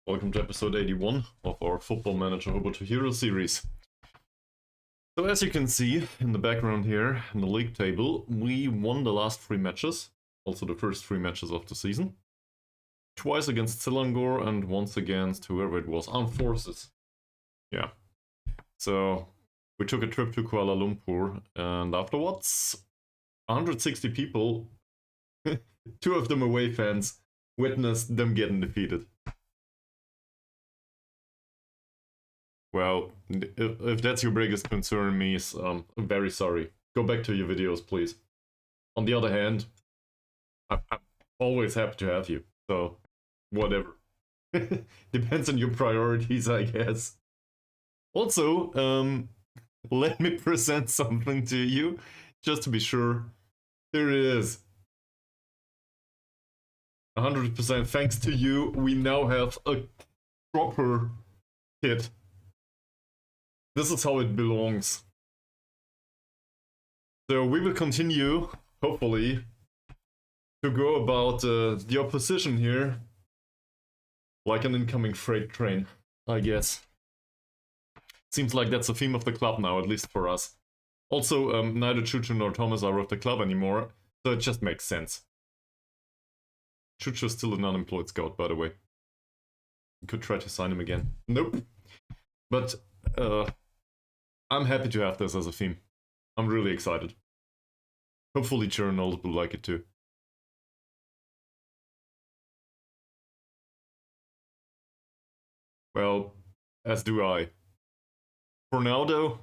Welcome to episode 81 of our Football Manager Hobo To Hero series. So as you can see in the background here, in the league table, we won the last 3 matches, also the first 3 matches of the season. Twice against Selangor and once against whoever it was, Armed Forces. Yeah. So we took a trip to Kuala Lumpur and afterwards, 160 people, 2 of them away fans, witnessed them getting defeated. Well, if that's your biggest concern, Mees, I'm very sorry. Go back to your videos, please. On the other hand, I'm always happy to have you, so whatever. Depends on your priorities, I guess. Also, let me present something to you, just to be sure. Here it is. 100% thanks to you, we now have a proper kit. This is how it belongs. So we will continue, hopefully, to go about the opposition here like an incoming freight train, I guess. Seems like that's the theme of the club now, at least for us. Also, neither Choo-Choo nor Thomas are with the club anymore, so it just makes sense. Choo-Choo is still an unemployed scout, by the way. You could try to sign him again. Nope. But, I'm happy to have this as a theme. I'm really excited. Hopefully journals will like it too. Well, as do I. For now though,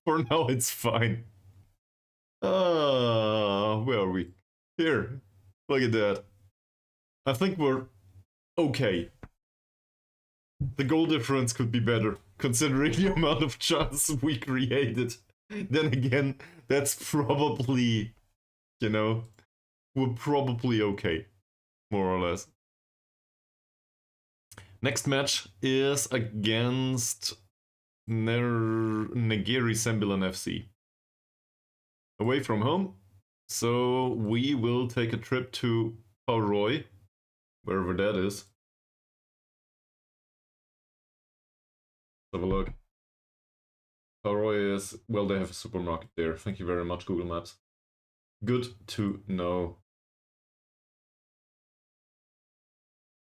for now it's fine. Where are we? Here, look at that. I think we're okay. The goal difference could be better, considering the amount of chances we created. Then again, that's probably, you know, we're probably okay, more or less. Next match is against Negeri Sembilan FC. Away from home, so we will take a trip to Paroy, wherever that is. Have a look. Paroy is, well, they have a supermarket there. Thank you very much, Google Maps. Good to know.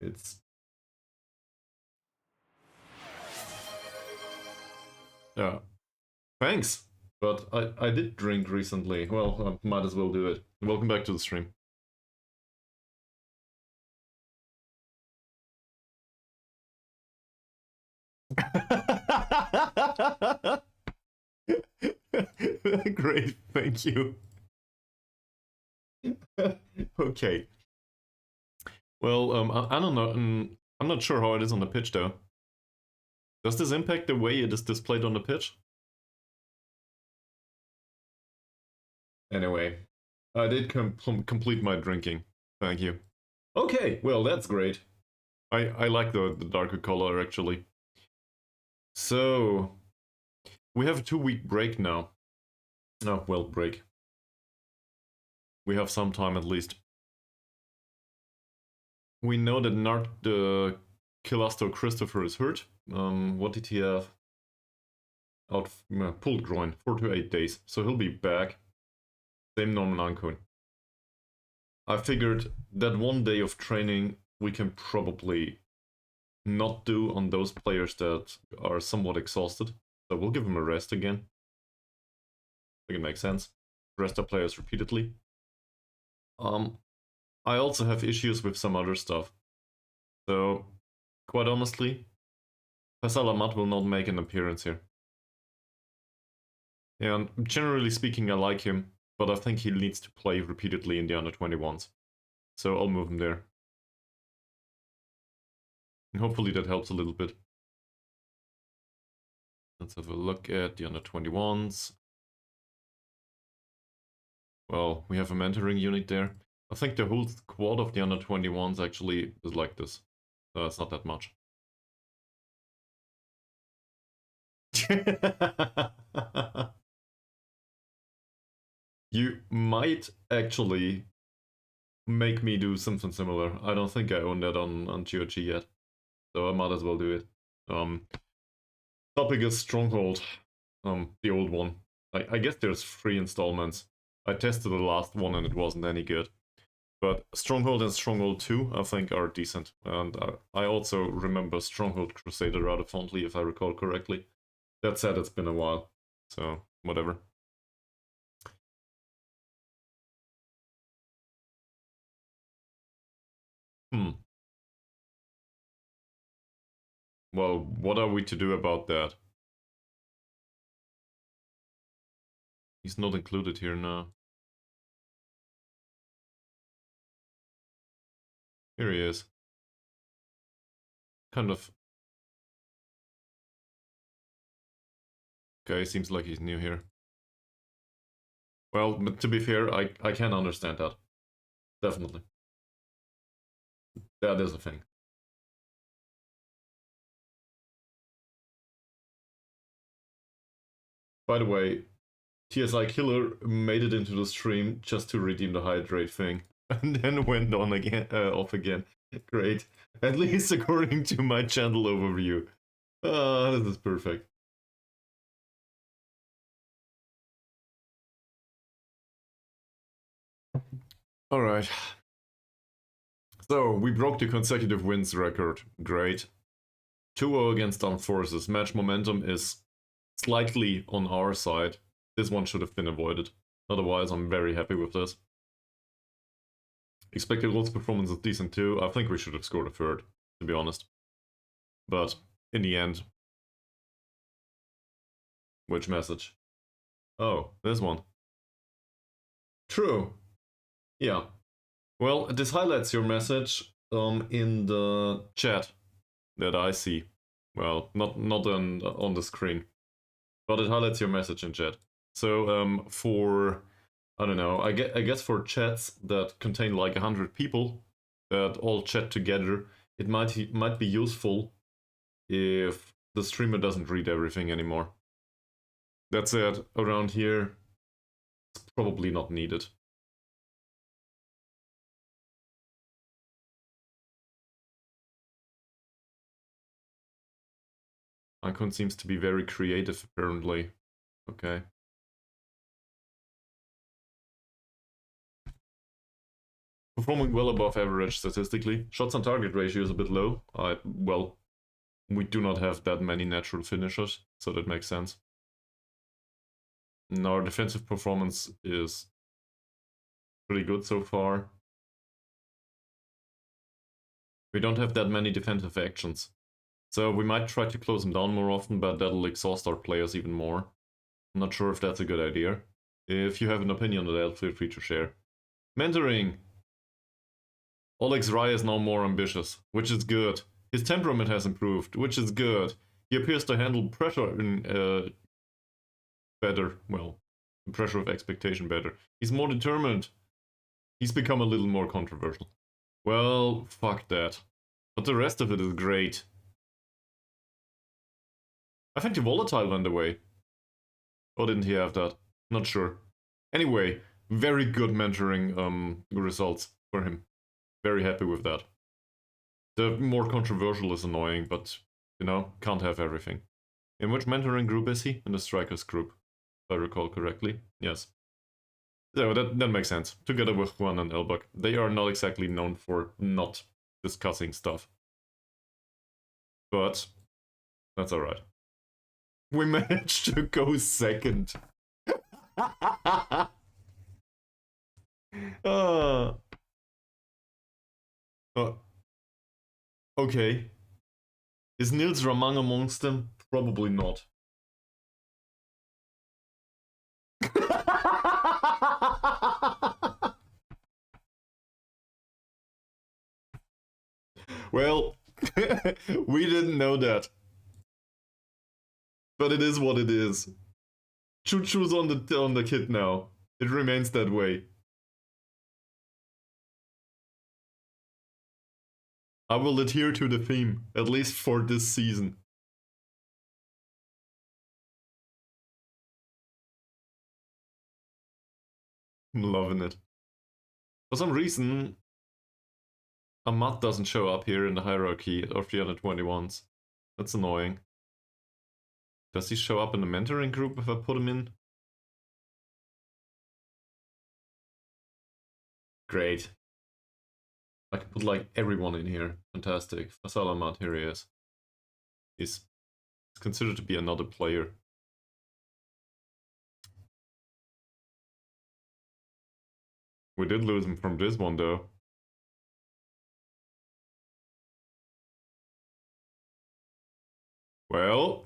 It's... yeah. Thanks! But I did drink recently. Well, I might as well do it. Welcome back to the stream. Great, thank you. Okay. Well, I don't know. I'm not sure how it is on the pitch though. Does this impact the way it is displayed on the pitch? Anyway, I did complete my drinking. Thank you. Okay, well that's great. I like the darker color actually. So, we have a 2-week break now. Oh, well, break. We have some time at least. We know that Nard Cylasto Christopher is hurt. What did he have? Out pulled groin, 4 to 8 days. So he'll be back. Same Norman Angkun. I figured that 1 day of training we can probably not do on those players that are somewhat exhausted. So we'll give them a rest again. I think it makes sense. Rest our players repeatedly. I also have issues with some other stuff. So, quite honestly, Faisal Ahmad will not make an appearance here. And generally speaking, I like him, but I think he needs to play repeatedly in the under-21s. So I'll move him there. And hopefully that helps a little bit. Let's have a look at the under-21s. Well, we have a mentoring unit there. I think the whole squad of the under-21s actually is like this. So it's not that much. You might actually make me do something similar. I don't think I own that on Choo-Choo yet, so I might as well do it. Topic is Stronghold, the old one. I guess there's 3 installments. I tested the last one and it wasn't any good. But Stronghold and Stronghold 2, I think, are decent. And I also remember Stronghold Crusader rather fondly, if I recall correctly. That said, it's been a while, so whatever. Well, what are we to do about that? He's not included here now. Here he is. Kind of. Okay, seems like he's new here. Well, but to be fair, I can understand that. Definitely. That is a thing. By the way, TSI Killer made it into the stream just to redeem the hydrate thing. And then went on again, off again. Great. At least according to my channel overview. This is perfect. Alright. So, we broke the consecutive wins record. Great. 2-0 against Armed Forces. Match momentum is slightly on our side. This one should have been avoided. Otherwise, I'm very happy with this. Expected goals performance is decent too. I think we should have scored a third, to be honest. But in the end... Which message? Oh, this one. True. Yeah. Well, this highlights your message in the chat that I see. Well, not on the screen. But it highlights your message in chat. So for, I don't know, I guess for chats that contain like 100 people that all chat together, it might be useful if the streamer doesn't read everything anymore. That said, around here, it's probably not needed. Angkun seems to be very creative, apparently. Okay. Performing well above average statistically. Shots on target ratio is a bit low. Well, we do not have that many natural finishers, so that makes sense. And our defensive performance is pretty good so far. We don't have that many defensive actions. So we might try to close them down more often, but that'll exhaust our players even more. I'm not sure if that's a good idea. If you have an opinion on that, feel free to share. Mentoring! Oleg's Rai is now more ambitious, which is good. His temperament has improved, which is good. He appears to handle pressure in, better. Well, the pressure of expectation better. He's more determined. He's become a little more controversial. Well, fuck that. But the rest of it is great. I think the volatile went away. Or didn't he have that? Not sure. Anyway, very good mentoring results for him. Very happy with that. The more controversial is annoying, but, you know, can't have everything. In which mentoring group is he? In the strikers group, if I recall correctly. Yes. So that makes sense. Together with Juan and Elbug. They are not exactly known for not discussing stuff. But that's alright. We managed to go second. uh, okay. Is Nils Ramang amongst them? Probably not. Well, we didn't know that. But it is what it is. Choo-Choo's on the kit now. It remains that way. I will adhere to the theme, at least for this season. I'm loving it. For some reason, Ahmad doesn't show up here in the hierarchy of the under-21s. That's annoying. Does he show up in the mentoring group if I put him in? Great. I can put like everyone in here. Fantastic. Fasal Ahmad, here he is. He's considered to be another player. We did lose him from this one though. Well,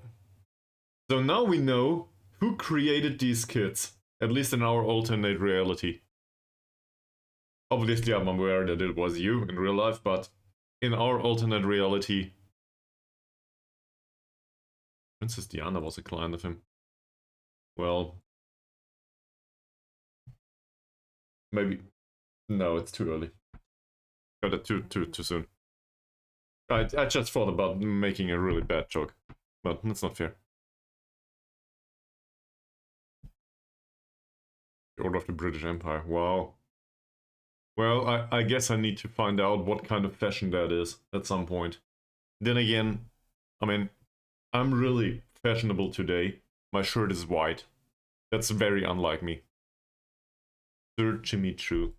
so now we know who created these kits, at least in our alternate reality. Obviously, I'm aware that it was you in real life, but in our alternate reality, Princess Diana was a client of him. Well, maybe. No, it's too early. Got it too soon. I just thought about making a really bad joke, but that's not fair. The Order of the British Empire. Wow. Well, I guess I need to find out what kind of fashion that is at some point. Then again, I mean, I'm really fashionable today. My shirt is white. That's very unlike me. Sir Jimmy Choo.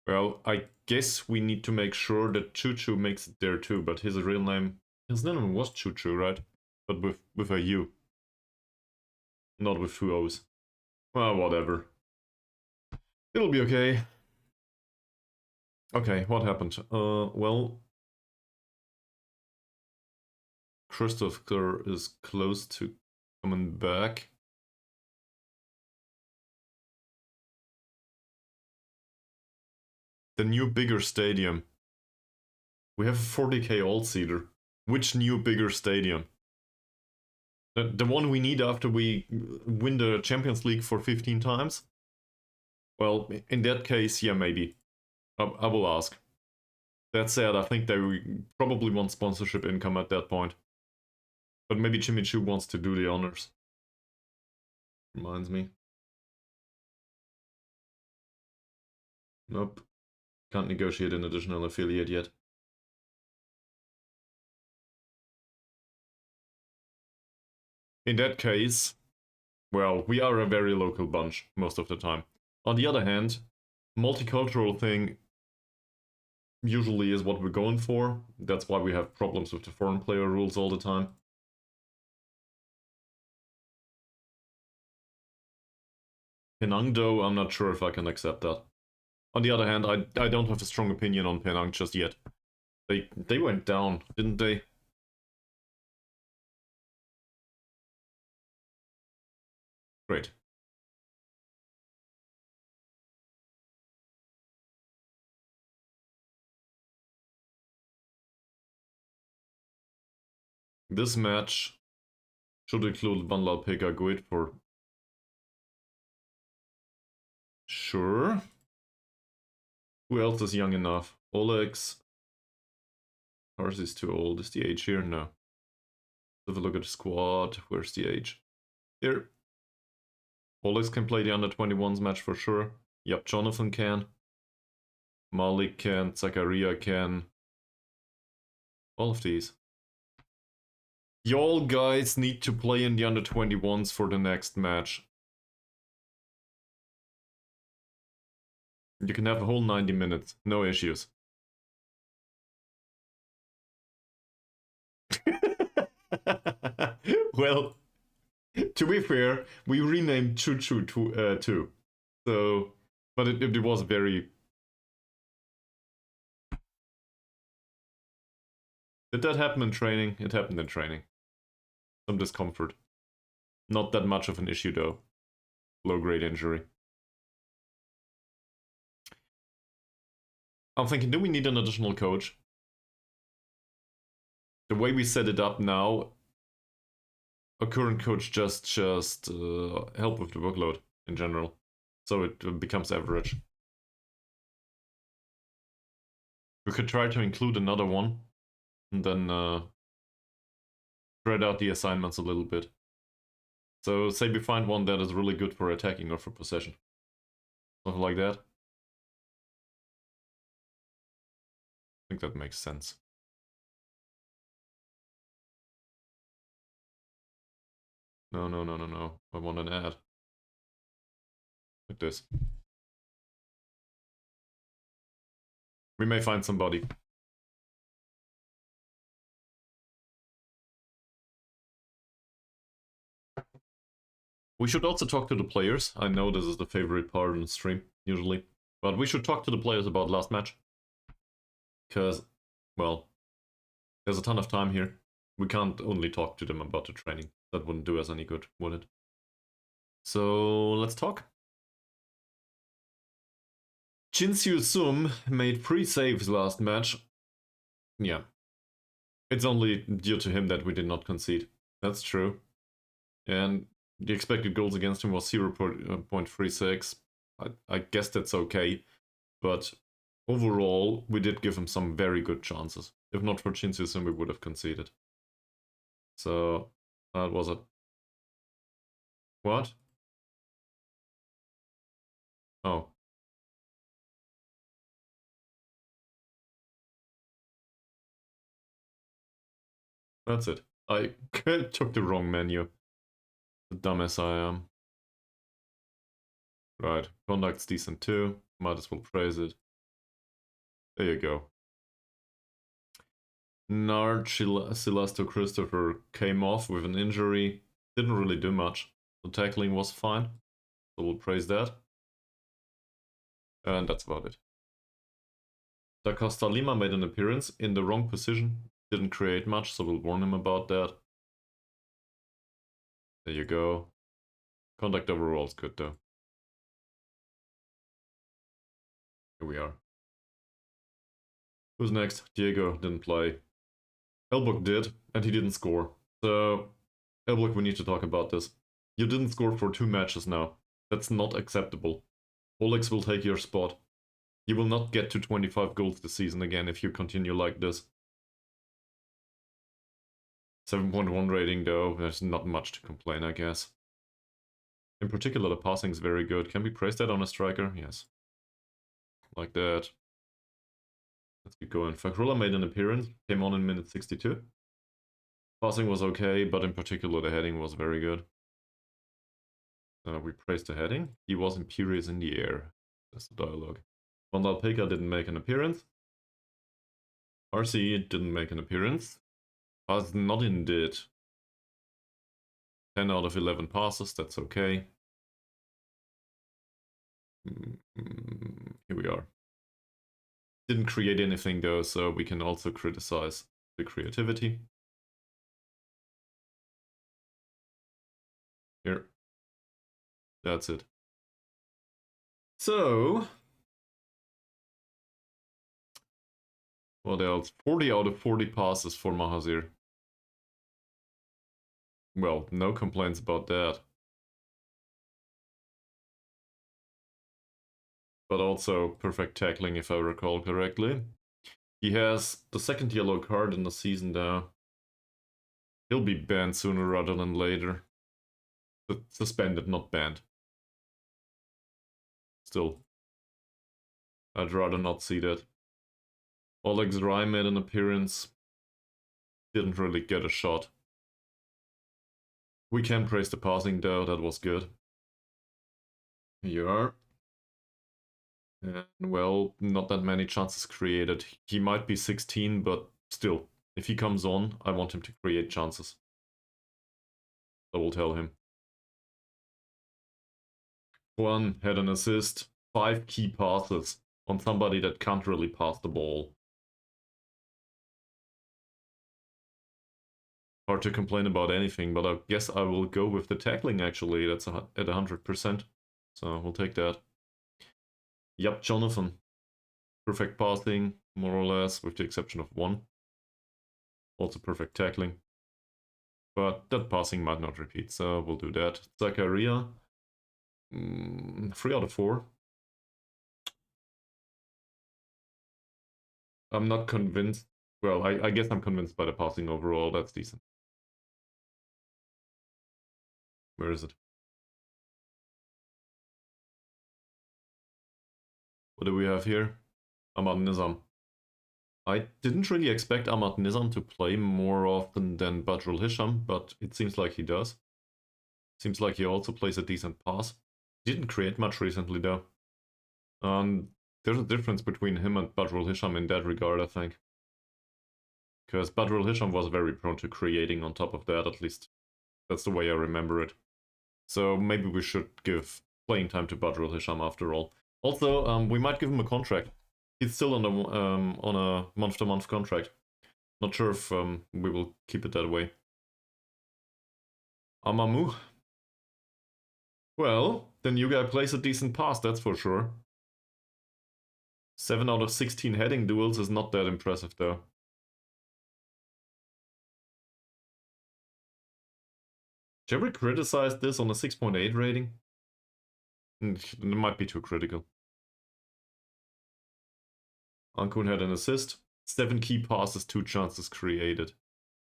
Well, I guess we need to make sure that Choo-Choo makes it there too, but his real name... His name was Choo-Choo, right? But with a U. Not with two O's. Well, whatever. It'll be okay. Okay, what happened? Well... Christopher is close to coming back. The new bigger stadium. We have a 40k all-seater. Which new bigger stadium? The one we need after we win the Champions League for 15 times? Well, in that case, yeah, maybe. I will ask. That said, I think they probably want sponsorship income at that point. But maybe Jimmy Choo wants to do the honors. Reminds me. Nope. Can't negotiate an additional affiliate yet. In that case, well, we are a very local bunch most of the time. On the other hand, multicultural thing usually is what we're going for. That's why we have problems with the foreign player rules all the time. Penang though, I'm not sure if I can accept that. On the other hand, I don't have a strong opinion on Penang just yet. They went down, didn't they? Great. This match should include Vanlal Pekka Guid for sure. Who else is young enough? Oleg's. Ours is too old. Is the age here? No. Let's have a look at the squad. Where's the age? Here. Oleg's can play the under-21s match for sure. Yep, Jonathan can. Malik can. Zakaria can. All of these. Y'all guys need to play in the under-21s for the next match. You can have a whole 90 minutes. No issues. Well, to be fair, we renamed Choo-Choo too. So, but it was very... Did that happen in training? It happened in training. Some discomfort. Not that much of an issue though. Low-grade injury. I'm thinking, do we need an additional coach? The way we set it up now, a current coach just help with the workload in general. So it becomes average. We could try to include another one and then spread out the assignments a little bit. So say we find one that is really good for attacking or for possession. Something like that. I think that makes sense. No, no, no, no, no. I want an ad. Like this. We may find somebody. We should also talk to the players. I know this is the favorite part in the stream, usually. But we should talk to the players about last match. Because, well, there's a ton of time here. We can't only talk to them about the training. That wouldn't do us any good, would it? So, let's talk. Jin Soo-sum made 3 saves last match. Yeah. It's only due to him that we did not concede. That's true. And the expected goals against him was 0.36. I guess that's okay. But overall, we did give him some very good chances. If not for Jin Soo-sum, we would have conceded. So, that was it. What? Oh. That's it. I took the wrong menu. The dumbass I am. Right. Conduct's decent too. Might as well praise it. There you go. Nard Cylasto Christopher came off with an injury. Didn't really do much. The tackling was fine. So we'll praise that. And that's about it. Da Costa Lima made an appearance in the wrong position. Didn't create much, so we'll warn him about that. There you go. Conduct overall is good though. Here we are. Who's next? Diego didn't play. Elbug did, and he didn't score. So, Elbug, we need to talk about this. You didn't score for 2 matches now. That's not acceptable. Olex will take your spot. You will not get to 25 goals this season again if you continue like this. 7.1 rating though, there's not much to complain, I guess. In particular, the passing is very good. Can we praise that on a striker? Yes. Like that. Let's keep going. Fakrula made an appearance, came on in minute 62. Passing was okay, but in particular the heading was very good. We praised the heading. He was imperious in the air. That's the dialogue. Vandal Peka didn't make an appearance. RC didn't make an appearance. Asnodin did. 10 out of 11 passes, that's okay. Here we are. Didn't create anything though, so we can also criticize the creativity. Here. That's it. So, what else? 40 out of 40 passes for Mahazir. Well, no complaints about that. But also perfect tackling if I recall correctly. He has the 2nd yellow card in the season now. He'll be banned sooner rather than later. Suspended, not banned. Still, I'd rather not see that. Olex Rai made an appearance. Didn't really get a shot. We can praise the passing though, that was good. Here you are. And well, not that many chances created. He might be 16, but still, if he comes on, I want him to create chances. I will tell him. Juan had an assist, 5 key passes on somebody that can't really pass the ball. Hard to complain about anything, but I guess I will go with the tackling actually. That's at 100%. So we'll take that. Yep, Jonathan. Perfect passing, more or less, with the exception of 1. Also perfect tackling. But that passing might not repeat, so we'll do that. Zakaria. 3 out of 4. I'm not convinced. Well, I guess I'm convinced by the passing overall. That's decent. Where is it? What do we have here? Ahmad Nizam. I didn't really expect Ahmad Nizam to play more often than Badrul Hisham, but it seems like he does. Seems like he also plays a decent pass. Didn't create much recently though. There's a difference between him and Badrul Hisham in that regard, I think. Because Badrul Hisham was very prone to creating on top of that, at least. That's the way I remember it. So maybe we should give playing time to Badrul Hisham after all. Also, we might give him a contract. He's still on a month-to-month contract. Not sure if we will keep it that way. Amamu. Well, the new guy plays a decent pass, that's for sure. 7 out of 16 heading duels is not that impressive though. Did you ever criticize this on a 6.8 rating? It might be too critical. Angkun had an assist, 7 key passes, 2 chances created.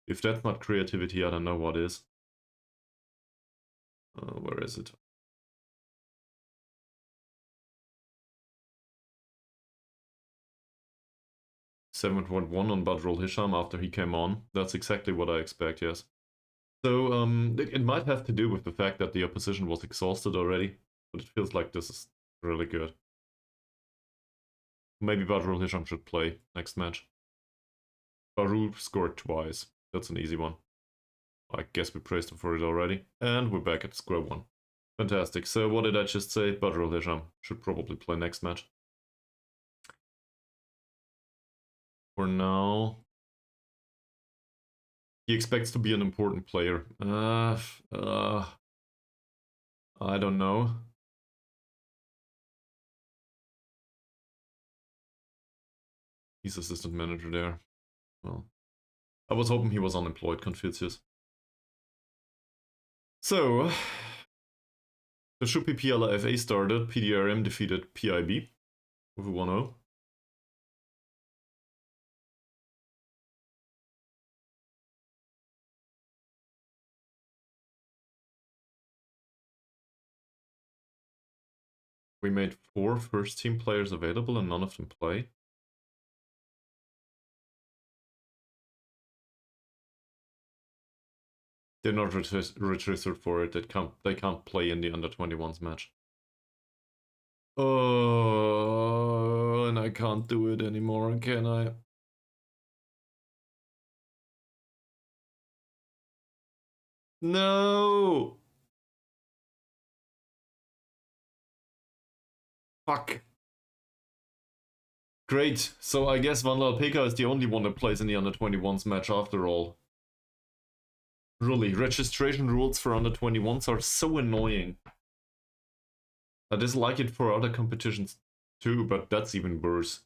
If that's not creativity, I don't know what is. Where is it? .1 on Badrul Hisham after he came on. That's exactly what I expect, yes. So it might have to do with the fact that the opposition was exhausted already, but it feels like this is really good. Maybe Badrul Hisham should play next match. Barul scored twice. That's an easy one. I guess we praised him for it already. And we're back at square one. Fantastic. So what did I just say? Badrul Hisham should probably play next match. For now, he expects to be an important player. I don't know. He's assistant manager there. Well, I was hoping he was unemployed, Confucius. So, the Shopee Piala FA started. PDRM defeated PIB with a 1-0. We made 4 first team players available and none of them play. They're not registered for it. They can't play in the under-21s match. Oh, and I can't do it anymore, can I? No! Fuck. Great. So I guess Van Lalpeka is the only one that plays in the under-21s match after all. Really, registration rules for under-21s are so annoying. I dislike it for other competitions too, but that's even worse.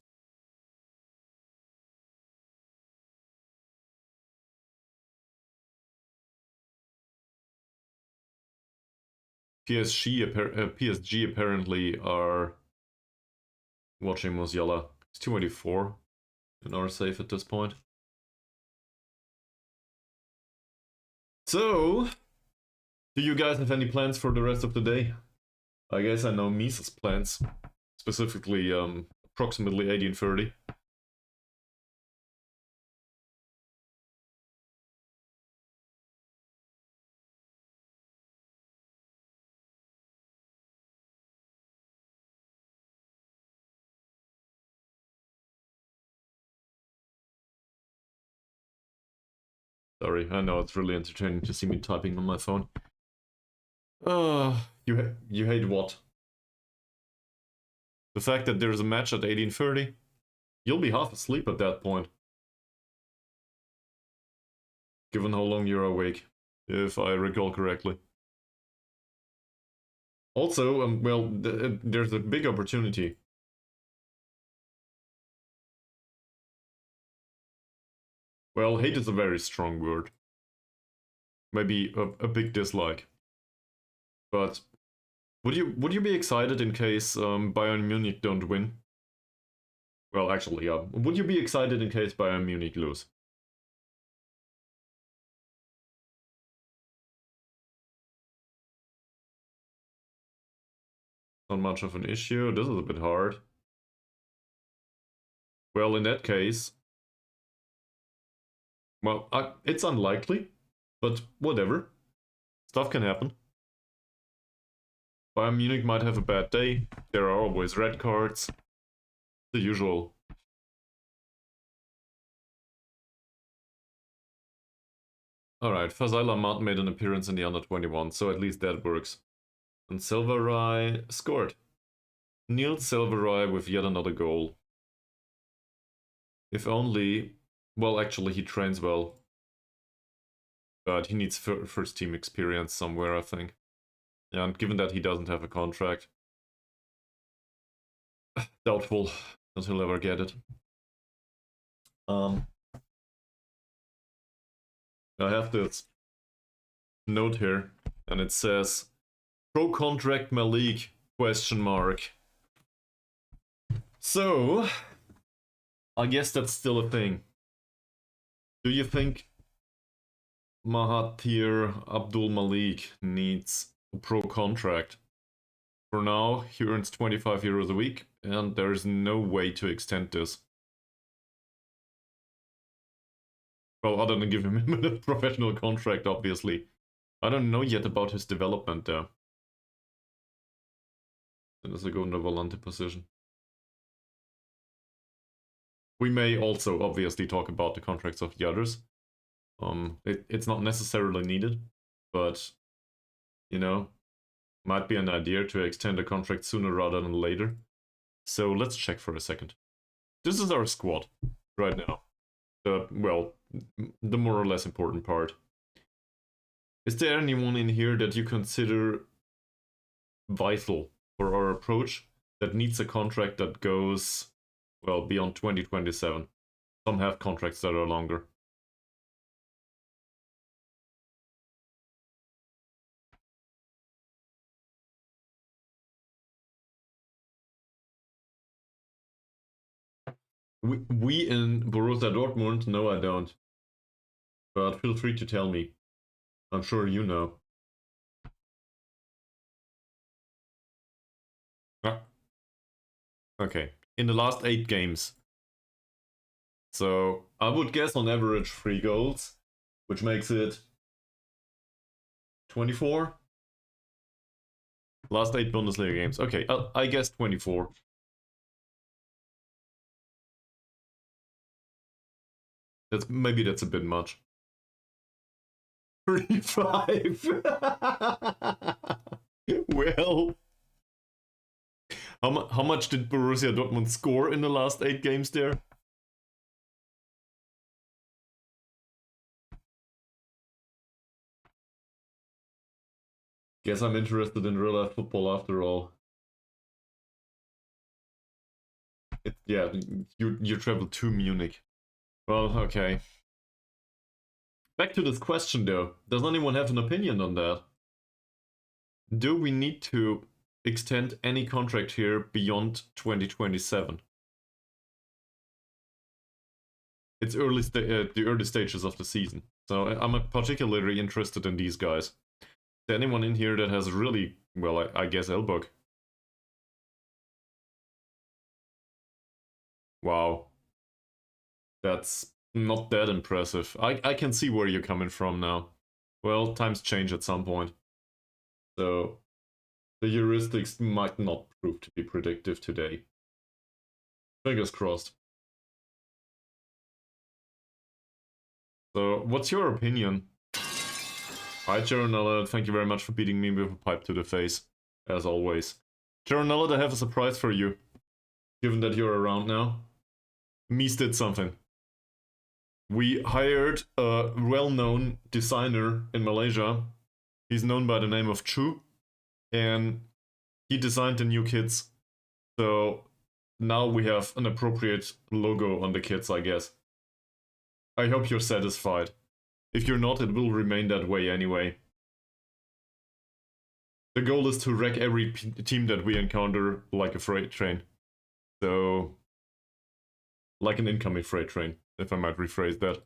PSG apparently are watching Musiala. It's 284 in our safe at this point. So, do you guys have any plans for the rest of the day? I guess I know Mees' plans, specifically approximately 18:30. Sorry, I know it's really entertaining to see me typing on my phone. You hate what? The fact that there's a match at 18:30? You'll be half asleep at that point. Given how long you're awake, if I recall correctly. Also, well, there's a big opportunity. Well, hate is a very strong word. Maybe a big dislike. But would you be excited in case Bayern Munich don't win? Well, actually, yeah. Would you be excited in case Bayern Munich lose? Not much of an issue. This is a bit hard. Well, in that case... Well, it's unlikely, but whatever. Stuff can happen. Bayern Munich might have a bad day. There are always red cards. The usual. Alright, Fazal Ahmad made an appearance in the under-21, so at least that works. And Silverai scored. Neil Silverai with yet another goal. If only... Well, actually, he trains well. But he needs first team experience somewhere, I think. And given that he doesn't have a contract... Doubtful that he'll ever get it. I have this note here, and it says, Pro contract Malik, question mark. So, I guess that's still a thing. Do you think Mahathir Abdul Malik needs a pro contract? For now, he earns 25 euros a week, and there is no way to extend this. Well, other than give him a professional contract, obviously. I don't know yet about his development there. And as I go in the volante position. We may also obviously talk about the contracts of the others. It's not necessarily needed, but, you know, might be an idea to extend a contract sooner rather than later. So let's check for a second. This is our squad right now. Well, the more or less important part. Is there anyone in here that you consider vital for our approach that needs a contract that goes, well, beyond 2027? Some have contracts that are longer. We in Borussia Dortmund? No, I don't. But feel free to tell me. I'm sure you know. Ah. Okay, in the last 8 games. So, I would guess on average 3 goals, which makes it 24? Last 8 Bundesliga games. Okay, I guess 24. Maybe that's a bit much. 35. Well, how much did Borussia Dortmund score in the last 8 games there? Guess I'm interested in real life football after all. Yeah, you traveled to Munich. Well, okay. Back to this question though. Does anyone have an opinion on that? Do we need to extend any contract here beyond 2027? It's the early stages of the season. So I'm particularly interested in these guys. Is there anyone in here that has really, well, I guess Elbug. Wow. That's not that impressive. I can see where you're coming from now. Well, times change at some point. So, the heuristics might not prove to be predictive today. Fingers crossed. So, what's your opinion? Hi, Charonella, thank you very much for beating me with a pipe to the face, as always. Charonella, I have a surprise for you, given that you're around now. Mees did something. We hired a well-known designer in Malaysia. He's known by the name of Choo, and he designed the new kits. So now we have an appropriate logo on the kits, I guess. I hope you're satisfied. If you're not, it will remain that way anyway. The goal is to wreck every team that we encounter like a freight train. So, like an incoming freight train, if I might rephrase that.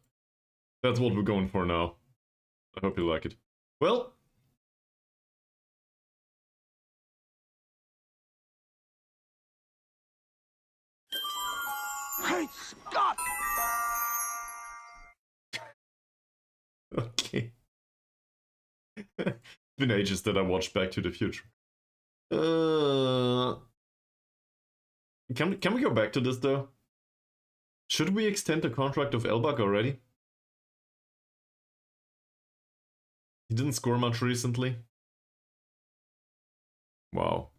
That's what we're going for now. I hope you like it. Well, Hey! Great Scott! Okay. It's been ages that I watched Back to the Future. Can we go back to this though? Should we extend the contract of Elbug already? He didn't score much recently. Wow.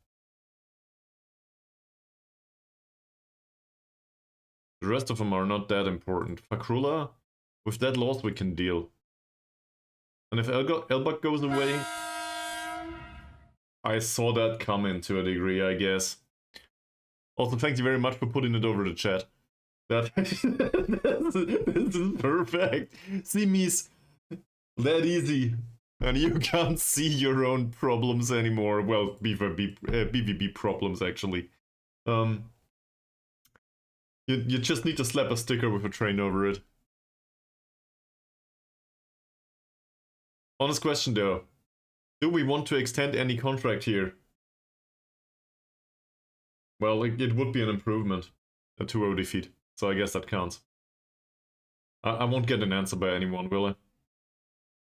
The rest of them are not that important. Fakrula, with that loss we can deal. And if Elbug goes away... I saw that coming to a degree, I guess. Also, thank you very much for putting it over the chat. That this is perfect. See, Mees, that easy. And you can't see your own problems anymore. Well, BVB problems, actually. You just need to slap a sticker with a train over it. Honest question, though. Do we want to extend any contract here? Well, it would be an improvement. A 2-0 defeat. So I guess that counts. I won't get an answer by anyone, will I?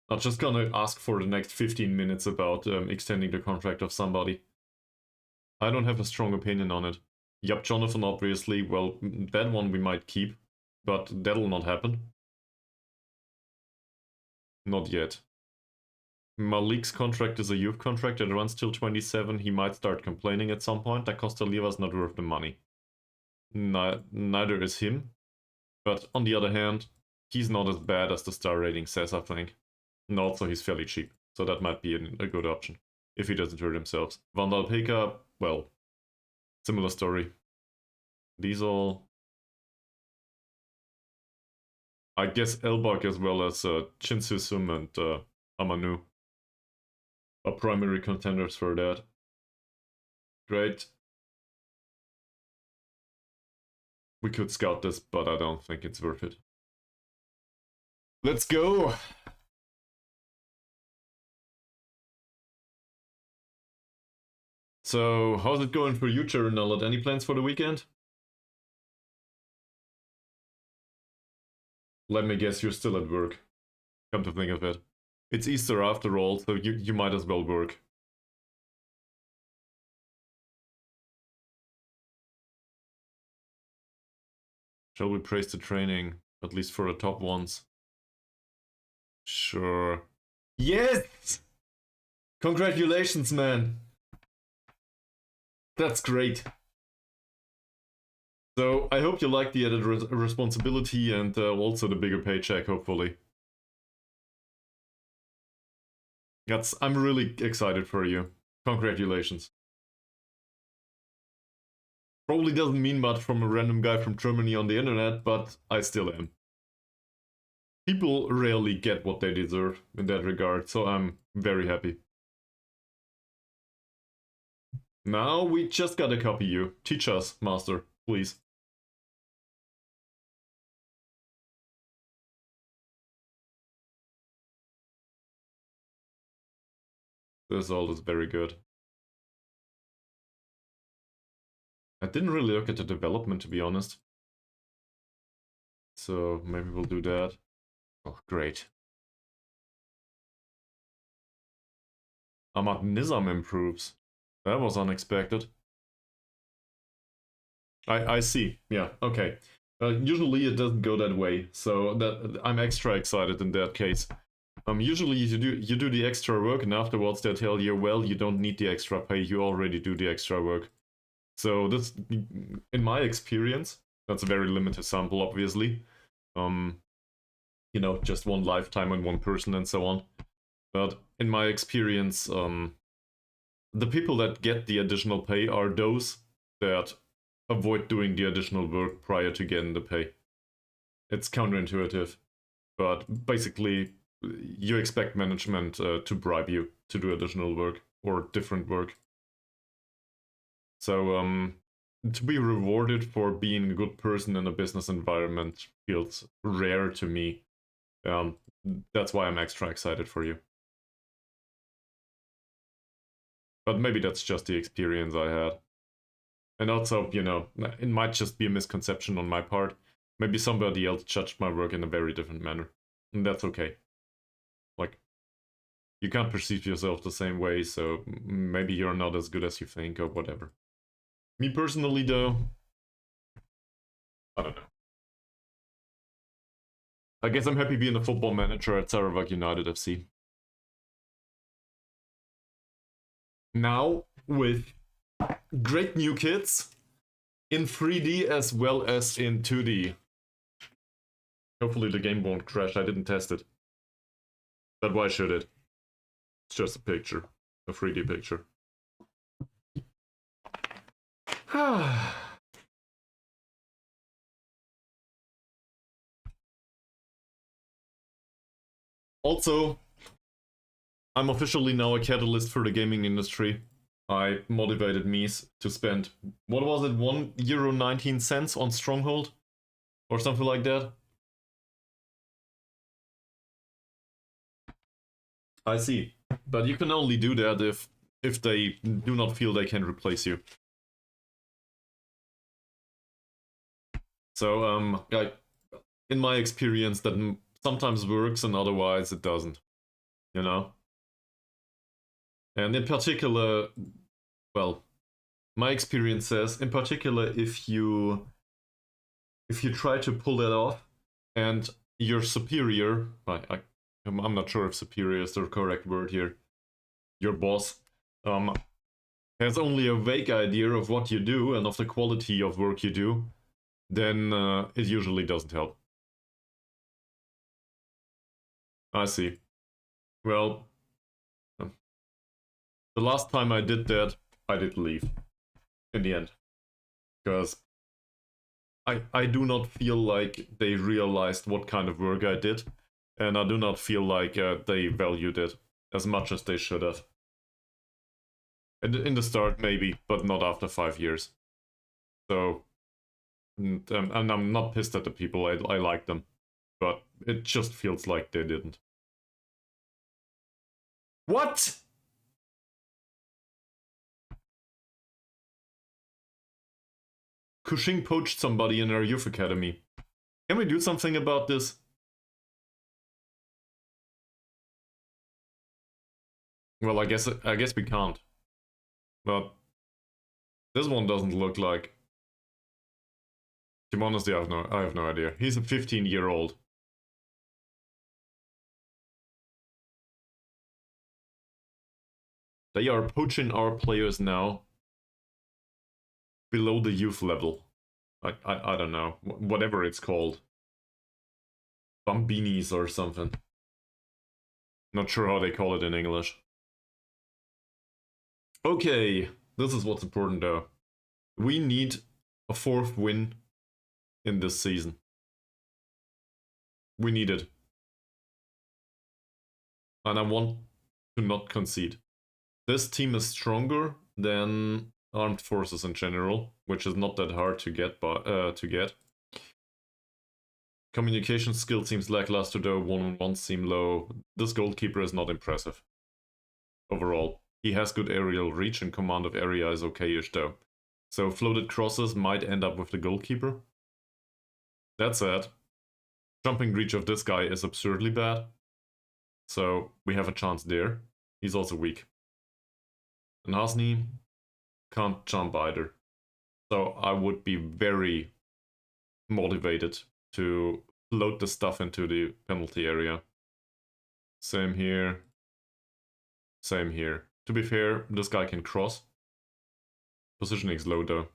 I'm just gonna ask for the next 15 minutes about extending the contract of somebody. I don't have a strong opinion on it. Yup, Jonathan, obviously. Well, that one we might keep. But that'll not happen. Not yet. Malik's contract is a youth contract that runs till 27. He might start complaining at some point. Da Costa Liva's not worth the money. Neither is him. But on the other hand, he's not as bad as the star rating says, I think. And also he's fairly cheap. So that might be a good option. If he doesn't hurt himself. Vandal Pekka, well, similar story. These all... I guess Elbug as well as Chinsusum and Amanu are primary contenders for that. Great. We could scout this, but I don't think it's worth it. Let's go! So, how's it going for you, Chernalot? Any plans for the weekend? Let me guess, you're still at work. Come to think of it. It's Easter after all, so you might as well work. Shall we praise the training, at least for the top ones? Sure. Yes! Congratulations, man! That's great. So, I hope you like the added responsibility and also the bigger paycheck, hopefully. I'm really excited for you. Congratulations. Probably doesn't mean much from a random guy from Germany on the internet, but I still am. People rarely get what they deserve in that regard, so I'm very happy. Now we just gotta copy you. Teach us, master, please. This all is very good. I didn't really look at the development, to be honest. So maybe we'll do that. Oh, great. Ahmad Nizam improves. That was unexpected. I see. Yeah, okay. Usually it doesn't go that way, so that I'm extra excited in that case. Usually you do the extra work and afterwards they tell you, well, you don't need the extra pay, you already do the extra work. So this, in my experience, that's a very limited sample, obviously. You know, just one lifetime and one person and so on. But in my experience, the people that get the additional pay are those that avoid doing the additional work prior to getting the pay. It's counterintuitive, but basically you expect management to bribe you to do additional work or different work. So to be rewarded for being a good person in a business environment feels rare to me. That's why I'm extra excited for you. But maybe that's just the experience I had. And also, you know, it might just be a misconception on my part. Maybe somebody else judged my work in a very different manner. And that's okay. Like, you can't perceive yourself the same way, so maybe you're not as good as you think or whatever. Me personally, though, I don't know. I guess I'm happy being a football manager at Sarawak United FC. Now, with great new kits in 3D as well as in 2D. Hopefully the game won't crash, I didn't test it. But why should it? It's just a picture, a 3D picture. Also, I'm officially now a catalyst for the gaming industry. I motivated Mees to spend, what was it, €1.19 on Stronghold? Or something like that? I see. But you can only do that if they do not feel they can replace you. So, in my experience, that sometimes works and otherwise it doesn't. You know? And in particular, well, my experience says, in particular, if you try to pull that off and your superior, I'm not sure if superior is the correct word here, your boss, has only a vague idea of what you do and of the quality of work you do, then it usually doesn't help. I see. Well, the last time I did that, I did leave. In the end. Because I do not feel like they realized what kind of work I did. And I do not feel like they valued it as much as they should have. In the start, maybe, but not after 5 years. So, and I'm not pissed at the people, I like them. But it just feels like they didn't. What?! Kushing poached somebody in our youth academy. Can we do something about this? Well, I guess we can't. But this one doesn't look like. To be honest, I have no idea. He's a 15-year-old. They are poaching our players now below the youth level. I don't know. Whatever it's called. Bambinis or something. Not sure how they call it in English. Okay, this is what's important though. We need a 4th win in this season. We need it. And I want to not concede. This team is stronger than armed forces in general, which is not that hard to get. Communication skill seems lackluster though, one-on-ones seem low. This goalkeeper is not impressive. Overall, he has good aerial reach and command of area is okay-ish though. So floated crosses might end up with the goalkeeper. That said, jumping reach of this guy is absurdly bad. So we have a chance there. He's also weak. And Hasni can't jump either. So I would be very motivated to load the stuff into the penalty area. Same here. Same here. To be fair, this guy can cross. Positioning is low though.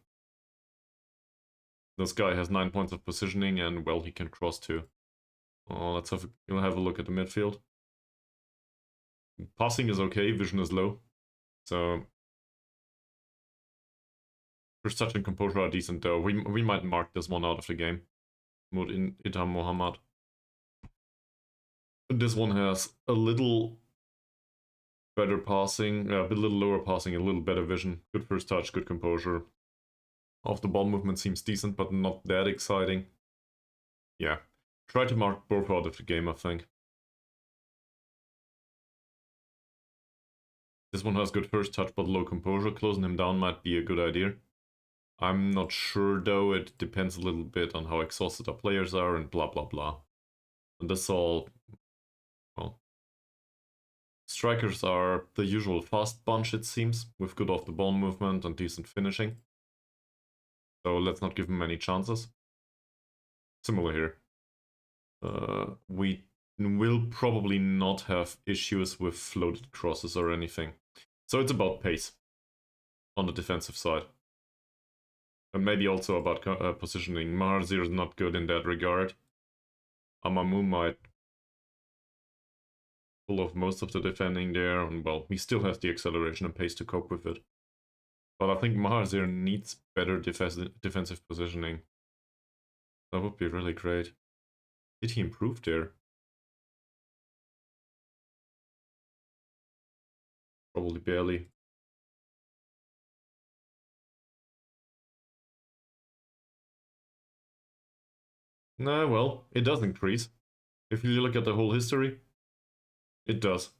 This guy has 9 points of positioning and, well, he can cross too. Oh, let's have a look at the midfield. Passing is okay, vision is low. So first touch and composure are decent though. We might mark this one out of the game. Mode in Itam Mohammad. This one has a little better passing, a little lower passing, a little better vision. Good first touch, good composure. Off the ball movement seems decent, but not that exciting. Yeah, try to mark both out of the game, I think. This one has good first touch, but low composure. Closing him down might be a good idea. I'm not sure though, it depends a little bit on how exhausted our players are and blah blah blah. And this all, well, strikers are the usual fast bunch it seems, with good off the ball movement and decent finishing. So let's not give them any chances. Similar here. We will probably not have issues with floated crosses or anything. So it's about pace on the defensive side. And maybe also about positioning. Maharzir is not good in that regard. Amamu might pull off most of the defending there, and well, we still have the acceleration and pace to cope with it. But I think Maharzir needs better defensive positioning. That would be really great. Did he improve there? Probably barely. Nah, well, it does increase. If you look at the whole history, it does.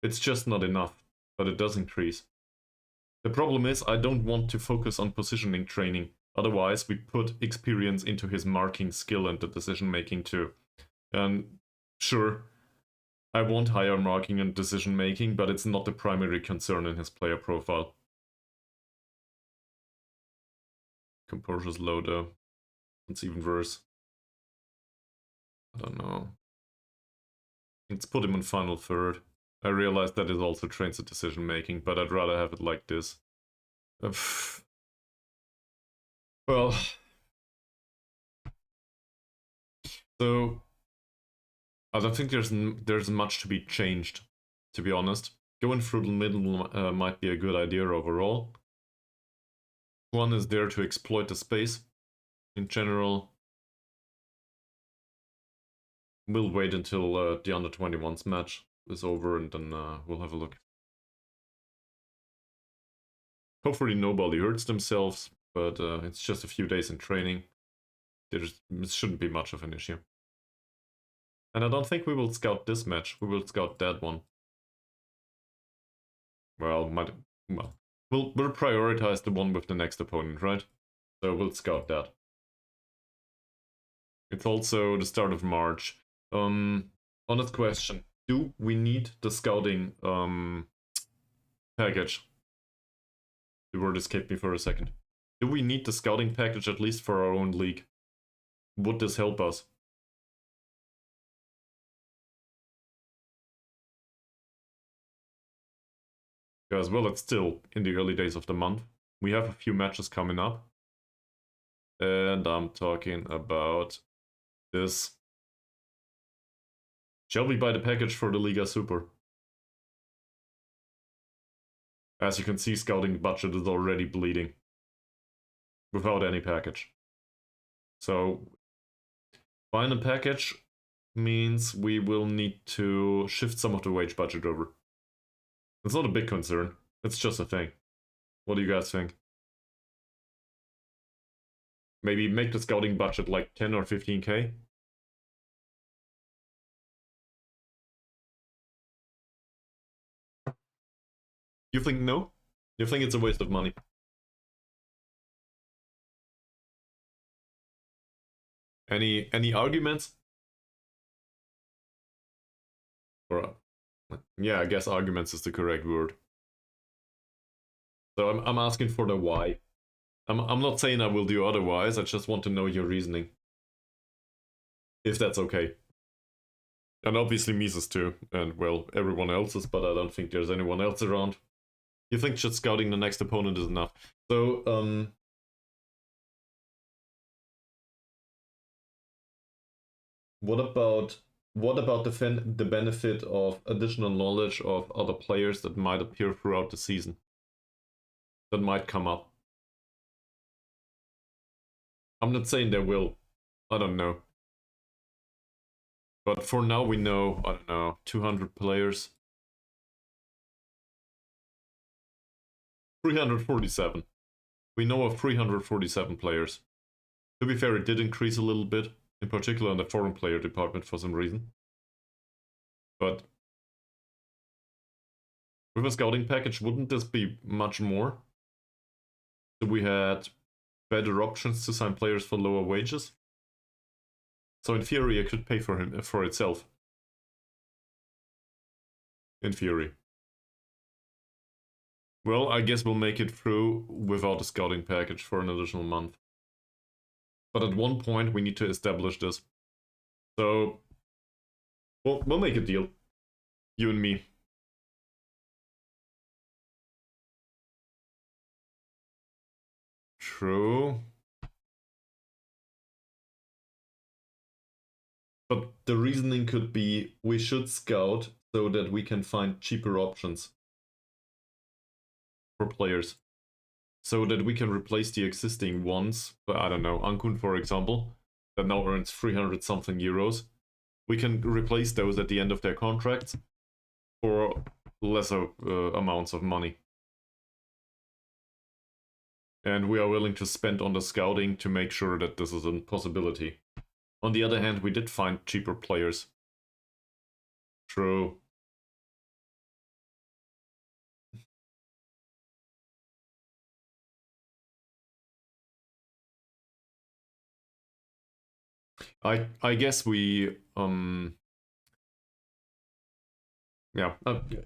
It's just not enough, but it does increase. The problem is I don't want to focus on positioning training. Otherwise, we put experience into his marking skill and the decision making too. And sure, I want higher marking and decision making, but it's not the primary concern in his player profile. Composure's low though. It's even worse. I don't know. Let's put him in final third. I realize that it also trains the decision making, but I'd rather have it like this. Well, so I don't think there's much to be changed, to be honest. Going through the middle might be a good idea overall. One is there to exploit the space. In general, we'll wait until the under-21s match is over and then we'll have a look. Hopefully nobody hurts themselves, but it's just a few days in training. It shouldn't be much of an issue. And I don't think we will scout this match. We will scout that one. Well, we'll prioritize the one with the next opponent, right? So we'll scout that. It's also the start of March. Honest question. Do we need the scouting package? The word escaped me for a second. Do we need the scouting package at least for our own league? Would this help us? Because, well, it's still in the early days of the month. We have a few matches coming up. And I'm talking about this. Shall we buy the package for the Liga Super? As you can see, scouting budget is already bleeding. Without any package. So, buying a package means we will need to shift some of the wage budget over. It's not a big concern. It's just a thing. What do you guys think? Maybe make the scouting budget like 10 or 15k? You think no? You think it's a waste of money? Any arguments? Or yeah, I guess arguments is the correct word. So I'm asking for the why. I'm not saying I will do otherwise, I just want to know your reasoning. If that's okay. And obviously Mees too, and well, everyone else's, but I don't think there's anyone else around. You think just scouting the next opponent is enough? So, what about the benefit of additional knowledge of other players that might appear throughout the season? That might come up. I'm not saying there will. I don't know. But for now we know, I don't know, 200 players. 347. We know of 347 players. To be fair, it did increase a little bit, in particular in the foreign player department for some reason. But with a scouting package, wouldn't this be much more? So we had better options to sign players for lower wages. So in theory, it could pay for itself. In theory. Well, I guess we'll make it through without a scouting package for an additional month. But at one point, we need to establish this. So, we'll make a deal. You and me. True. But the reasoning could be, we should scout so that we can find cheaper options for players. So that we can replace the existing ones. But I don't know, Angkun for example, that now earns 300 something euros. We can replace those at the end of their contracts for lesser amounts of money. And we are willing to spend on the scouting to make sure that this is a possibility. On the other hand, we did find cheaper players. True. I guess we yeah,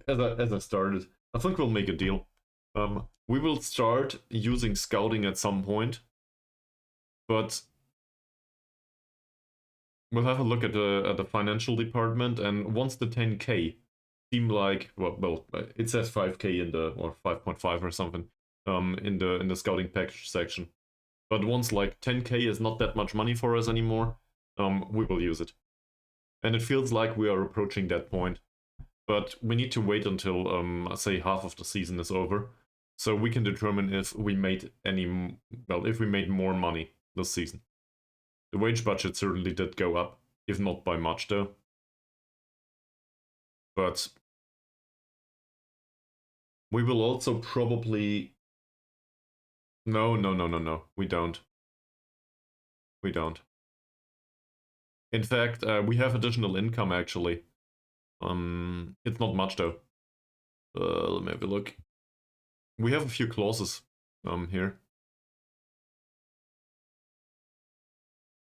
as I started, I think we'll make a deal. We will start using scouting at some point, but we'll have a look at the financial department, and once the 10k seem like well it says 5k in the, or 5.5 or something in the scouting package section, but once like 10k is not that much money for us anymore, we will use it, and it feels like we are approaching that point. But we need to wait until say half of the season is over, so we can determine if we made if we made more money this season. The wage budget certainly did go up, if not by much though. But we will also probably... No, we don't. We don't. In fact, we have additional income actually. It's not much though. Let me have a look. We have a few clauses here.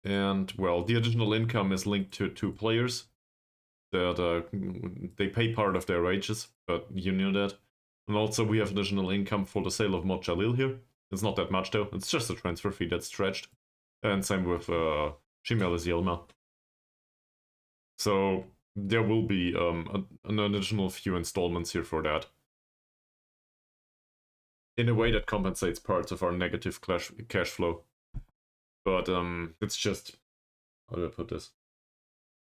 And well, the additional income is linked to 2 players that they pay part of their wages, but you knew that. And also we have additional income for the sale of Mod Jalil here. It's not that much though, it's just a transfer fee that's stretched. And same with Shimel Yelma. So there will be an additional few installments here for that. In a way that compensates parts of our negative cash flow. But it's just... How do I put this?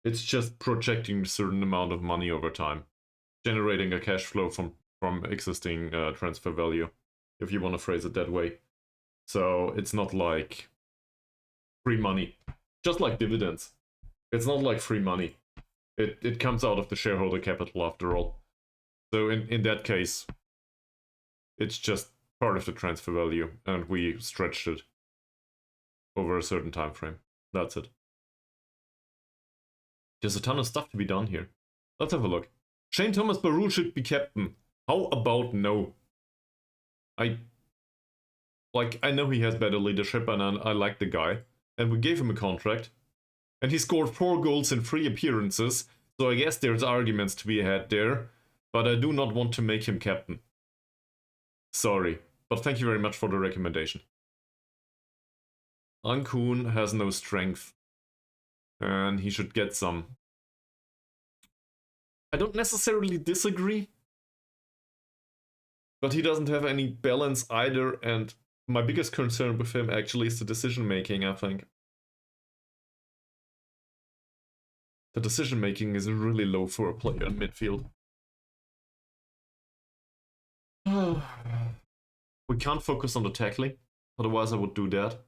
It's just projecting a certain amount of money over time. Generating a cash flow from existing transfer value, if you want to phrase it that way. So it's not like free money. Just like dividends. It's not like free money. It comes out of the shareholder capital after all. So in that case, it's just part of the transfer value, and we stretched it over a certain time frame. That's it. There's a ton of stuff to be done here. Let's have a look. Shane Thomas Barul should be captain. How about no? I know he has better leadership, and I like the guy. And we gave him a contract. And he scored 4 goals in 3 appearances, so I guess there's arguments to be had there. But I do not want to make him captain. Sorry, but thank you very much for the recommendation. Angkun has no strength. And he should get some. I don't necessarily disagree. But he doesn't have any balance either, and my biggest concern with him actually is the decision making, I think. The decision making is really low for a player in midfield. We can't focus on the tackling, otherwise I would do that.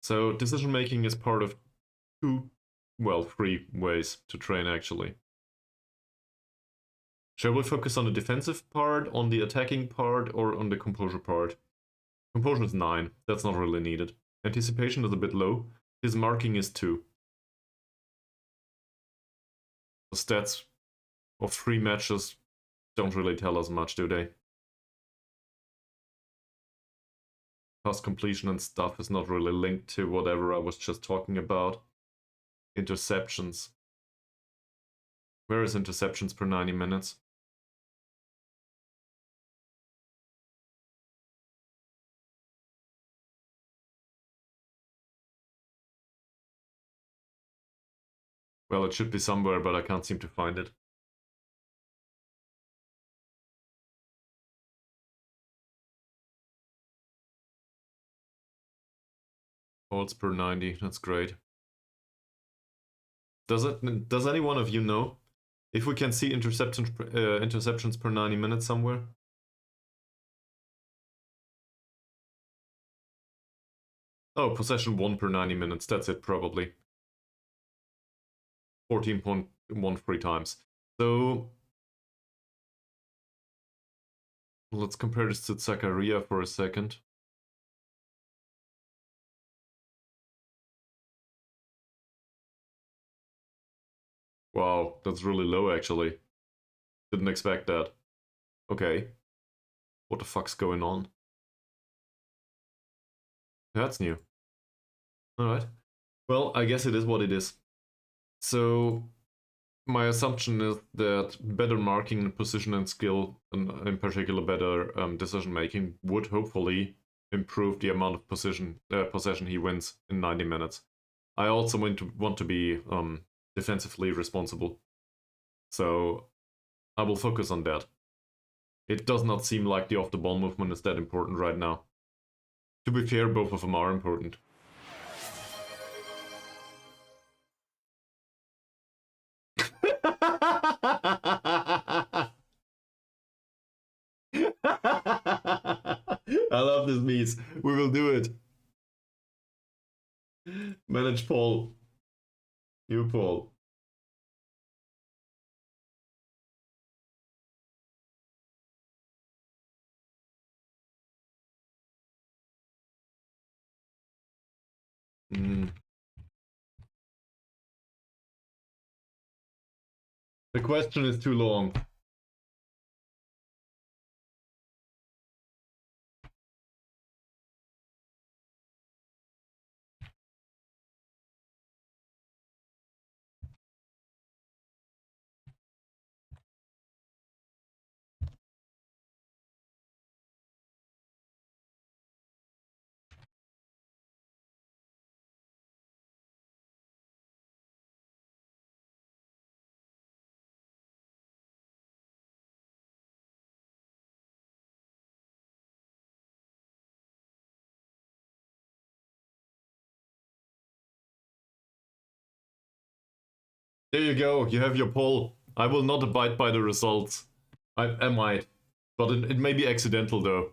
So decision making is part of 3 ways to train actually. Shall we focus on the defensive part, on the attacking part, or on the composure part? Composure is 9, that's not really needed. Anticipation is a bit low, his marking is 2. The stats of 3 matches don't really tell us much, do they? pass completion and stuff is not really linked to whatever I was just talking about. Interceptions. Where is interceptions per 90 minutes? Well, it should be somewhere, but I can't seem to find it. Calls per 90, that's great. Does any one of you know if we can see interceptions per 90 minutes somewhere? Oh, possession 1 per 90 minutes, that's it probably. 14.13 times. So let's compare this to Zakaria for a second. Wow, that's really low actually. Didn't expect that. Okay. What the fuck's going on? That's new. Alright. Well, I guess it is what it is. So my assumption is that better marking, position and skill, and in particular better decision making, would hopefully improve the amount of possession he wins in 90 minutes. I also want to be defensively responsible. So I will focus on that. It does not seem like the off-the-ball movement is that important right now. To be fair, both of them are important. I love this, Mees. We will do it. Manage Paul. You, Paul. Mm. The question is too long. There you go, you have your poll. I will not abide by the results. I might, but it may be accidental though.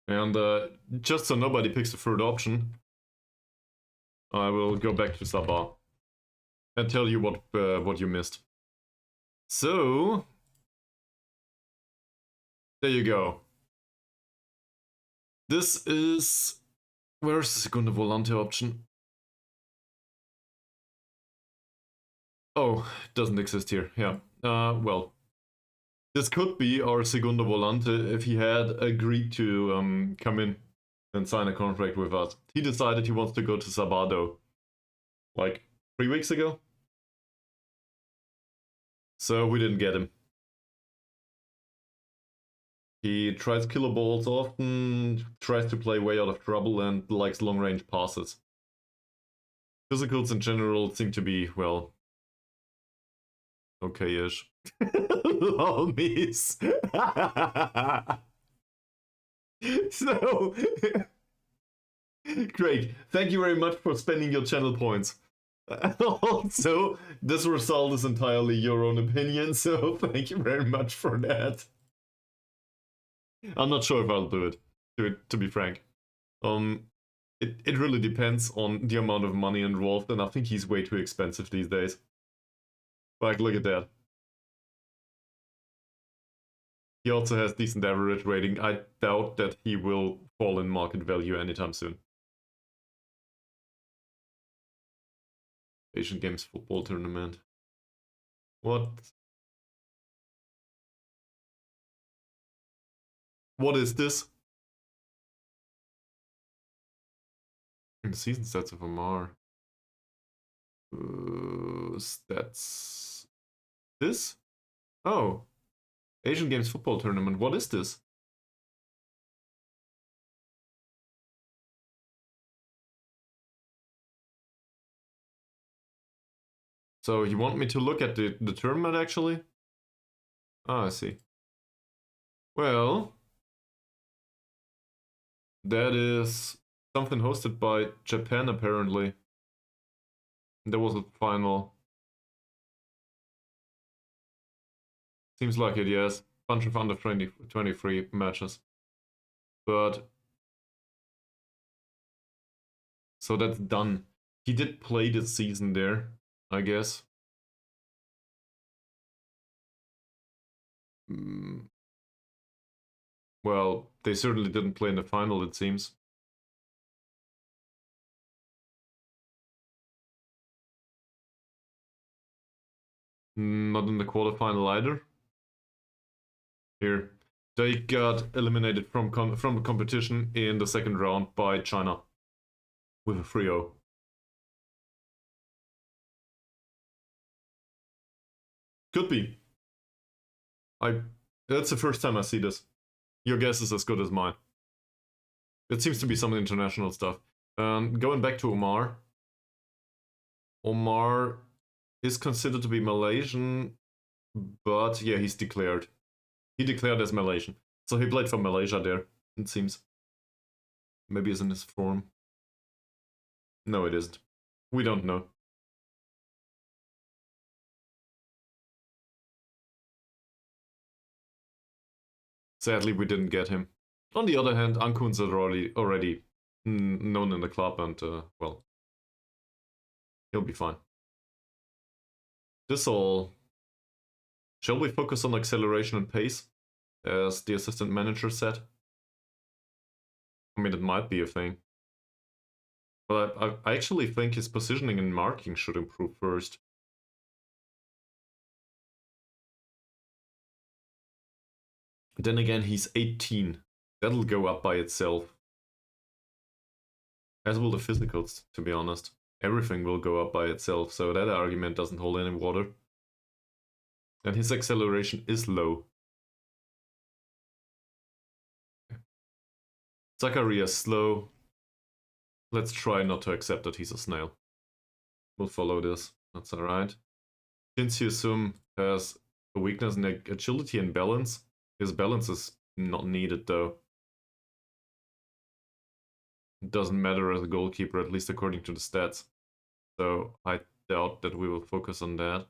And just so nobody picks the third option, I will go back to Sabah and tell you what you missed. So, there you go. This is... Where's the Segunda Volante option? Oh, it doesn't exist here, yeah. Well, this could be our Segunda Volante if he had agreed to come in and sign a contract with us. He decided he wants to go to Sabado, like 3 weeks ago. So we didn't get him. He tries killer balls often, tries to play way out of trouble, and likes long-range passes. Physicals in general seem to be, well, okay-ish. Lol, Mees. So, great. Thank you very much for spending your channel points. Also, this result is entirely your own opinion, so thank you very much for that. I'm not sure if I'll do it, to be frank. It really depends on the amount of money involved, and I think he's way too expensive these days. Like, look at that. He also has decent average rating. I doubt that he will fall in market value anytime soon. Asian Games football tournament. What? What is this? In the season stats of Omar. Stats. This? Oh. Asian Games Football Tournament. What is this? So you want me to look at the tournament actually? Ah, I see. Well, that is something hosted by Japan apparently. There was a final. Seems like it, yes. Bunch of under 23 matches. But so that's done. He did play this season there, I guess. Well, they certainly didn't play in the final, it seems. Not in the quarterfinal either. Here. They got eliminated from the competition in the second round by China with a 3-0. Could be. That's the first time I see this. Your guess is as good as mine. It seems to be some international stuff. Going back to Omar. Omar is considered to be Malaysian, but yeah, he's declared. He declared as Malaysian. So he played for Malaysia there, it seems. Maybe it's in his form. No, it isn't. We don't know. Sadly, we didn't get him. On the other hand, Ankun's already known in the club and, well, he'll be fine. This all... Shall we focus on acceleration and pace, as the assistant manager said? I mean, it might be a thing. But I actually think his positioning and marking should improve first. Then again, he's 18. That'll go up by itself. As will the physicals, to be honest. Everything will go up by itself, so that argument doesn't hold any water. And his acceleration is low. Zakaria is slow. Let's try not to accept that he's a snail. We'll follow this. That's alright. Shin has a weakness in agility and balance. His balance is not needed though. It doesn't matter as a goalkeeper, at least according to the stats. So I doubt that we will focus on that.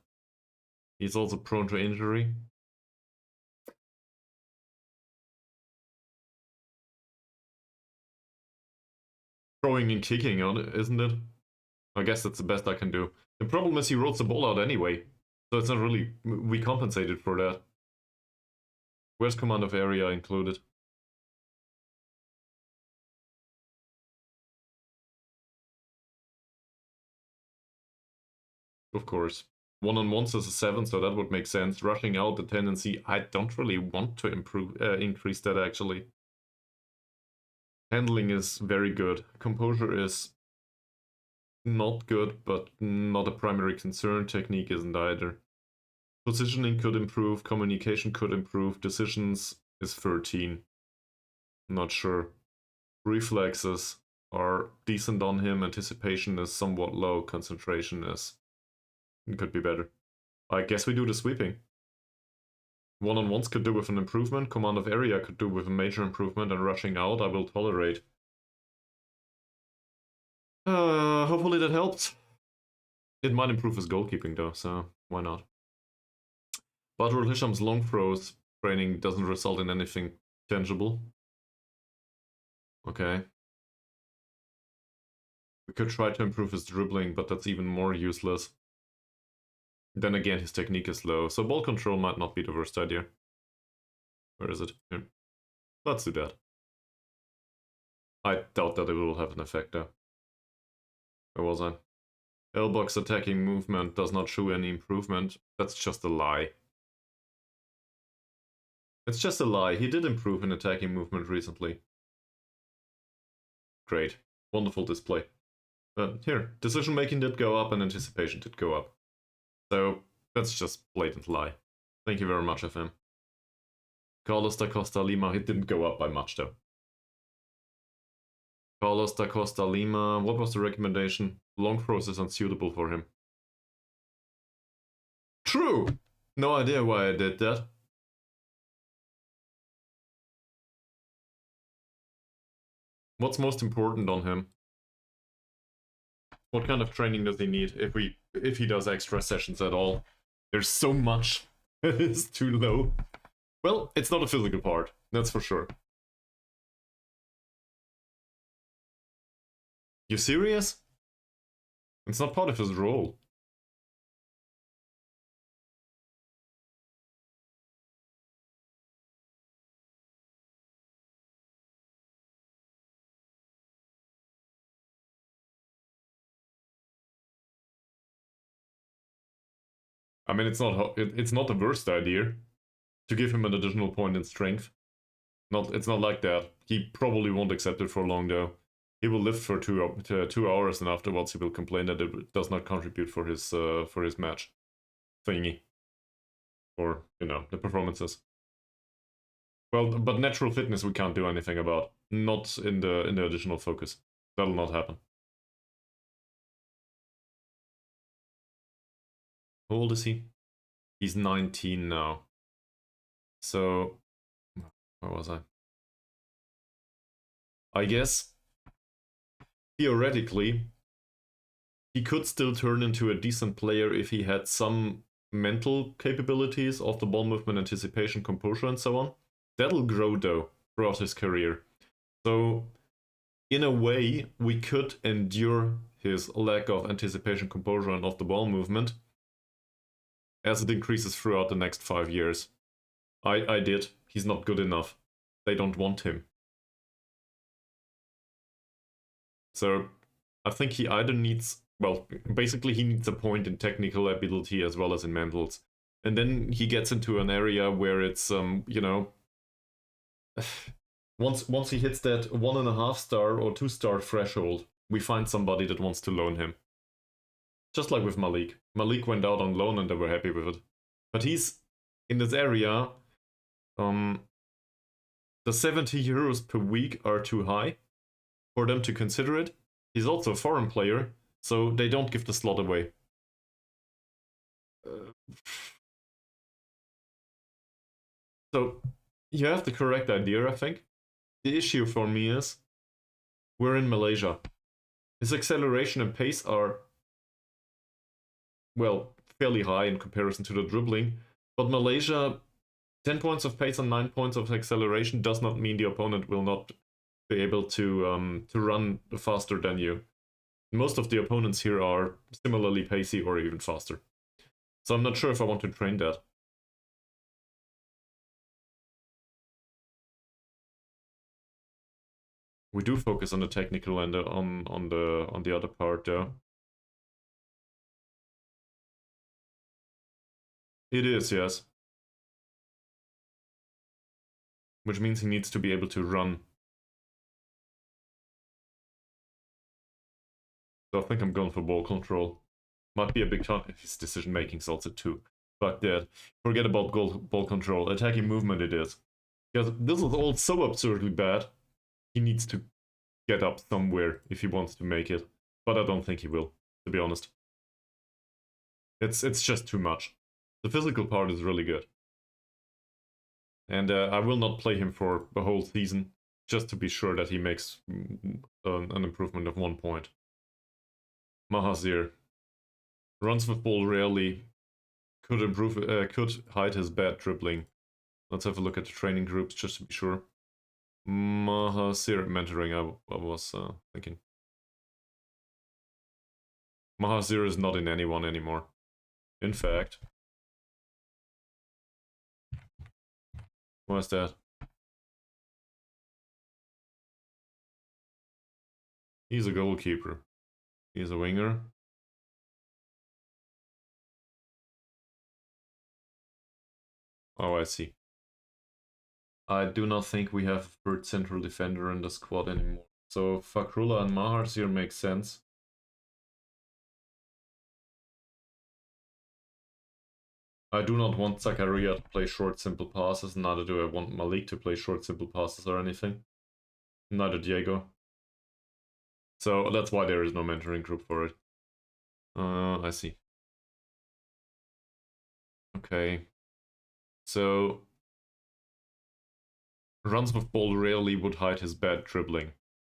He's also prone to injury. Throwing and kicking on it, isn't it? I guess that's the best I can do. The problem is he rolls the ball out anyway. So it's not really... We compensated for that. Where's command of area included? Of course. One-on-ones is a 7, so that would make sense. Rushing out the tendency, I don't really want to increase that actually. Handling is very good. Composure is not good, but not a primary concern. Technique isn't either. Positioning could improve, communication could improve, decisions is 13. Not sure. Reflexes are decent on him, anticipation is somewhat low, concentration is... could be better. I guess we do the sweeping. One-on-ones could do with an improvement, command of area could do with a major improvement, and rushing out I will tolerate. Hopefully that helped. It might improve his goalkeeping though, so why not? Badrul Hisham's long throws training doesn't result in anything tangible. Okay. We could try to improve his dribbling, but that's even more useless. Then again, his technique is low, so ball control might not be the worst idea. Where is it? Here. Let's do that. I doubt that it will have an effect though. Where was I? Elbug's attacking movement does not show any improvement. That's just a lie. It's just a lie. He did improve in attacking movement recently. Great. Wonderful display. But here, decision making did go up and anticipation did go up. So that's just blatant lie. Thank you very much, FM. Carlos da Costa Lima, it didn't go up by much though. Carlos da Costa Lima, what was the recommendation? Long throws is unsuitable for him. True! No idea why I did that. What's most important on him? What kind of training does he need if he does extra sessions at all? There's so much that is too low. Well, it's not a physical part, that's for sure. You serious? It's not part of his role. I mean, it's not the worst idea to give him an additional point in strength. It's not like that. He probably won't accept it for long though. He will lift for 2 hours, and afterwards he will complain that it does not contribute for his match thingy, or the performances. Well, but natural fitness we can't do anything about. Not in the additional focus. That'll not happen. How old is he? He's 19 now. So, where was I? I guess, theoretically, he could still turn into a decent player if he had some mental capabilities of the ball movement, anticipation, composure, and so on. That'll grow, though, throughout his career. So, in a way, we could endure his lack of anticipation, composure, and off the ball movement as it increases throughout the next 5 years. I did. He's not good enough. They don't want him. So I think he either needs, well, basically he needs a point in technical ability as well as in mentals. And then he gets into an area where it's, once he hits that 1.5 star or 2 star threshold, we find somebody that wants to loan him. Just like with Malik. Malik went out on loan and they were happy with it. But he's in this area, the 70 euros per week are too high for them to consider it. He's also a foreign player, so they don't give the slot away. So you have the correct idea, I think. The issue for me is we're in Malaysia. His acceleration and pace are, well, fairly high in comparison to the dribbling, but Malaysia, 10 points of pace and 9 points of acceleration does not mean the opponent will not be able to run faster than you. Most of the opponents here are similarly pacey or even faster. So I'm not sure if I want to train that. We do focus on the technical and on the other part though. It is, yes. Which means he needs to be able to run. So I think I'm going for ball control. Might be a big chance. His decision making is also too. Fuck that. Forget about ball control. Attacking movement it is. Because this is all so absurdly bad. He needs to get up somewhere if he wants to make it. But I don't think he will, to be honest. It's just too much. The physical part is really good. And I will not play him for the whole season, just to be sure that he makes an improvement of 1 point. Mahazir runs with ball rarely, could hide his bad dribbling. Let's have a look at the training groups just to be sure. Mahazir mentoring, I was thinking. Mahazir is not in anyone anymore. In fact, what's that? He's a goalkeeper. He's a winger. Oh, I see. I do not think we have a third central defender in the squad anymore. So Fakrullah and Mahazir make sense. I do not want Zakaria to play short, simple passes, neither do I want Malik to play short, simple passes or anything. Neither Diego. So that's why there is no mentoring group for it. I see. Okay. So runs with ball rarely would hide his bad dribbling.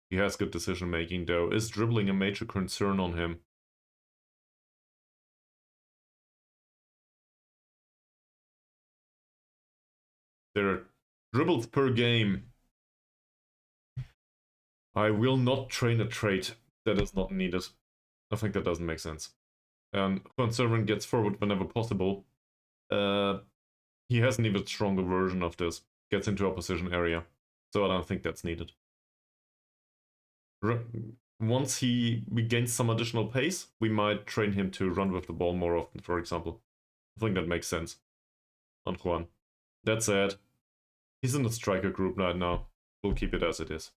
He has good decision making though. Is dribbling a major concern on him? There are dribbles per game. I will not train a trait that is not needed. I think that doesn't make sense. And Juan Sérvin gets forward whenever possible. He has an even stronger version of this. Gets into opposition area. So I don't think that's needed. Once he gains some additional pace, we might train him to run with the ball more often, for example. I think that makes sense on Juan. That said, he's in the striker group right now. We'll keep it as it is.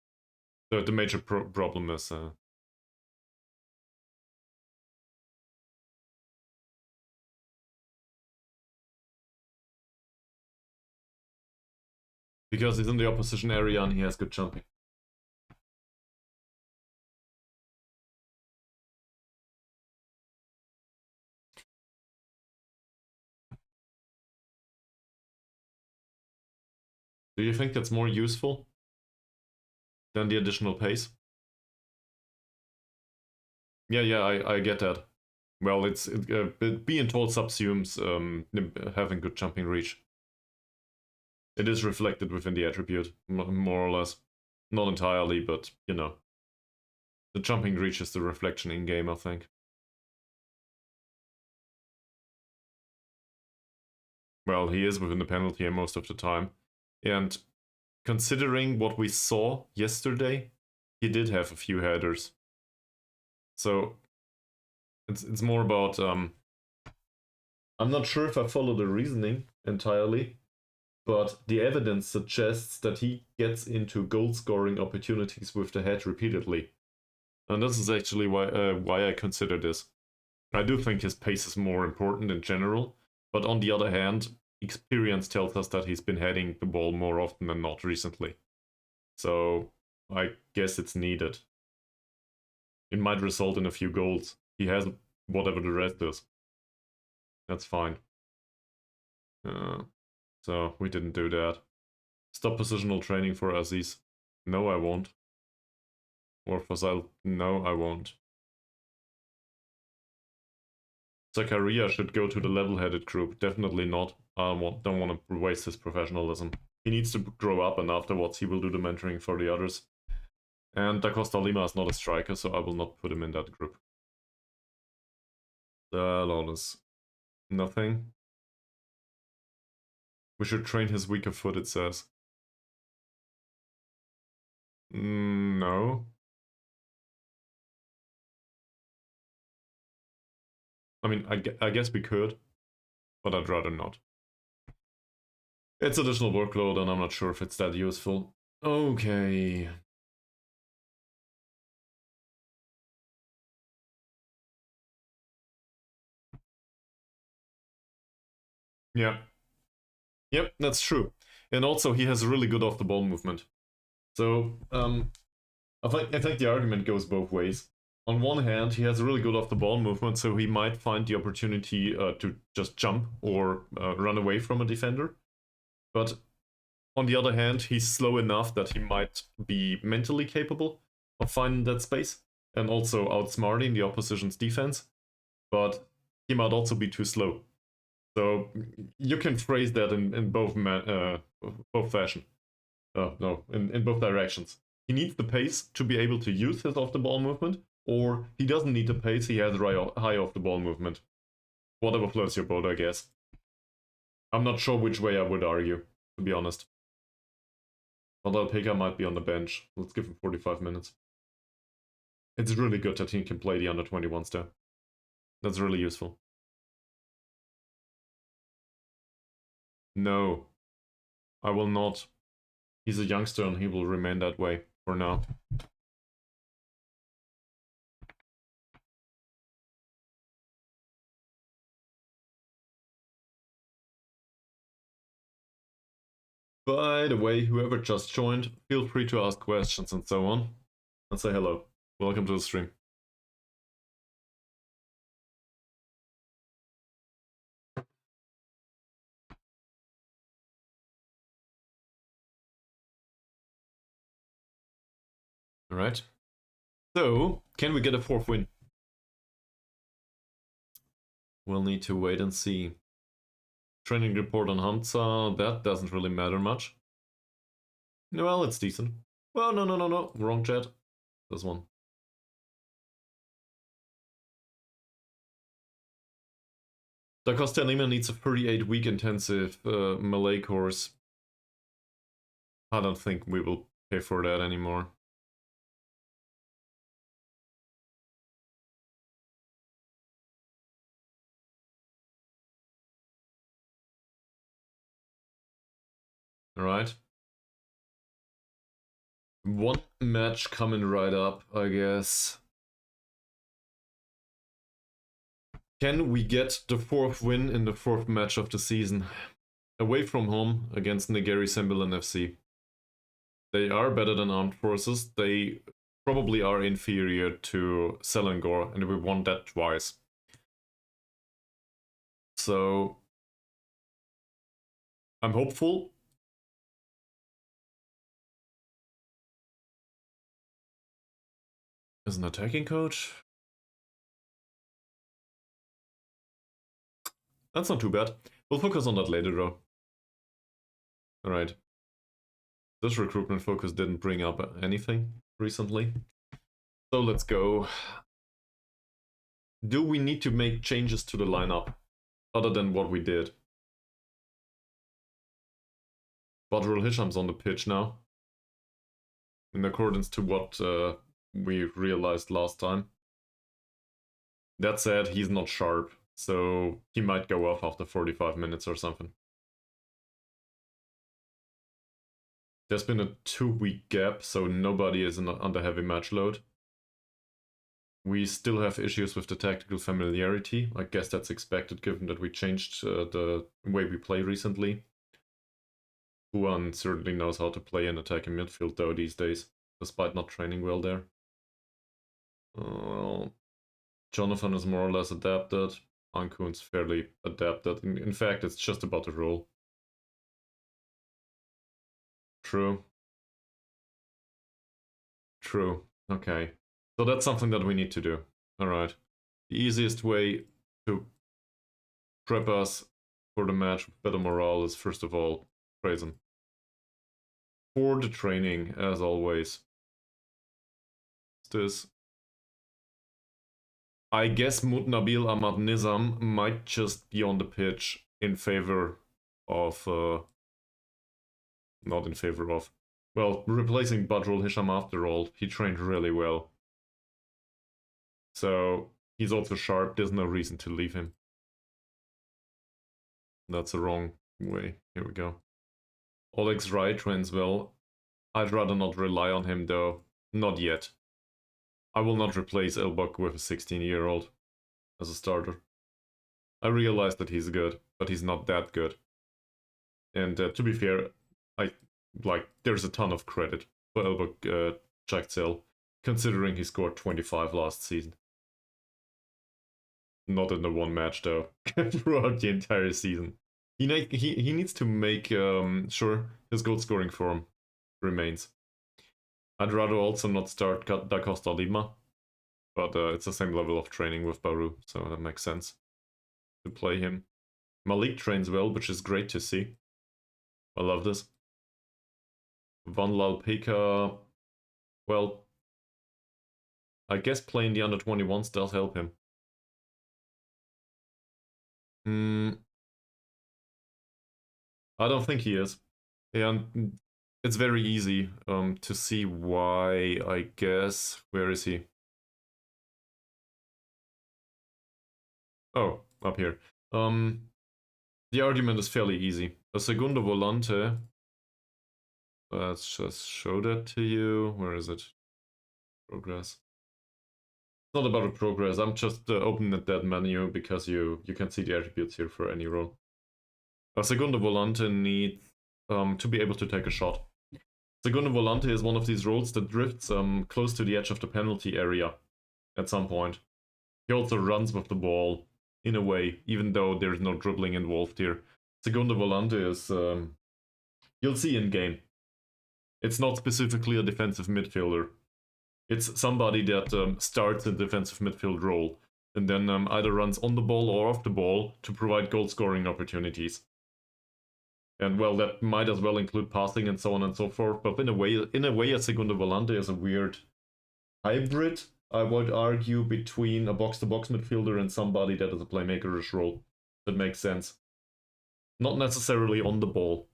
The major problem is... because he's in the opposition area and he has good jumping. Do you think that's more useful than the additional pace? Yeah, I get that. Well, being tall subsumes having good jumping reach. It is reflected within the attribute, more or less. Not entirely, but, you know. The jumping reach is the reflection in-game, I think. Well, he is within the penalty area most of the time. And considering what we saw yesterday, he did have a few headers. So, it's more about... I'm not sure if I follow the reasoning entirely, but the evidence suggests that he gets into goal-scoring opportunities with the head repeatedly. And this is actually why I consider this. I do think his pace is more important in general, but on the other hand, experience tells us that he's been heading the ball more often than not recently. So I guess it's needed. It might result in a few goals. He has whatever the rest is. That's fine. So we didn't do that. Stop positional training for Aziz. No, I won't. Or Fazal. No, I won't. Zakaria should go to the level-headed group. Definitely not. I don't want to waste his professionalism. He needs to grow up, and afterwards he will do the mentoring for the others. And Da Costa Lima is not a striker, so I will not put him in that group. Lawless. Nothing. We should train his weaker foot, it says. No. I mean, I guess we could, but I'd rather not. It's additional workload, and I'm not sure if it's that useful. Okay. Yeah. Yep, that's true. And also, he has really good off-the-ball movement. So, I think the argument goes both ways. On one hand, he has a really good off-the-ball movement, so he might find the opportunity to just jump or run away from a defender. But on the other hand, he's slow enough that he might be mentally capable of finding that space and also outsmarting the opposition's defense. But he might also be too slow. So you can phrase that in both fashion. No, in both directions. He needs the pace to be able to use his off-the-ball movement, or he doesn't need the pace, he has high off-the-ball movement. Whatever floats your boat, I guess. I'm not sure which way I would argue, to be honest. Although Pika might be on the bench. Let's give him 45 minutes. It's really good that he can play the under-21s there. That's really useful. No, I will not. He's a youngster and he will remain that way for now. By the way, whoever just joined, feel free to ask questions and so on. And say hello. Welcome to the stream. Alright. So, can we get a 4th win? We'll need to wait and see. Training report on Hamza, that doesn't really matter much. Well, it's decent. Well, no. Wrong chat. This one. Da Costa Lima needs a 38-week intensive Malay course. I don't think we will pay for that anymore. Alright. One match coming right up, I guess. Can we get the 4th win in the 4th match of the season? Away from home against Negeri Sembilan FC. They are better than Armed Forces. They probably are inferior to Selangor, and we won that twice. So I'm hopeful. As an attacking coach? That's not too bad. We'll focus on that later though. Alright. This recruitment focus didn't bring up anything recently. So let's go. Do we need to make changes to the lineup other than what we did? Badrul Hisham's on the pitch now. In accordance to what we realized last time. That said, he's not sharp, so he might go off after 45 minutes or something. There's been a 2-week gap, so nobody is under heavy match load. We still have issues with the tactical familiarity. I guess that's expected given that we changed the way we play recently. Juan certainly knows how to play in attacking midfield though these days, despite not training well there. Jonathan is more or less adapted. Ankun's fairly adapted. In fact, it's just about the role. True. Okay. So that's something that we need to do. Alright. The easiest way to prep us for the match with better morale is first of all, praise him. For the training, as always. This. I guess Mutnabil Ahmad Nizam might just be on the pitch in favor of... not in favor of... Well, replacing Badrul Hisham after all. He trained really well. So, he's also sharp. There's no reason to leave him. That's the wrong way. Here we go. Oleg's right trains well. I'd rather not rely on him though. Not yet. I will not replace Elbug with a 16-year-old as a starter. I realize that he's good, but he's not that good. And to be fair, there's a ton of credit for Elbug Chatsel, considering he scored 25 last season. Not in the one match though, throughout the entire season. He needs to make sure his goal scoring form remains. I'd rather also not start Da Costa Lima, but it's the same level of training with Baru, so that makes sense to play him. Malik trains well, which is great to see. I love this. Van Lalpika, well, I guess playing the under-21s does help him. I don't think he is. Yeah, it's very easy to see why, I guess. Where is he? Oh, up here. The argument is fairly easy. A segundo volante. Let's just show that to you. Where is it? Progress. It's not about a progress. I'm just opening that menu because you can see the attributes here for any role. A segundo volante needs to be able to take a shot. Segundo volante is one of these roles that drifts close to the edge of the penalty area at some point. He also runs with the ball in a way, even though there's no dribbling involved here. Segundo volante is, you'll see in game. It's not specifically a defensive midfielder. It's somebody that starts a defensive midfield role and then either runs on the ball or off the ball to provide goal-scoring opportunities. And well, that might as well include passing and so on and so forth. But in a way, a segundo volante is a weird hybrid, I would argue, between a box-to-box midfielder and somebody that is a playmakerish role. That makes sense. Not necessarily on the ball,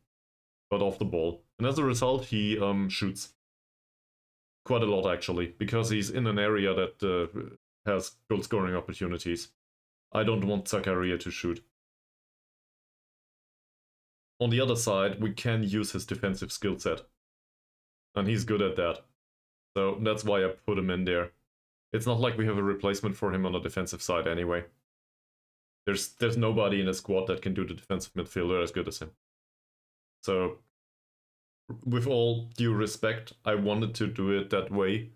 but off the ball. And as a result, he shoots quite a lot, actually, because he's in an area that has goal-scoring opportunities. I don't want Zakaria to shoot. On the other side, we can use his defensive skill set. And he's good at that. So that's why I put him in there. It's not like we have a replacement for him on the defensive side anyway. There's nobody in the squad that can do the defensive midfielder as good as him. So, with all due respect, I wanted to do it that way,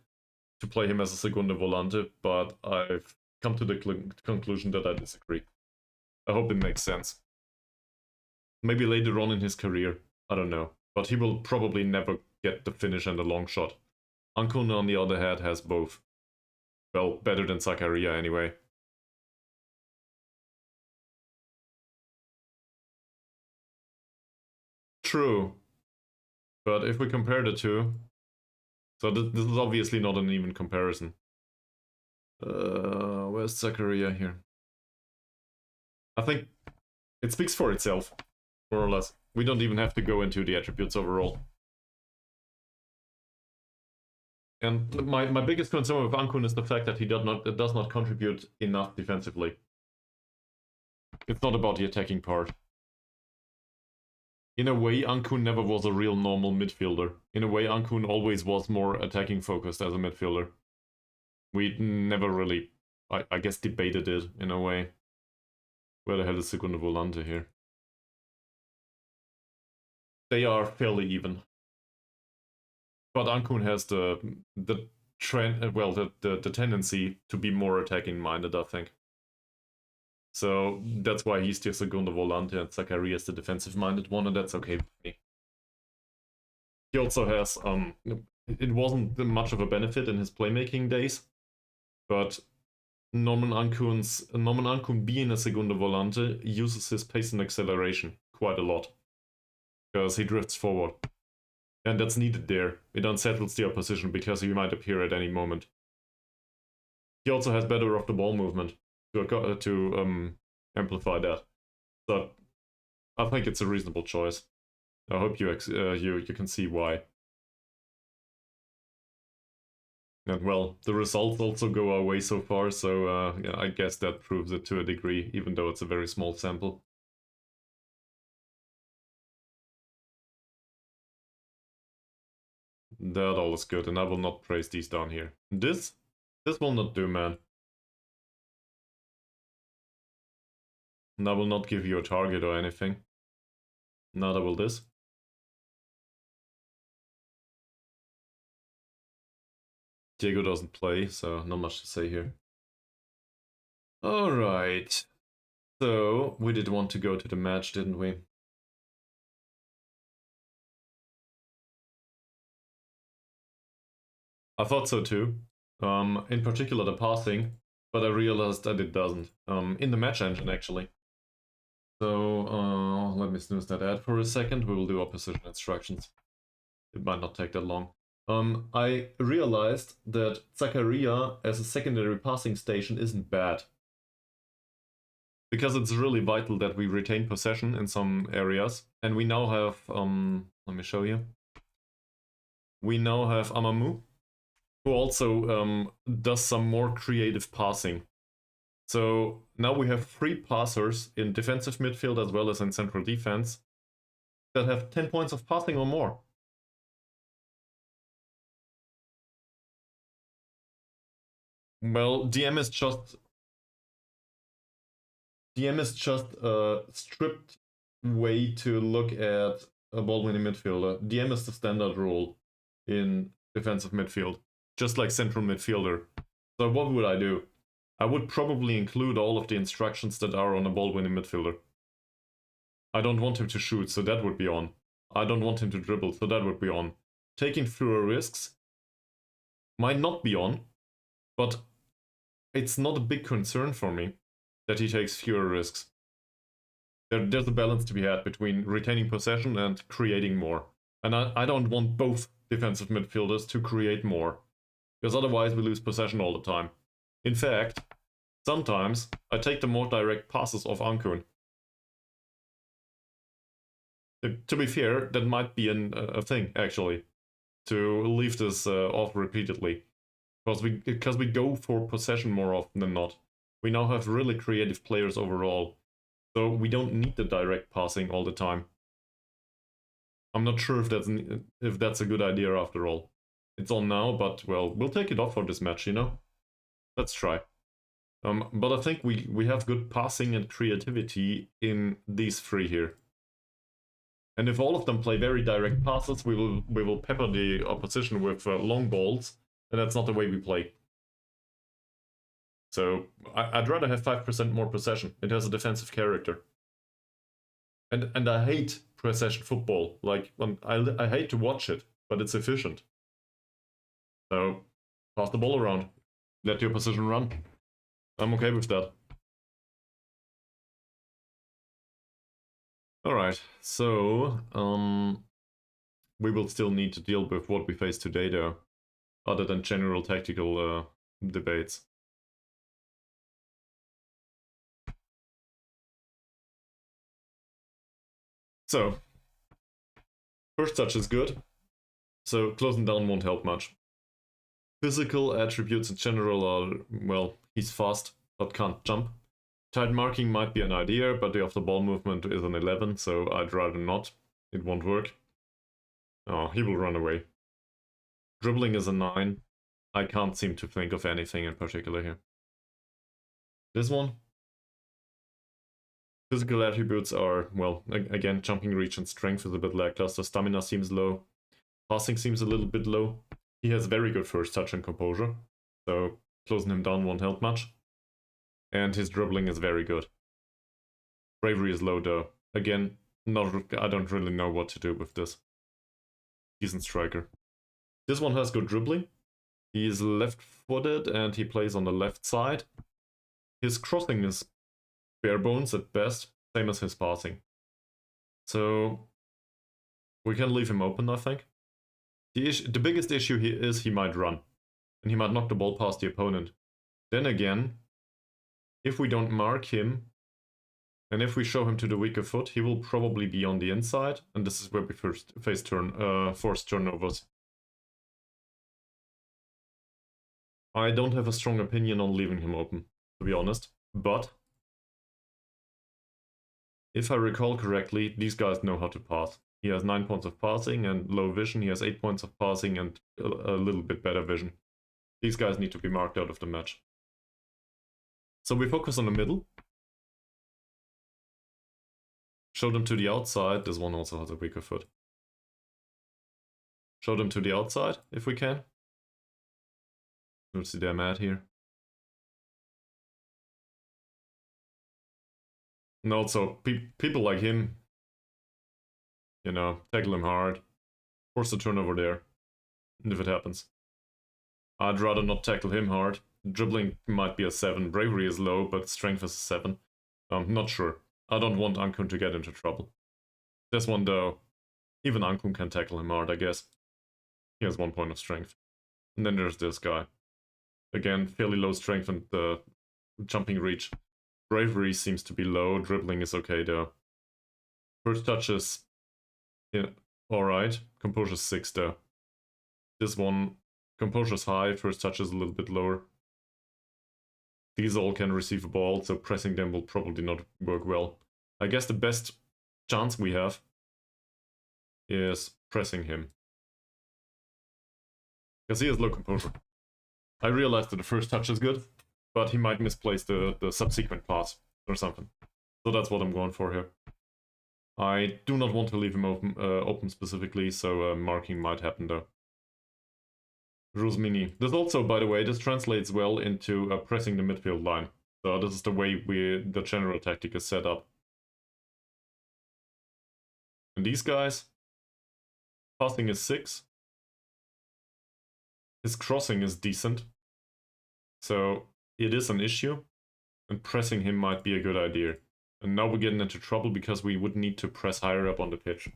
to play him as a segundo volante, but I've come to the conclusion that I disagree. I hope it makes sense. Maybe later on in his career, I don't know. But he will probably never get the finish and the long shot. Angkun, on the other hand, has both. Well, better than Zakaria anyway. True. But if we compare the two... So this is obviously not an even comparison. Where's Zakaria here? I think it speaks for itself. More or less. We don't even have to go into the attributes overall. And my biggest concern with Angkun is the fact that he does not contribute enough defensively. It's not about the attacking part. In a way, Angkun never was a real normal midfielder. In a way, Angkun always was more attacking focused as a midfielder. We never really, I guess, debated it in a way. Where the hell is Segundo Volante here? They are fairly even. But Angkun has the trend, well, the tendency to be more attacking minded, I think. So that's why he's the segundo volante and Zakaria is the defensive minded one, and that's okay with me. He also has it wasn't much of a benefit in his playmaking days, but Norman Angkun being a segundo volante uses his pace and acceleration quite a lot. Because he drifts forward. And that's needed there. It unsettles the opposition because he might appear at any moment. He also has better off the ball movement to amplify that. So I think it's a reasonable choice. I hope you can see why. And well, the results also go our way so far, so yeah, I guess that proves it to a degree, even though it's a very small sample. That all is good, and I will not praise these down here. This will not do, man. And I will not give you a target or anything. Neither will this. Diego doesn't play, so not much to say here. Alright. So, we did want to go to the match, didn't we? I thought so too. In particular the passing, but I realized that it doesn't. In the match engine, actually. So, let me snooze that ad for a second. We will do opposition instructions. It might not take that long. I realized that Zakaria as a secondary passing station isn't bad. Because it's really vital that we retain possession in some areas. And we now have, let me show you. We now have Amamu, who also does some more creative passing. So now we have 3 passers in defensive midfield as well as in central defense that have 10 points of passing or more. Well, DM is just a stripped way to look at a ball-winning midfielder, DM is the standard role in defensive midfield, just like central midfielder. So what would I do? I would probably include all of the instructions that are on a ball-winning midfielder. I don't want him to shoot, so that would be on. I don't want him to dribble, so that would be on. Taking fewer risks might not be on, but it's not a big concern for me that he takes fewer risks. There's a balance to be had between retaining possession and creating more. And I don't want both defensive midfielders to create more, because otherwise we lose possession all the time. In fact, sometimes I take the more direct passes of Angkun. To be fair, that might be a thing, actually, to leave this off repeatedly. Because we go for possession more often than not. We now have really creative players overall, so we don't need the direct passing all the time. I'm not sure if that's a good idea after all. It's on now, but well, we'll take it off for this match, you know? Let's try. But I think we have good passing and creativity in these three here. And if all of them play very direct passes, we will pepper the opposition with long balls, and that's not the way we play. So I'd rather have 5% more possession. It has a defensive character. And I hate possession football. Like, I hate to watch it, but it's efficient. So pass the ball around. Let the opposition run. I'm okay with that. Alright, so we will still need to deal with what we face today though, other than general tactical debates. So, first touch is good, so closing down won't help much. Physical attributes in general are, well, he's fast, but can't jump. Tight marking might be an idea, but the off-the-ball movement is an 11, so I'd rather not. It won't work. Oh, he will run away. Dribbling is a 9. I can't seem to think of anything in particular here. This one? Physical attributes are, well, again, jumping reach and strength is a bit lackluster. Stamina seems low. Passing seems a little bit low. He has very good first touch and composure, so closing him down won't help much. And his dribbling is very good. Bravery is low though. Again, I don't really know what to do with this. Decent striker. This one has good dribbling. He's left-footed and he plays on the left side. His crossing is bare bones at best, same as his passing. So we can leave him open, I think. The biggest issue here is he might run, and he might knock the ball past the opponent. Then again, if we don't mark him, and if we show him to the weaker foot, he will probably be on the inside, and this is where we first face forced turnovers. I don't have a strong opinion on leaving him open, to be honest, but if I recall correctly, these guys know how to pass. He has 9 points of passing and low vision. He has 8 points of passing and a little bit better vision. These guys need to be marked out of the match. So we focus on the middle. Show them to the outside. This one also has a weaker foot. Show them to the outside, if we can. Let's see, they're mad here. And also, people like him, you know, tackle him hard. Force the turnover there, if it happens. I'd rather not tackle him hard. Dribbling might be a 7. Bravery is low, but strength is a 7. Not sure. I don't want Angkun to get into trouble. This one though, even Angkun can tackle him hard, I guess. He has 1 point of strength. And then there's this guy. Again, fairly low strength and jumping reach. Bravery seems to be low. Dribbling is okay though. First touch is alright. Composure's 6 though. This one, composure's high. First touch is a little bit lower. These all can receive a ball, so pressing them will probably not work well. I guess the best chance we have is pressing him. Because he has low composure. I realized that the first touch is good, but he might misplace the subsequent pass or something. So that's what I'm going for here. I do not want to leave him open specifically, so marking might happen though. Rusmini. This also, by the way, this translates well into pressing the midfield line. So this is the way the general tactic is set up. And these guys, passing is 6. His crossing is decent. So it is an issue, and pressing him might be a good idea. And now we're getting into trouble because we would need to press higher up on the pitch.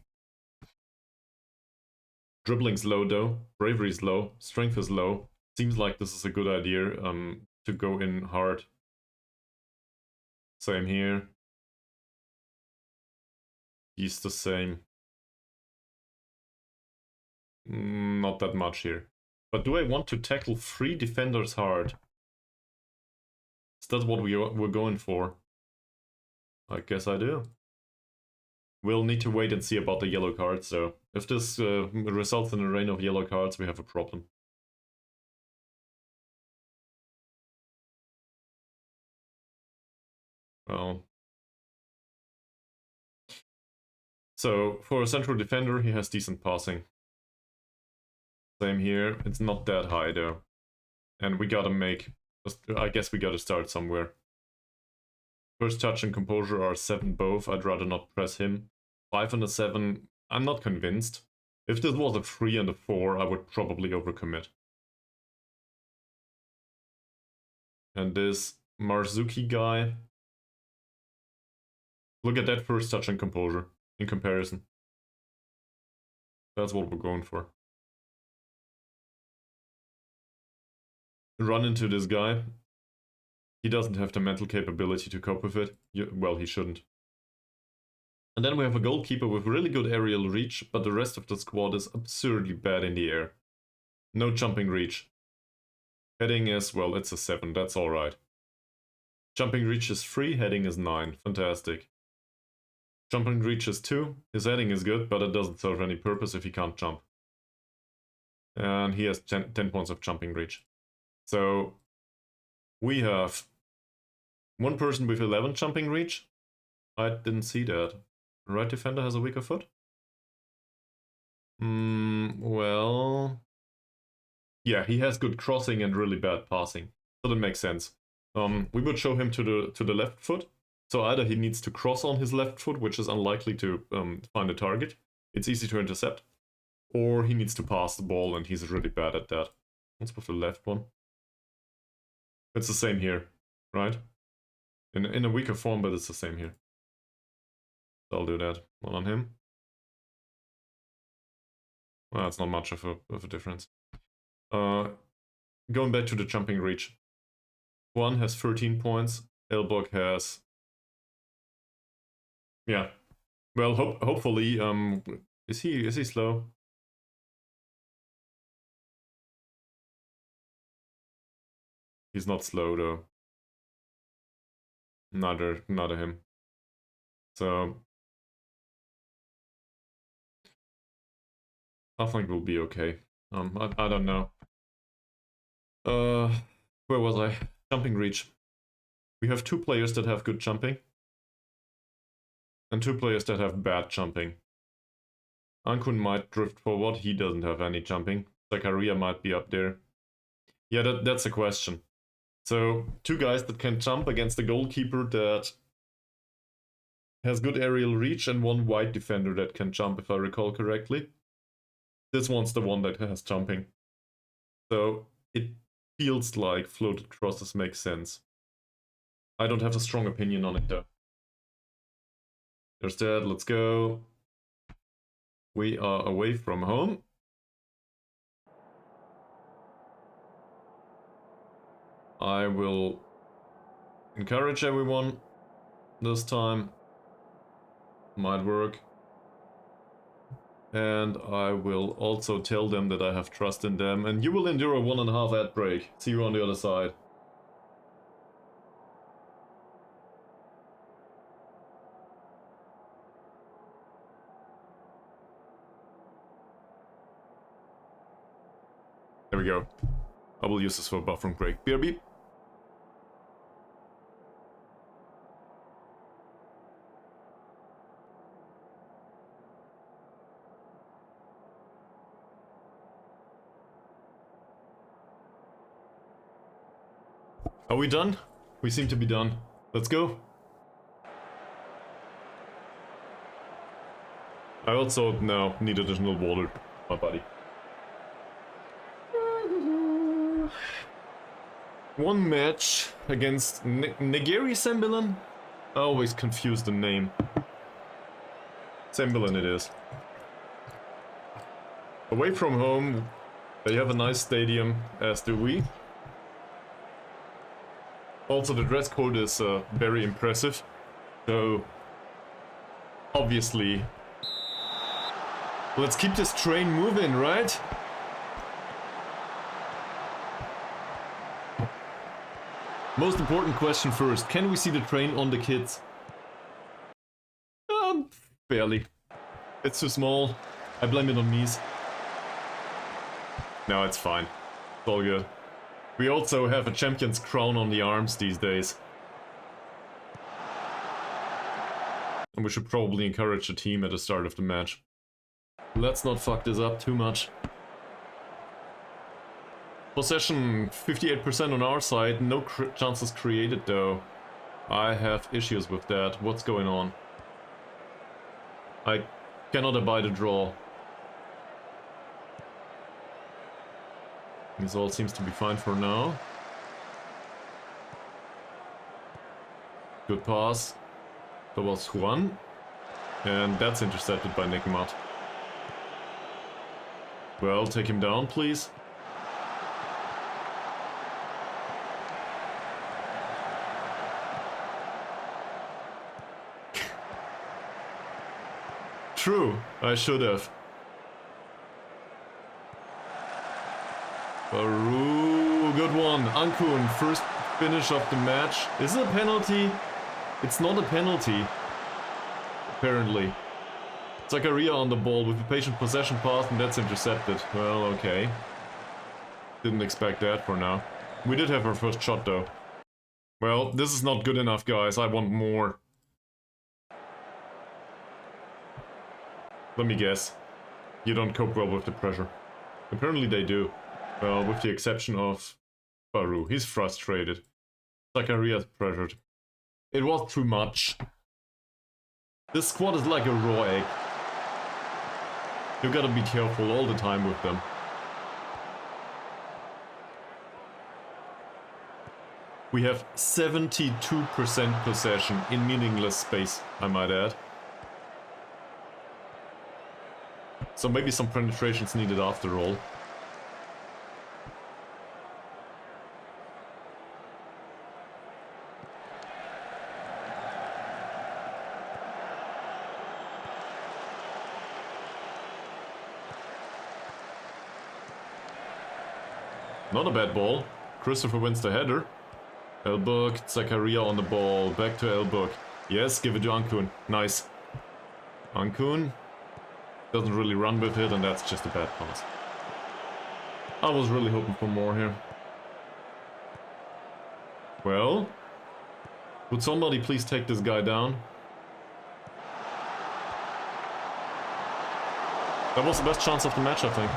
Dribbling's low though, bravery's low, strength is low. Seems like this is a good idea to go in hard. Same here. He's the same. Not that much here. But do I want to tackle 3 defenders hard? Is that what we're going for? I guess I do. We'll need to wait and see about the yellow cards, so if this results in a rain of yellow cards, we have a problem. Well, so for a central defender, he has decent passing. Same here. It's not that high though, and we gotta make. I guess we gotta start somewhere. First touch and composure are 7 both. I'd rather not press him. 5 and a 7. I'm not convinced. If this was a 3 and a 4, I would probably overcommit. And this Marzuki guy. Look at that first touch and composure in comparison. That's what we're going for. Run into this guy. He doesn't have the mental capability to cope with it. Well, he shouldn't. And then we have a goalkeeper with really good aerial reach, but the rest of the squad is absurdly bad in the air. No jumping reach. Heading is, well, it's a 7, that's alright. Jumping reach is 3, heading is 9, fantastic. Jumping reach is 2, his heading is good, but it doesn't serve any purpose if he can't jump. And he has 10 points of jumping reach. So we have one person with 11 jumping reach. I didn't see that. Right defender has a weaker foot? Well... yeah, he has good crossing and really bad passing. So that makes sense. We would show him to the left foot. So either he needs to cross on his left foot, which is unlikely to find a target. It's easy to intercept. Or he needs to pass the ball, and he's really bad at that. What's with the left one? It's the same here, right? In a weaker form, but it's the same here. So I'll do that. One on him. Well, it's not much of a difference. Going back to the jumping reach. Juan has 13 points. Elbug has... yeah. Well, hopefully... is he slow? He's not slow though. Neither him. So I think we'll be okay. I don't know. Where was I? Jumping reach. We have 2 players that have good jumping. And 2 players that have bad jumping. Angkun might drift forward, he doesn't have any jumping. Zakaria might be up there. Yeah, that's a question. So, 2 guys that can jump against a goalkeeper that has good aerial reach, and 1 wide defender that can jump, if I recall correctly. This one's the one that has jumping. So, it feels like floated crosses make sense. I don't have a strong opinion on it though. There's that, let's go. We are away from home. I will encourage everyone this time. Might work. And I will also tell them that I have trust in them. And you will endure a 1.5 ad break. See you on the other side. There we go. I will use this for a bathroom break. BRB. Are we done? We seem to be done. Let's go. I also now need additional water, my buddy. One match against Negeri Sembilan? I always confuse the name. Sembilan it is. Away from home, they have a nice stadium, as do we. Also, the dress code is very impressive. So, obviously, let's keep this train moving, right? Most important question first. Can we see the train on the kids? Barely. It's too small. I blame it on Mees. No, it's fine. It's all good. We also have a champion's crown on the arms these days. And we should probably encourage the team at the start of the match. Let's not fuck this up too much. Possession 58% on our side, no chances created though. I have issues with that. What's going on? I cannot abide a draw. This all seems to be fine for now. Good pass. That was Juan. And that's intercepted by Nick Mutt. Well, take him down, please. True, I should have. Baru, good one. Angkun, first finish of the match. Is it a penalty? It's not a penalty. Apparently. Zakaria on the ball with a patient possession pass, and that's intercepted. Well, okay. Didn't expect that for now. We did have our first shot though. Well, this is not good enough, guys. I want more. Let me guess. You don't cope well with the pressure. Apparently they do. Well, with the exception of Baru. He's frustrated. Zakaria's pressured. It was too much. This squad is like a raw egg. You gotta be careful all the time with them. We have 72% possession in meaningless space, I might add. So maybe some penetrations needed after all. Not a bad ball. Christopher wins the header. Elbug, Zakaria on the ball. Back to Elbug. Yes, give it to Angkun. Nice. Angkun doesn't really run with it, and that's just a bad pass. I was really hoping for more here. Well, would somebody please take this guy down? That was the best chance of the match, I think.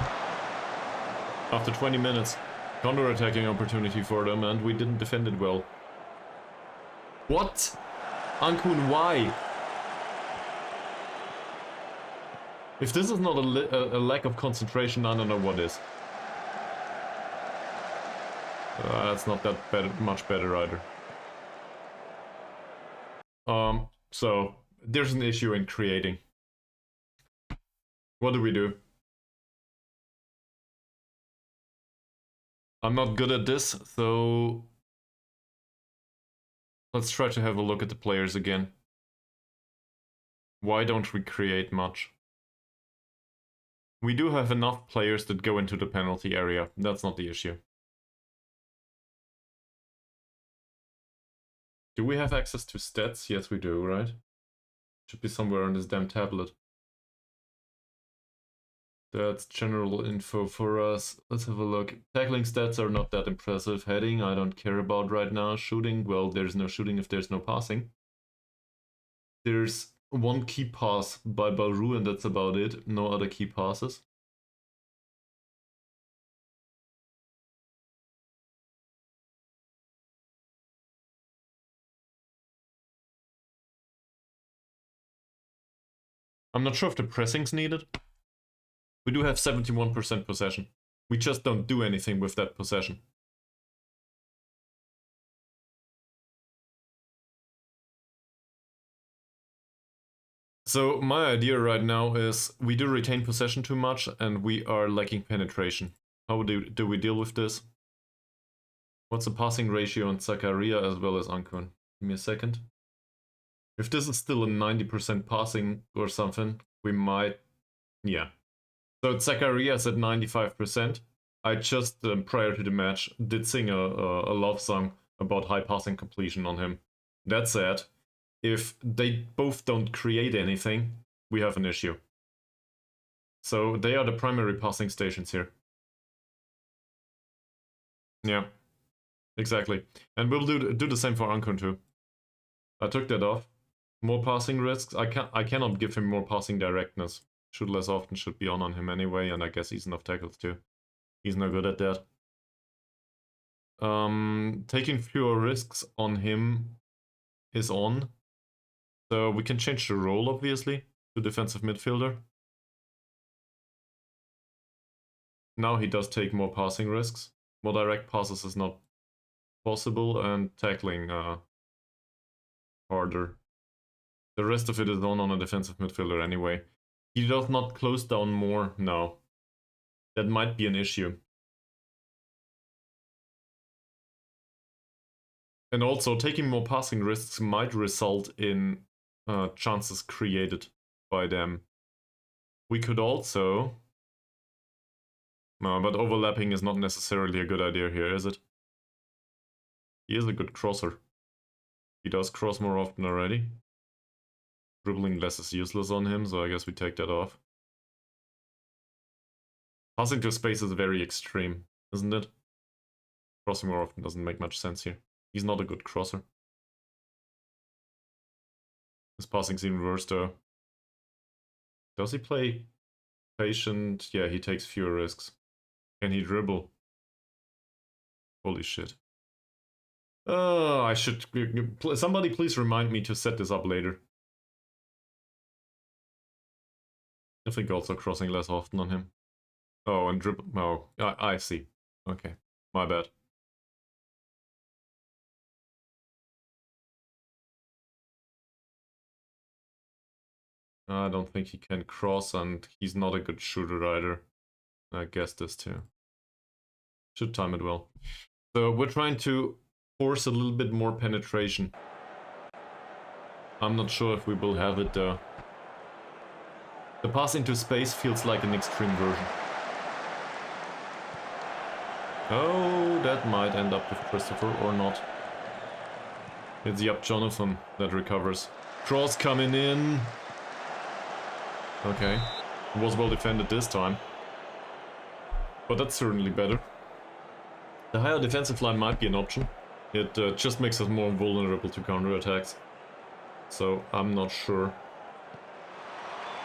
After 20 minutes. Counter-attacking opportunity for them, and we didn't defend it well. What? Angkun, why? If this is not a lack of concentration, I don't know what is. That's not that much better either. So, there's an issue in creating. What do we do? I'm not good at this, so let's try to have a look at the players again. Why don't we create much? We do have enough players that go into the penalty area. That's not the issue. Do we have access to stats? Yes, we do, right? Should be somewhere on this damn tablet. That's general info for us. Let's have a look. Tackling stats are not that impressive. Heading, I don't care about right now. Shooting, well, there's no shooting if there's no passing. There's one key pass by Baru, and that's about it. No other key passes. I'm not sure if the pressing's needed. We do have 71% possession. We just don't do anything with that possession. So my idea right now is we do retain possession too much and we are lacking penetration. How do we deal with this? What's the passing ratio on Zakaria as well as Angkun? Give me a second. If this is still a 90% passing or something, we might... Yeah. So Zacharias at 95%. I just, prior to the match, did sing a love song about high passing completion on him. That said, if they both don't create anything, we have an issue. So they are the primary passing stations here. Yeah, exactly. And we'll do the same for Angkun too. I took that off. More passing risks. I cannot give him more passing directness. Shoot less often, should be on him anyway, and I guess he's enough tackles too. He's no good at that. Taking fewer risks on him is on. So we can change the role, obviously, to defensive midfielder. Now he does take more passing risks. More direct passes is not possible, and tackling harder. The rest of it is on a defensive midfielder anyway. He does not close down more now. That might be an issue. And also, taking more passing risks might result in chances created by them. We could also... No, but overlapping is not necessarily a good idea here, is it? He is a good crosser. He does cross more often already. Dribbling less is useless on him, so I guess we take that off. Passing to space is very extreme, isn't it? Crossing more often doesn't make much sense here. He's not a good crosser. His passing's even worse though. Does he play patient? Yeah, he takes fewer risks. Can he dribble? Holy shit. I should... Somebody please remind me to set this up later. I think also crossing less often on him. Oh, and dribble... Oh, I see. Okay, my bad. I don't think he can cross, and he's not a good shooter either. I guess this too. Should time it well. So we're trying to force a little bit more penetration. I'm not sure if we will have it though. The pass into space feels like an extreme version. Oh, that might end up with Christopher or not. It's Yup Jonathan that recovers. Cross coming in. Okay. It was well defended this time. But that's certainly better. The higher defensive line might be an option. It just makes us more vulnerable to counterattacks. So I'm not sure.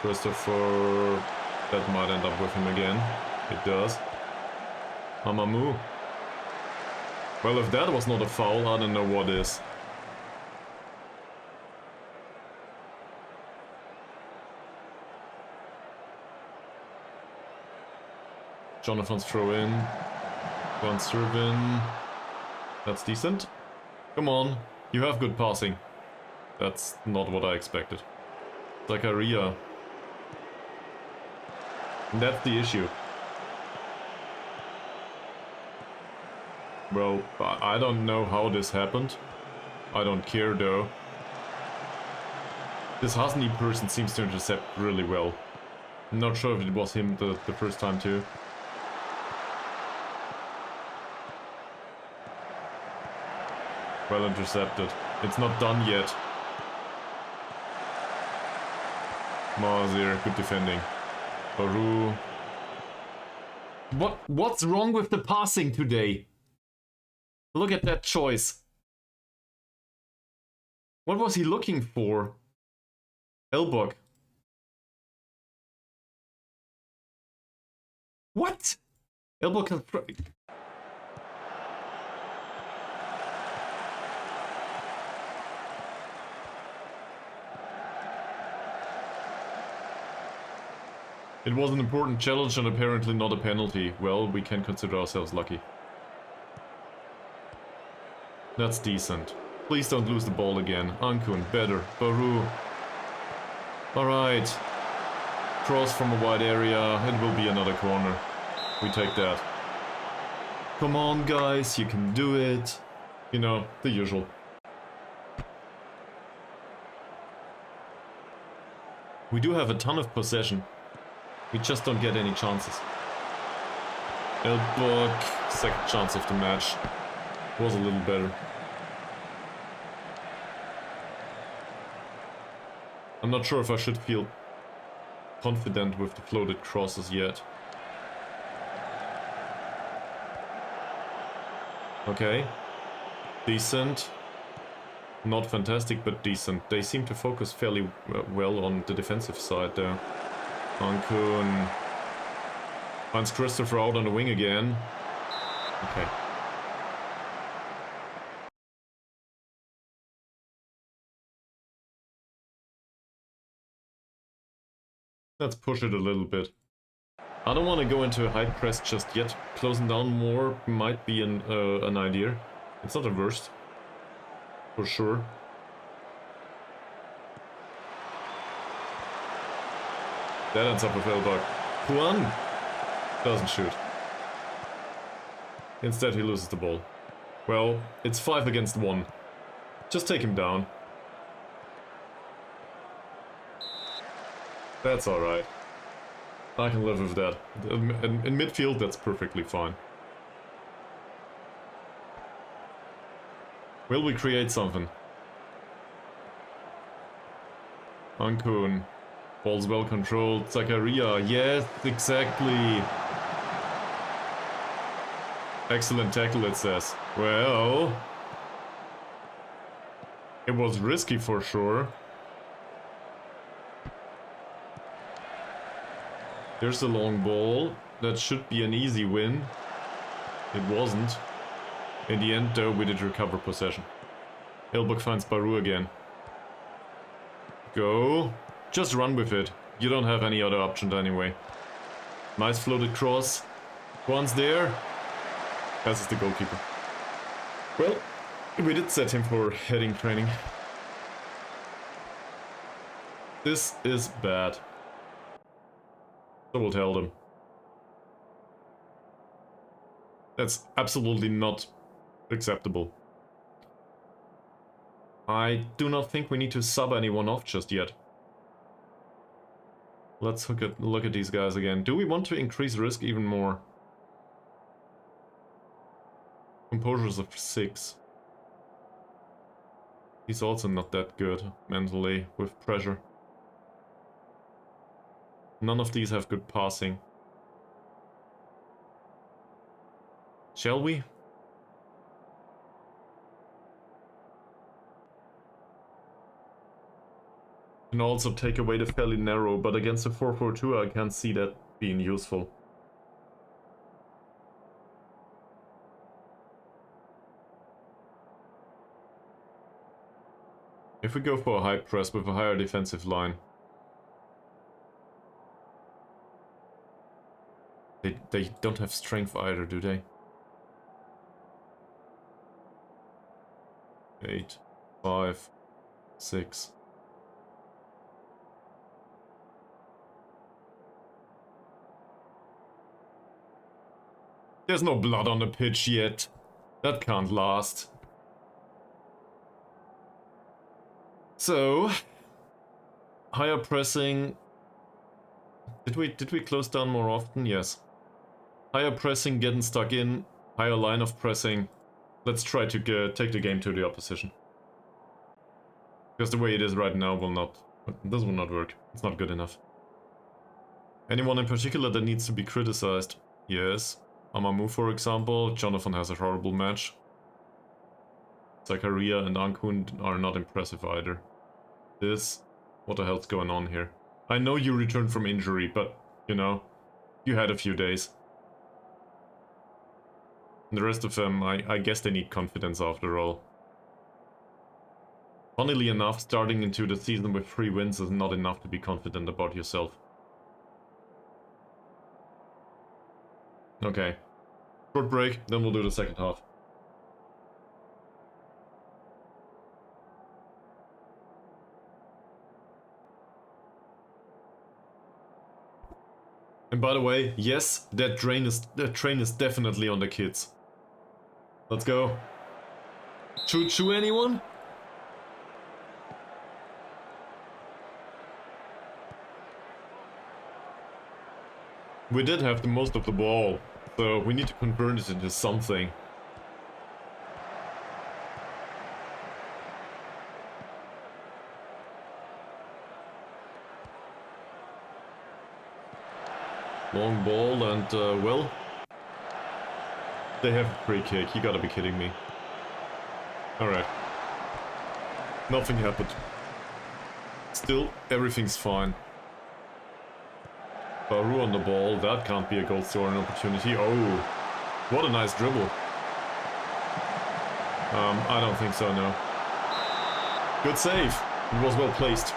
Christopher... That might end up with him again. It does. Amamu. Well, if that was not a foul, I don't know what is. Jonathan's throw in. Juan Sérvin. That's decent. Come on, you have good passing. That's not what I expected. Zakaria. That's the issue. Well, I don't know how this happened. I don't care though. This Hasni person seems to intercept really well. I'm not sure if it was him the first time too. Well intercepted. It's not done yet. Mazir, good defending. Baru. What's wrong with the passing today? Look at that choice. What was he looking for? Elbug. What? Elbug has... It was an important challenge and apparently not a penalty. Well, we can consider ourselves lucky. That's decent. Please don't lose the ball again. Angkun, better. Baru. Alright. Cross from a wide area. It will be another corner. We take that. Come on, guys. You can do it. You know, the usual. We do have a ton of possession. We just don't get any chances. Elbug, second chance of the match. Was a little better. I'm not sure if I should feel confident with the floated crosses yet. Okay. Decent. Not fantastic, but decent. They seem to focus fairly well on the defensive side there. Angkun finds Christopher out on the wing again. Okay. Let's push it a little bit. I don't want to go into a high press just yet. Closing down more might be an idea. It's not the worst. For sure. That ends up with Elbug. Juan doesn't shoot. Instead he loses the ball. Well, it's 5 against 1. Just take him down. That's alright. I can live with that. In midfield, that's perfectly fine. Will we create something? Angkun. Ball's well controlled. Zakaria. Yes, exactly. Excellent tackle, it says. Well, it was risky for sure. There's the long ball. That should be an easy win. It wasn't. In the end, though, we did recover possession. Elbug finds Baru again. Go. Just run with it. You don't have any other option anyway. Nice floated cross. Juan's there. Passes the goalkeeper. Well, we did set him for heading training. This is bad. So we'll tell them. That's absolutely not acceptable. I do not think we need to sub anyone off just yet. Let's look at these guys again. Do we want to increase risk even more? Composure's of 6. He's also not that good mentally with pressure. None of these have good passing. Shall we? Can also take away the fairly narrow, but against a 4-4-2 I can't see that being useful. If we go for a high press with a higher defensive line. They don't have strength either, do they? 8, 5, 6. There's no blood on the pitch yet. That can't last. So, higher pressing. Did we close down more often? Yes. Higher pressing, getting stuck in. Higher line of pressing. Let's try to take the game to the opposition. Because the way it is right now this will not work. It's not good enough. Anyone in particular that needs to be criticized? Yes. Amamu, for example. Jonathan has a horrible match. Zakaria and Angkun are not impressive either. What the hell's going on here? I know you returned from injury, but, you know, you had a few days. And the rest of them, I guess they need confidence after all. Funnily enough, starting into the season with 3 wins is not enough to be confident about yourself. Okay. Short break, then we'll do the second half. And by the way, yes, that train is definitely on the kids. Let's go. Choo-Choo, anyone? We did have the most of the ball, so we need to convert it into something. Long ball and, well, they have a free kick. You gotta be kidding me. Alright. Nothing happened. Still, everything's fine. Baru on the ball, that can't be a goal scoring opportunity. Oh, what a nice dribble. I don't think so, no. Good save. It was well placed.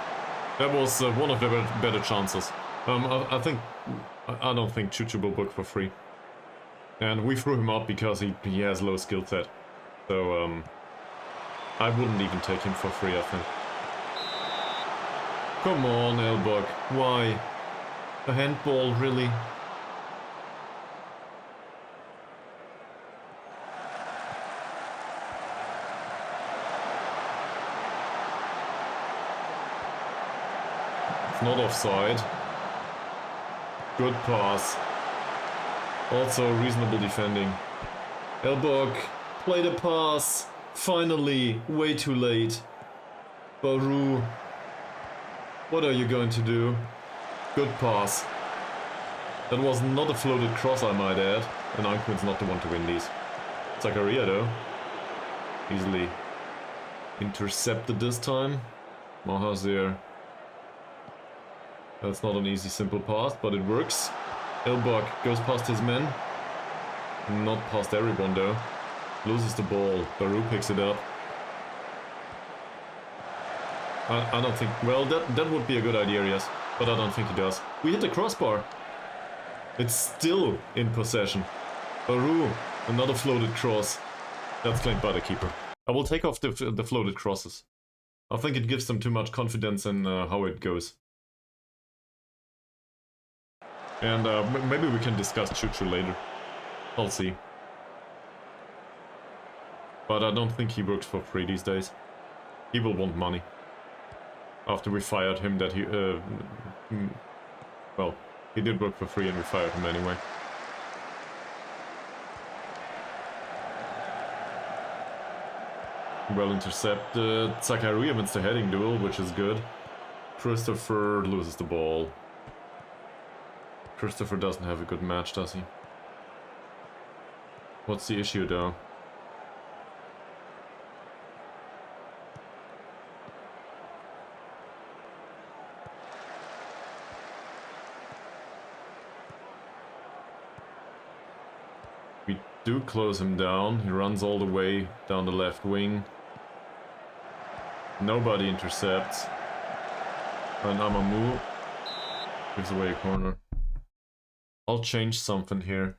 That was one of the better chances. I don't think Choo-Choo will book for free. And we threw him up because he has low skill set. So, I wouldn't even take him for free, I think. Come on, Elbug. Why? A handball, really? It's not offside. Good pass. Also reasonable defending. Elbug, play the pass. Finally, way too late. Baru, what are you going to do? Good pass. That was not a floated cross, I might add. And Ankun's not the one to win these. Zakaria, though. Easily intercepted this time. Maha's there. That's not an easy, simple pass, but it works. Elbug goes past his men. Not past everyone, though. Loses the ball. Baru picks it up. I don't think... Well, that would be a good idea, yes. But I don't think he does. We hit the crossbar. It's still in possession. Baru, another floated cross. That's claimed by the keeper. I will take off the floated crosses. I think it gives them too much confidence in how it goes. And maybe we can discuss Choo-Choo later. I'll see. But I don't think he works for free these days. He will want money. After we fired him, that he... well, he did work for free and we fired him anyway. Well intercepted. Zakaria wins the heading duel, which is good. Christopher loses the ball. Christopher doesn't have a good match, does he? What's the issue, though? We do close him down. He runs all the way down the left wing. Nobody intercepts. And Amamu gives away a corner. I'll change something here.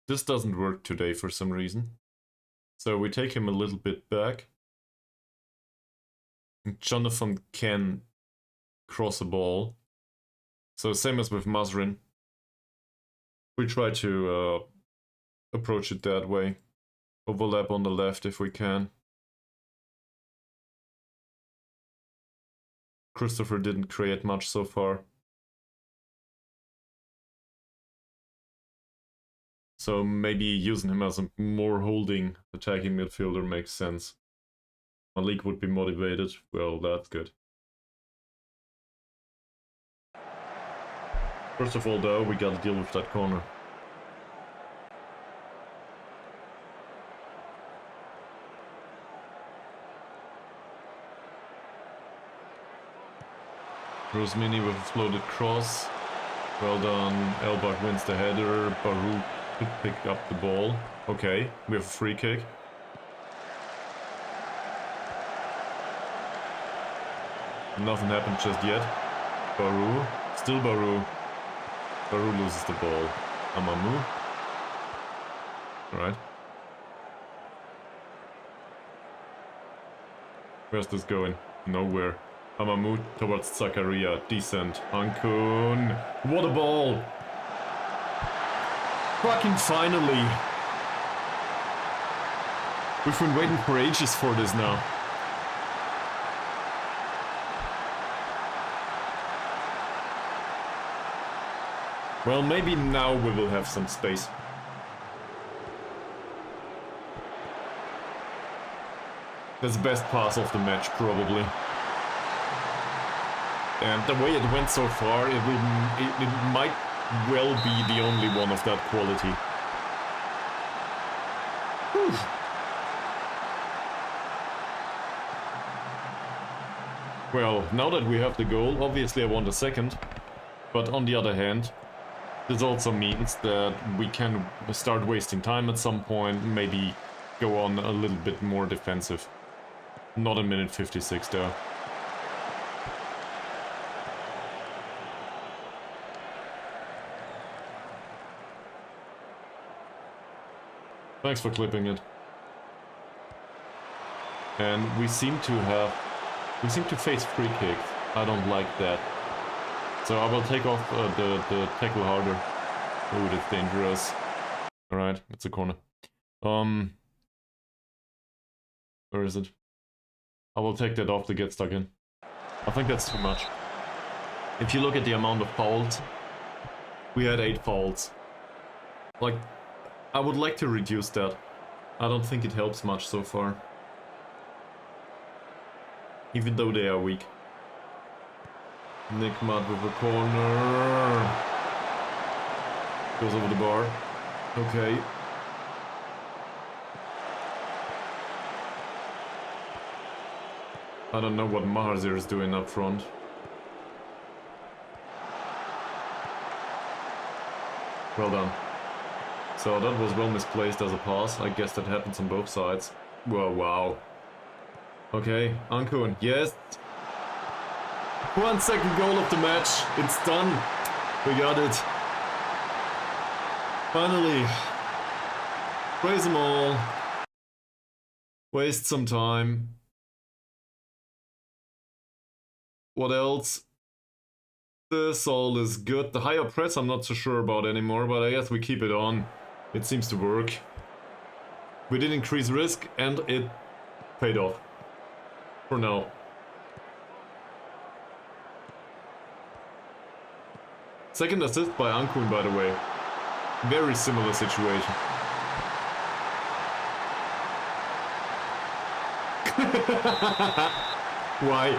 This doesn't work today for some reason. So we take him a little bit back. And Jonathan can cross a ball. So same as with Mazrin. We try to approach it that way. Overlap on the left if we can. Christopher didn't create much so far. So maybe using him as a more holding attacking midfielder makes sense. Malik would be motivated. Well, that's good. First of all, though, we gotta deal with that corner. Rosmini with a floated cross. Well done. Elbug wins the header. Baru could pick up the ball. Okay, we have a free kick. Nothing happened just yet. Baru. Still Baru. Baru loses the ball. Amamu. right? Where's this going? Nowhere. Amamu towards Zakaria. Decent. Angkun. What a ball! Fucking finally! We've been waiting for ages for this now. Well, maybe now we will have some space. That's the best pass of the match, probably. And the way it went so far, it might well be the only one of that quality. Whew. Well, now that we have the goal, obviously I want a second. But on the other hand, this also means that we can start wasting time at some point, maybe go on a little bit more defensive. Not in minute 56 though. Thanks for clipping it. And we seem to face free kicks. I don't like that. So I will take off the tackle harder. Ooh, that's dangerous. Alright, it's a corner. Where is it? I will take that off to get stuck in. I think that's too much. If you look at the amount of fouls, we had 8 fouls. Like, I would like to reduce that. I don't think it helps much so far. Even though they are weak. Nick Mudd with a corner. Goes over the bar. Okay. I don't know what Mahazir is doing up front. Well done. So that was well misplaced as a pass. I guess that happens on both sides. Whoa, wow. Okay, Angkun, yes. 1 second goal of the match. It's done. We got it. Finally. Praise them all. Waste some time. What else? This all is good. The higher press I'm not so sure about anymore, but I guess we keep it on. It seems to work. We did increase risk and it paid off. For now. Second assist by Angkun, by the way. Very similar situation. Why?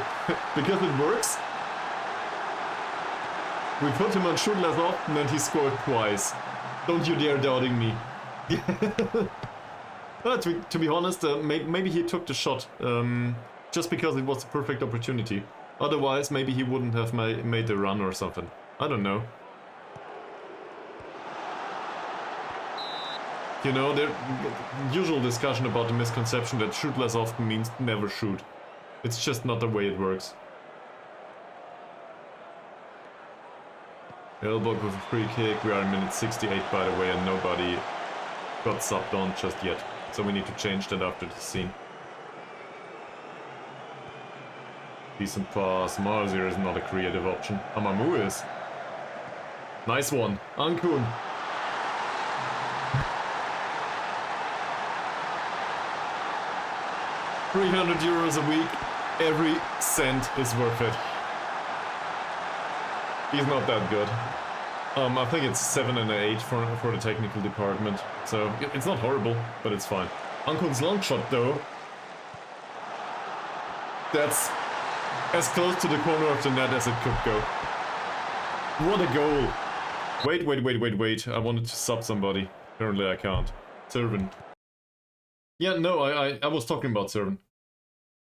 Because it works? We put him on shoot less often and he scored twice. Don't you dare doubting me. But to be honest, maybe he took the shot just because it was the perfect opportunity. Otherwise, maybe he wouldn't have made the run or something. I don't know. You know, the usual discussion about the misconception that shoot less often means never shoot. It's just not the way it works. Elbug with a free kick. We are in minute 68 by the way, and nobody got subbed on just yet. So we need to change that after the scene. Decent pass. Marzir is not a creative option. Amamu is. Nice one. Angkun. €300 a week. Every cent is worth it. He's not that good. I think it's 7 and 8 for the technical department. So it's not horrible, but it's fine. Angkun's long shot though. That's as close to the corner of the net as it could go. What a goal! Wait. I wanted to sub somebody. Apparently I can't. Sérvin. Yeah, no, I was talking about Sérvin.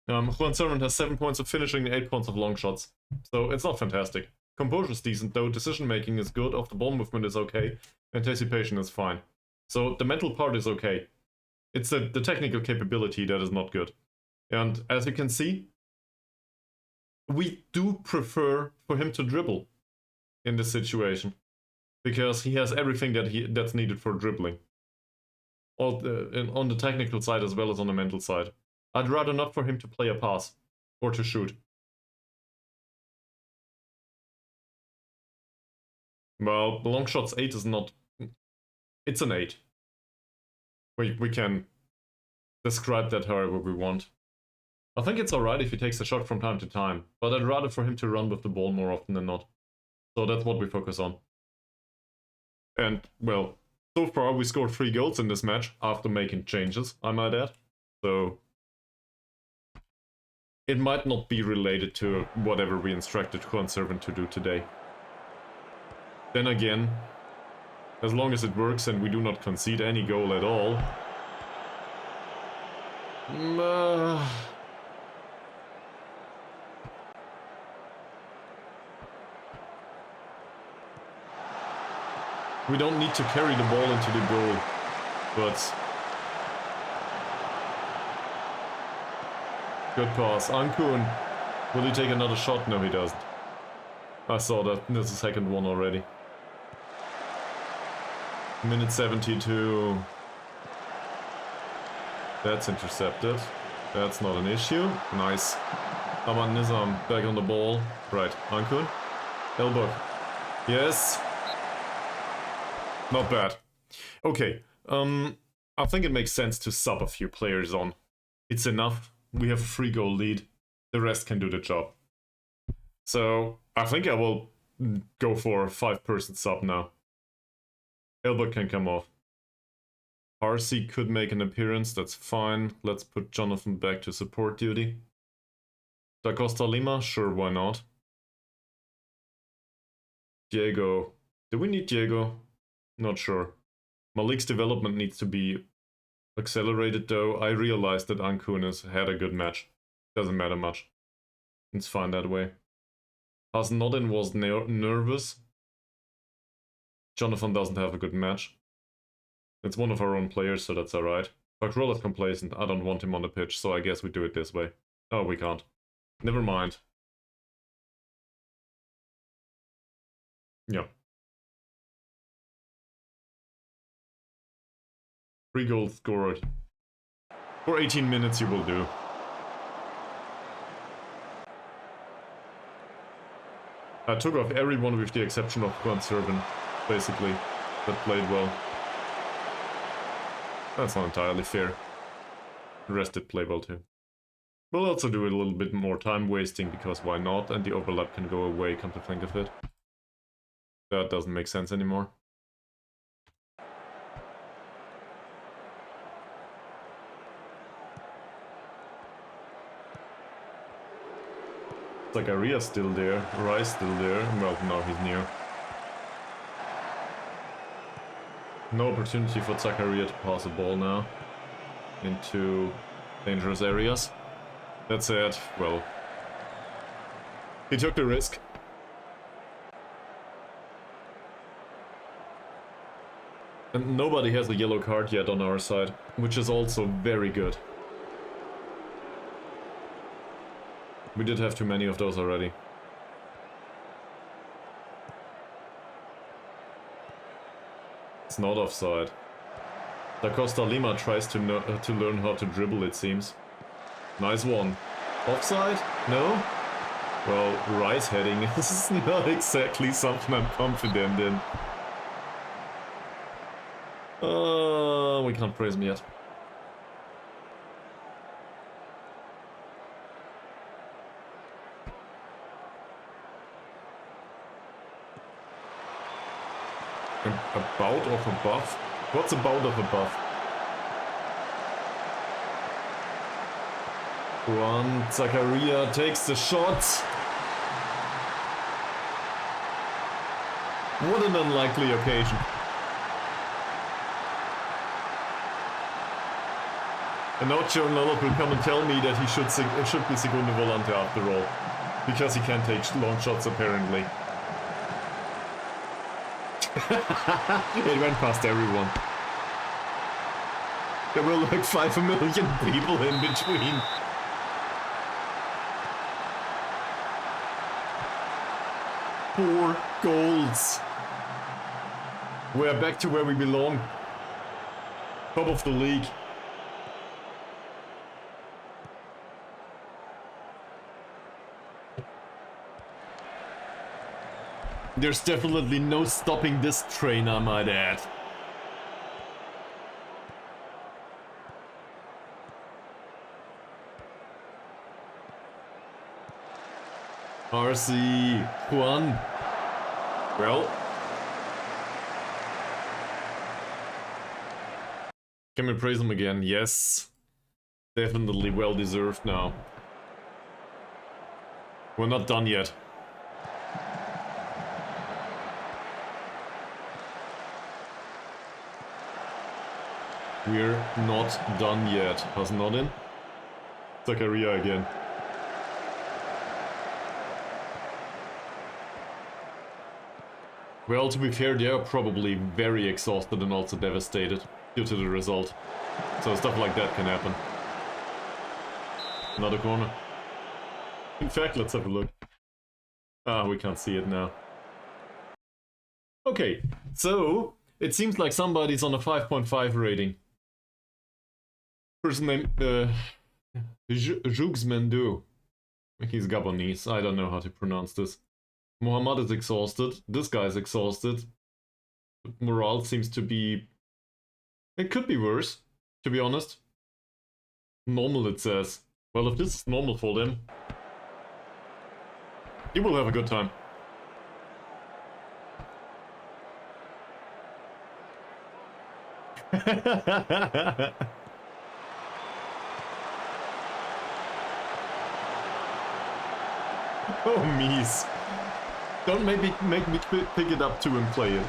Juan Sérvin has 7 points of finishing and 8 points of long shots. So it's not fantastic. Composure is decent though, decision making is good, off the ball movement is okay, anticipation is fine. So the mental part is okay. It's the technical capability that is not good. And as you can see, we do prefer for him to dribble in this situation. Because he has everything that's needed for dribbling. on the technical side as well as on the mental side. I'd rather not for him to play a pass or to shoot. Well, long shots 8 is not... It's an 8. We can describe that however we want. I think it's alright if he takes a shot from time to time, but I'd rather for him to run with the ball more often than not. So that's what we focus on. And, well, so far we scored 3 goals in this match, after making changes, I might add. So... it might not be related to whatever we instructed Juan Sérvin to do today. Then again, as long as it works and we do not concede any goal at all... we don't need to carry the ball into the goal, but... good pass. Angkun. Will he take another shot? No, he doesn't. I saw that. There's a second one already. Minute 72. That's intercepted. That's not an issue. Nice. Ahmad Nizam back on the ball. Right. Angkun. Elbug. Yes. Not bad. Okay. I think it makes sense to sub a few players on. It's enough. We have a 3-goal lead. The rest can do the job. So, I think I will go for a 5-person sub now. Elbug can come off. RC could make an appearance, that's fine. Let's put Jonathan back to support duty. Da Costa Lima, sure, why not? Diego. Do we need Diego? Not sure. Malik's development needs to be accelerated though. I realized that Angkun has had a good match. Doesn't matter much. It's fine that way. Hasnodin was nervous. Jonathan doesn't have a good match. It's one of our own players, so that's alright. Bakroll is complacent. I don't want him on the pitch, so I guess we do it this way. Oh, we can't. Never mind. Yeah. 3 goals scored. For 18 minutes you will do. I took off everyone with the exception of Juan Sérvin, basically, that played well. That's not entirely fair. The rest did play well too. We'll also do a little bit more time wasting, because why not, and the overlap can go away, come to think of it. That doesn't make sense anymore. Zakaria still there, Rice still there, well, now he's near. No opportunity for Zakaria to pass the ball now into dangerous areas. That's it, well, he took the risk. And nobody has a yellow card yet on our side, which is also very good. We did have too many of those already. It's not offside. Da Costa Lima tries to learn how to dribble, it seems. Nice one. Offside? No? Well, Rice heading is not exactly something I'm confident in. We can't praise me yet. A bout of a buff? What's a bout of a buff? Juan Zakaria takes the shot. What an unlikely occasion. And now Joan Lillard will come and tell me that he should be Segundo Volante after all. Because he can't take long shots apparently. It went past everyone. There were like 5 million people in between. Four goals. We're back to where we belong. Top of the league. There's definitely no stopping this train, I might add. RC Juan. Well. Can we praise him again? Yes. Definitely well deserved now. We're not done yet. We're not done yet. Has not in. Zakaria again. Well, to be fair, they are probably very exhausted and also devastated due to the result. So stuff like that can happen. Another corner. In fact, let's have a look. Ah, we can't see it now. Okay, so it seems like somebody's on a 5.5 rating. Person named Jougsmendo. He's Gabonese. I don't know how to pronounce this. Mohammad is exhausted. This guy's exhausted. Morale seems to be... It could be worse, to be honest. Normal, it says. Well, if this is normal for them, you will have a good time. Oh, Mees. Don't make me pick it up too and play it.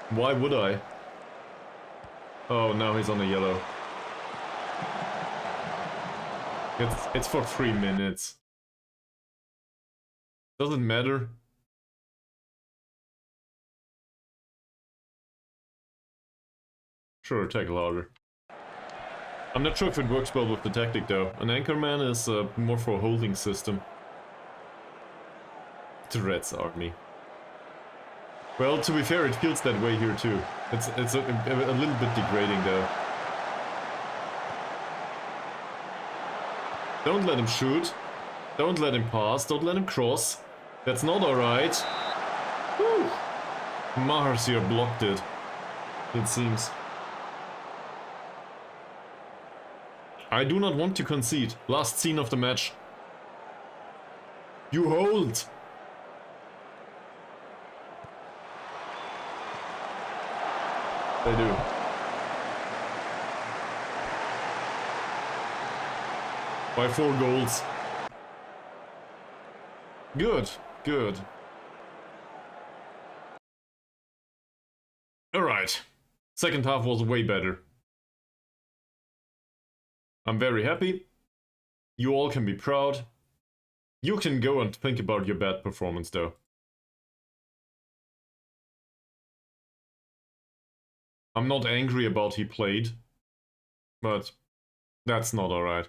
Why would I? Oh, now he's on a yellow. It's for 3 minutes. Doesn't matter. Sure, tackle harder. I'm not sure if it works well with the tactic though. An anchorman is more for a holding system. Tourette's army. Well, to be fair, it feels that way here too. It's a little bit degrading though. Don't let him shoot. Don't let him pass. Don't let him cross. That's not alright. Whew. Marcia blocked it. It seems. I do not want to concede. Last scene of the match. You hold! They do. By 4 goals. Good, good. Alright. Second half was way better. I'm very happy. You all can be proud. You can go and think about your bad performance though. I'm not angry about he played, but that's not alright.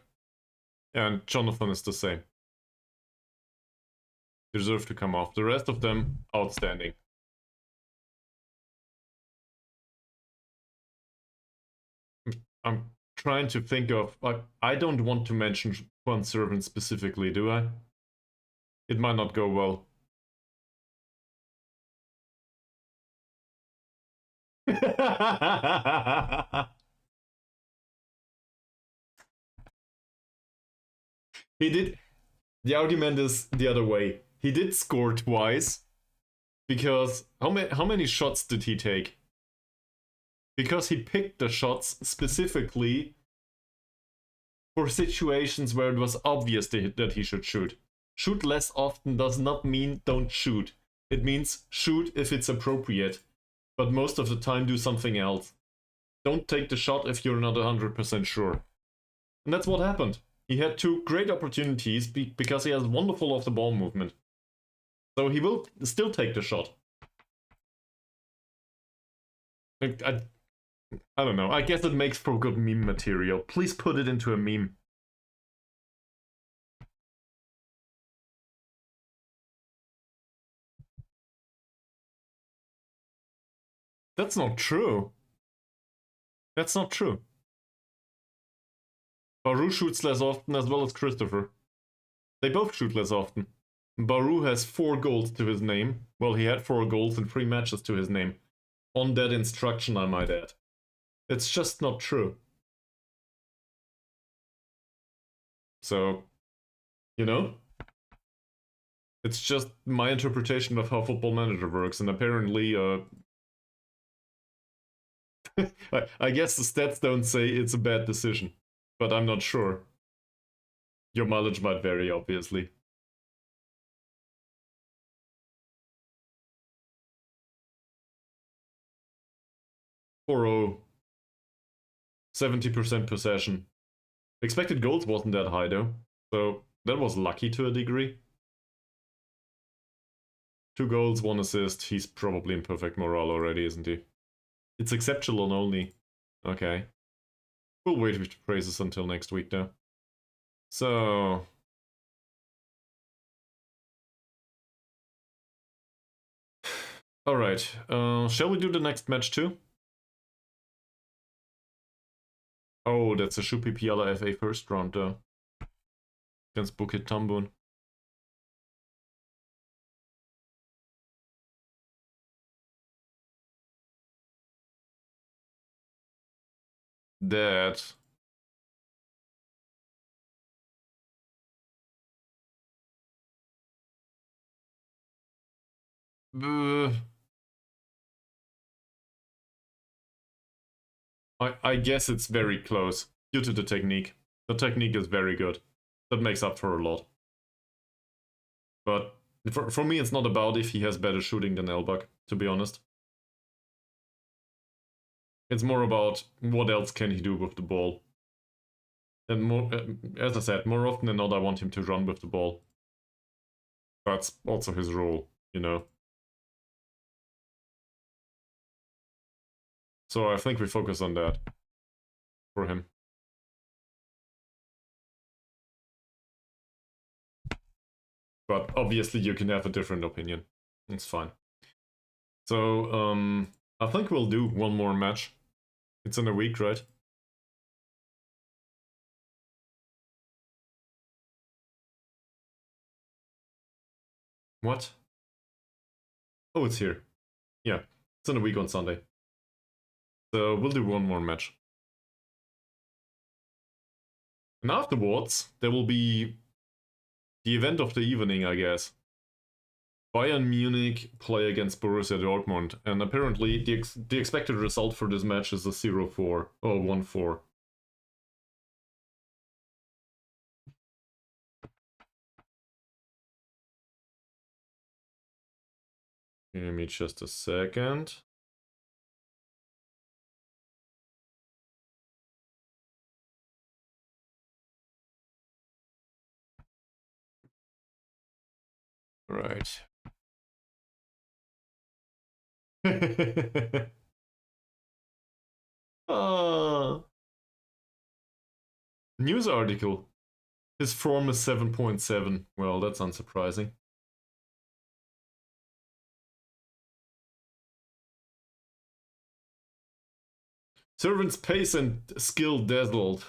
And Jonathan is the same. Deserve to come off. The rest of them, outstanding. I'm trying to think of... I don't want to mention Juan Sérvin specifically, do I? It might not go well. He did... The argument is the other way. He did score twice. Because... How many shots did he take? Because he picked the shots specifically for situations where it was obvious that he should shoot. Shoot less often does not mean don't shoot. It means shoot if it's appropriate. But most of the time do something else. Don't take the shot if you're not 100% sure. And that's what happened. He had 2 great opportunities because he has wonderful off-the-ball movement. So he will still take the shot. I don't know. I guess it makes for good meme material. Please put it into a meme. That's not true. That's not true. Baru shoots less often as well as Christopher. They both shoot less often. Baru has 4 goals to his name. Well, he had 4 goals in 3 matches to his name. On that instruction, I might add. It's just not true. So, you know? It's just my interpretation of how Football Manager works, and apparently, I guess the stats don't say it's a bad decision, but I'm not sure. Your mileage might vary, obviously. Oh, 70% possession. Expected goals wasn't that high though, so that was lucky to a degree. 2 goals, 1 assist. He's probably in perfect morale already, isn't he? It's exceptional only. Okay. We'll wait with praises until next week though. So... Alright, shall we do the next match too? Oh, that's a Shopee Piala FA first round though. Against Bukit Tambun. That... I guess it's very close, due to the technique. The technique is very good. That makes up for a lot. But for me, it's not about if he has better shooting than Elbug, to be honest. It's more about what else can he do with the ball. And more, as I said, more often than not, I want him to run with the ball. That's also his role, you know. So I think we focus on that for him. But obviously you can have a different opinion. It's fine. So, I think we'll do one more match. It's in a week, right? What? Oh, it's here. Yeah, it's in a week on Sunday. So we'll do one more match. And afterwards, there will be the event of the evening, I guess. Bayern Munich play against Borussia Dortmund, and apparently the expected result for this match is a 0-4 or 1-4. Give me just a second. Right. News article. His form is 7.7. Well, that's unsurprising. Sérvin's pace and skill dazzled.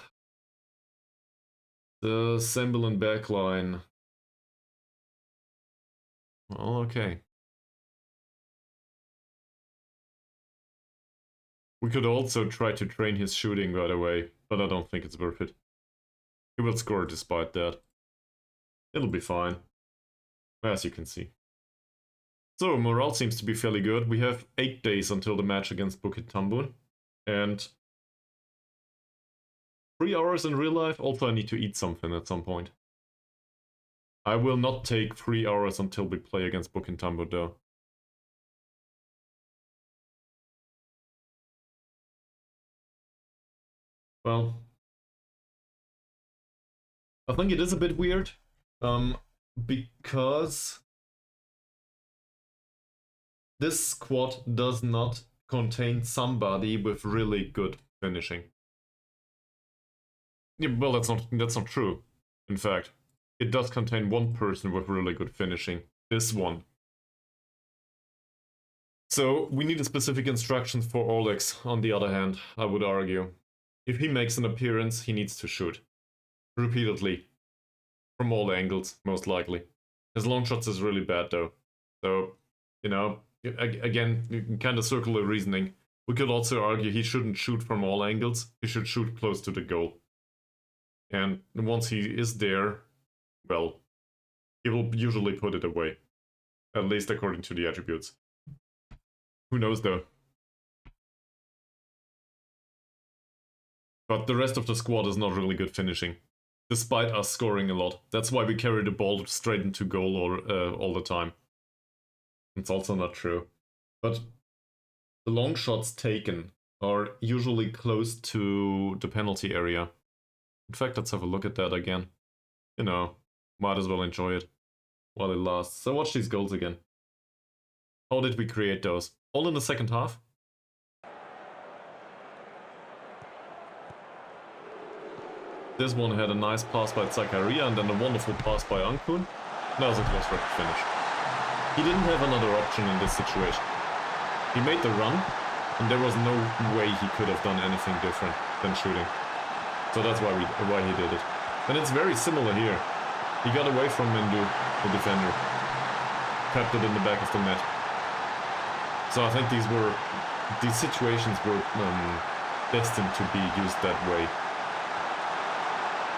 The Sembilan backline. Well, okay. We could also try to train his shooting right away, but I don't think it's worth it. He will score despite that. It'll be fine, as you can see. So, morale seems to be fairly good. We have 8 days until the match against Bukit Tambun. And 3 hours in real life. Also, I need to eat something at some point. I will not take 3 hours until we play against Bukit Tambun though. Well, I think it is a bit weird, because this squad does not contain somebody with really good finishing. Yeah, well, that's not true. In fact, it does contain one person with really good finishing. This one. So we need a specific instructions for Alex, on the other hand, I would argue. If he makes an appearance, he needs to shoot. Repeatedly. From all angles, most likely. His long shots is really bad though. So, you know, again, you can kind of circle the reasoning. We could also argue he shouldn't shoot from all angles, he should shoot close to the goal. And once he is there, well, he will usually put it away. At least according to the attributes. Who knows though? But the rest of the squad is not really good finishing. Despite us scoring a lot. That's why we carry the ball straight into goal all the time. It's also not true. But the long shots taken are usually close to the penalty area. In fact, let's have a look at that again. You know, might as well enjoy it while it lasts. So watch these goals again. How did we create those? All in the second half? This one had a nice pass by Zakaria and then a wonderful pass by Angkun. That was a close finish. He didn't have another option in this situation. He made the run, and there was no way he could have done anything different than shooting. So that's why he did it. And it's very similar here. He got away from Mindu, the defender. Tapped it in the back of the net. So I think these situations were destined to be used that way.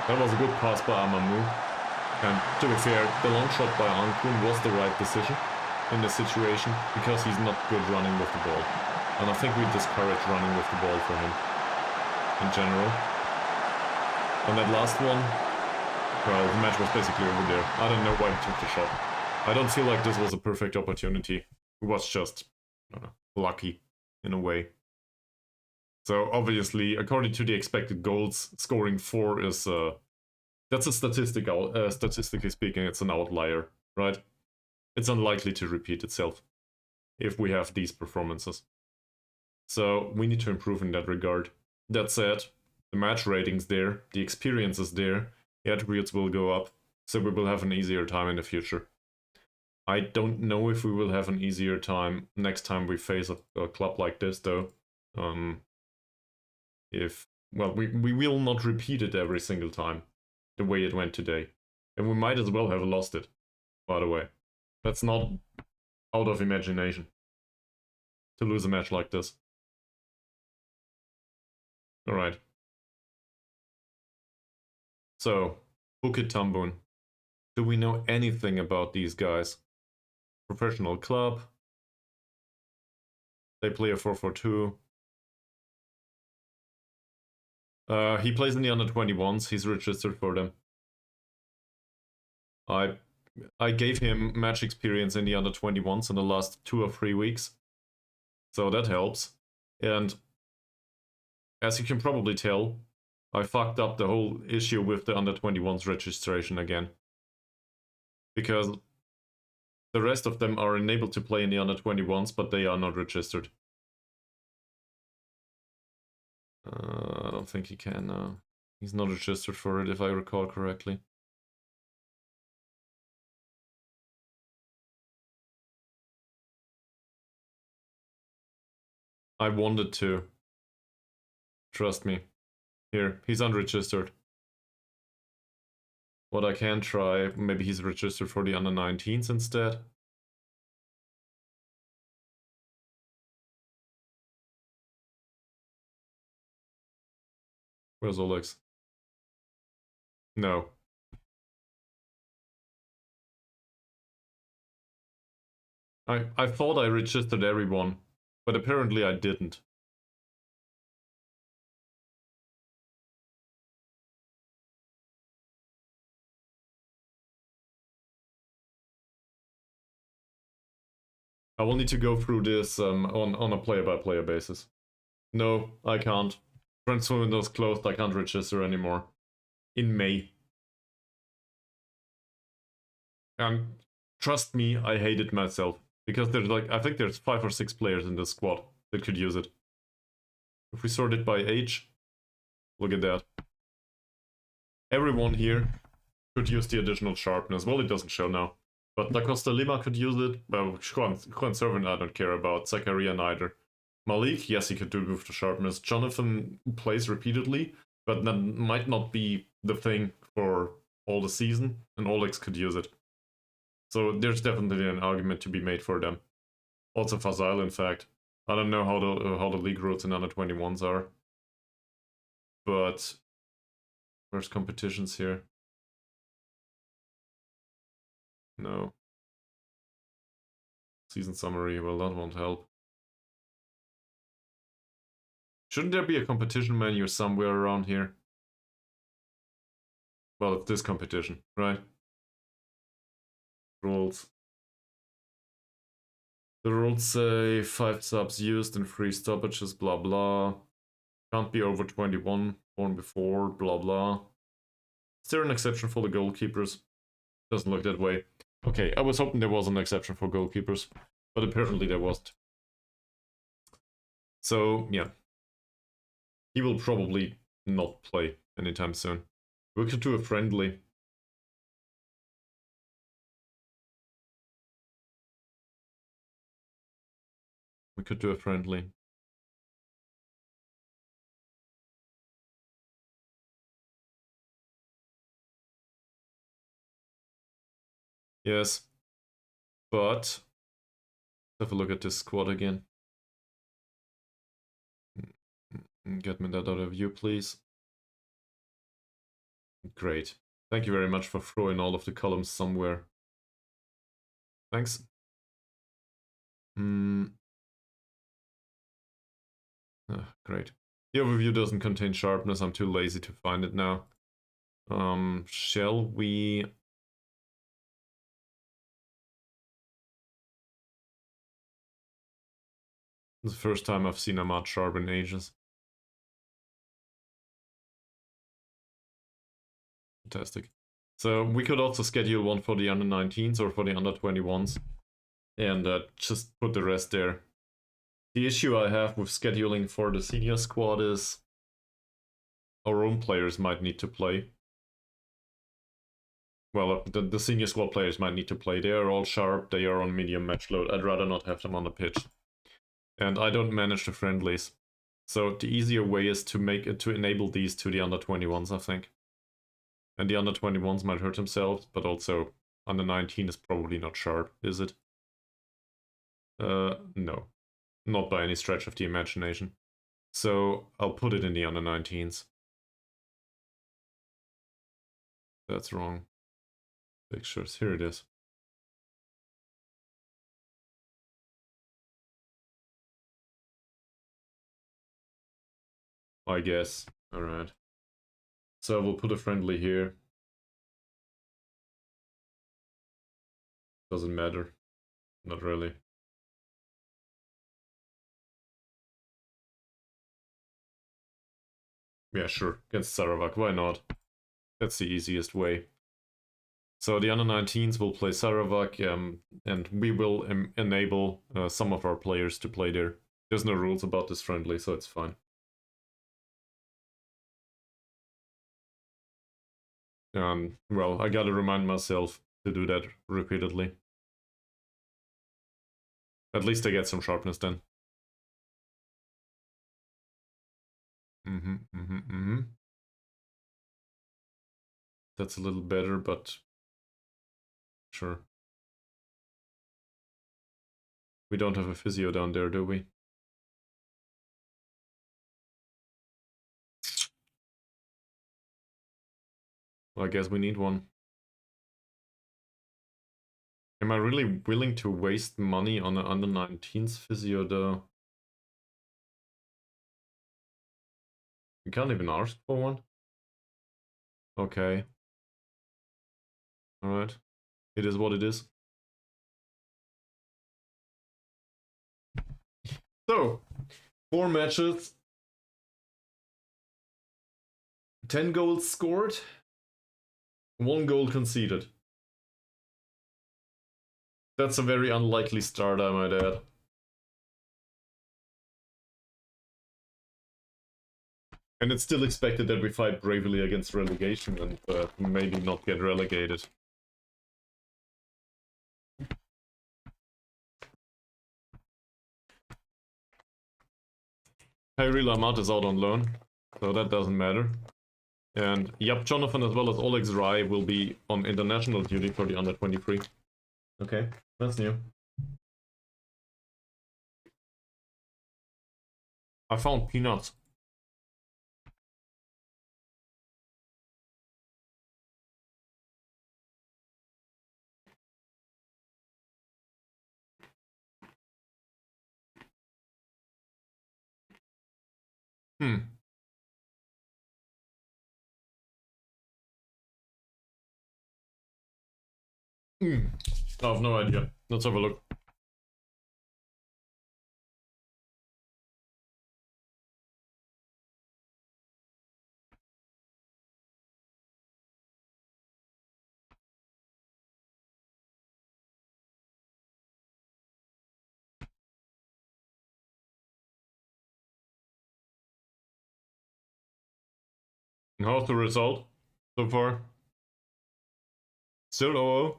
That was a good pass by Amamu. And to be fair, the long shot by Angkun was the right decision in this situation, because he's not good running with the ball. And I think we discourage running with the ball for him, in general. And that last one, well, the match was basically over there. I don't know why he took the shot. I don't feel like this was a perfect opportunity. It was just, I don't know, lucky, in a way. So obviously, according to the expected goals, scoring 4 is that's a statistically speaking, it's an outlier, right? It's unlikely to repeat itself if we have these performances. So we need to improve in that regard. That said, the match rating's there, the experience is there, the attributes will go up, so we will have an easier time in the future. I don't know if we will have an easier time next time we face a club like this, though. Well, we will not repeat it every single time, the way it went today. And we might as well have lost it, by the way. That's not out of imagination, to lose a match like this. Alright. So, Bukit Tambun. Do we know anything about these guys? Professional club. They play a 4-4-2. He plays in the under-21s. He's registered for them. I gave him match experience in the under-21s in the last 2 or 3 weeks. So that helps. And as you can probably tell, I fucked up the whole issue with the under-21s registration again. Because the rest of them are enabled to play in the under-21s, but they are not registered. I don't think he can. He's not registered for it, if I recall correctly. I wanted to. Trust me. Here, he's unregistered. What I can try, maybe he's registered for the under-19s instead. Where's Alex? No. I thought I registered everyone, but apparently I didn't. I will need to go through this on a player-by-player basis. No, I can't. Transfer window's closed, I can't register anymore. In May. And trust me, I hate it myself. Because there's like, I think there's 5 or 6 players in this squad that could use it. If we sort it by age, look at that. Everyone here could use the additional sharpness. Well, it doesn't show now. But Da Costa Lima could use it. Well, Juan Sérvin I don't care about. Zakaria neither. Malik, yes, he could do move to sharpness. Jonathan plays repeatedly, but that might not be the thing for all the season, and Olex could use it. So there's definitely an argument to be made for them. Also Fazile, in fact. I don't know how the league rules in under 21s are. But where's competitions here? No. Season summary, well, that won't help. Shouldn't there be a competition menu somewhere around here? Well, it's this competition, right? Rules. The rules say 5 subs used and 3 stoppages, blah blah. Can't be over 21, born before, blah blah. Is there an exception for the goalkeepers? Doesn't look that way. Okay, I was hoping there was an exception for goalkeepers, but apparently there wasn't. So, yeah. He will probably not play anytime soon. We could do a friendly. We could do a friendly. Yes. But let's have a look at this squad again. Get me that out of view, please. Great. Thank you very much for throwing all of the columns somewhere. Thanks. Great. The overview doesn't contain sharpness. I'm too lazy to find it now. Shall we... It's the first time I've seen a Nard sharp in ages. Fantastic. So we could also schedule one for the under 19s or for the under 21s and just put the rest there. The issue I have with scheduling for the senior squad is our own players might need to play. Well, the senior squad players might need to play. They are all sharp, they are on medium match load. I'd rather not have them on the pitch. And I don't manage the friendlies. So the easier way is to make it to enable these to the under 21s, I think. And the under 21s might hurt themselves, but also under 19 is probably not sharp, is it? No. Not by any stretch of the imagination. So I'll put it in the under 19s. That's wrong. Pictures, here it is. I guess. Alright. So we'll put a friendly here. Doesn't matter. Not really. Yeah, sure. Against Sarawak, why not? That's the easiest way. So the under 19s will play Sarawak, and we will enable some of our players to play there. There's no rules about this friendly, so it's fine. Well, I gotta remind myself to do that repeatedly. At least I get some sharpness then. That's a little better, but sure. We don't have a physio down there, do we? Well, I guess we need one. Am I really willing to waste money on an under 19s physio though? We can't even ask for one? Okay. Alright. It is what it is. So, 4 matches. 10 goals scored. 1 goal conceded. That's a very unlikely start, I might add. And it's still expected that we fight bravely against relegation and maybe not get relegated. Harry Lamat is out on loan, so that doesn't matter. And yep, Jonathan as well as Oleg's Rai will be on international duty for the under 23. Okay, that's new. I found peanuts. I have no idea. Let's have a look. And how's the result so far? Still 0-0?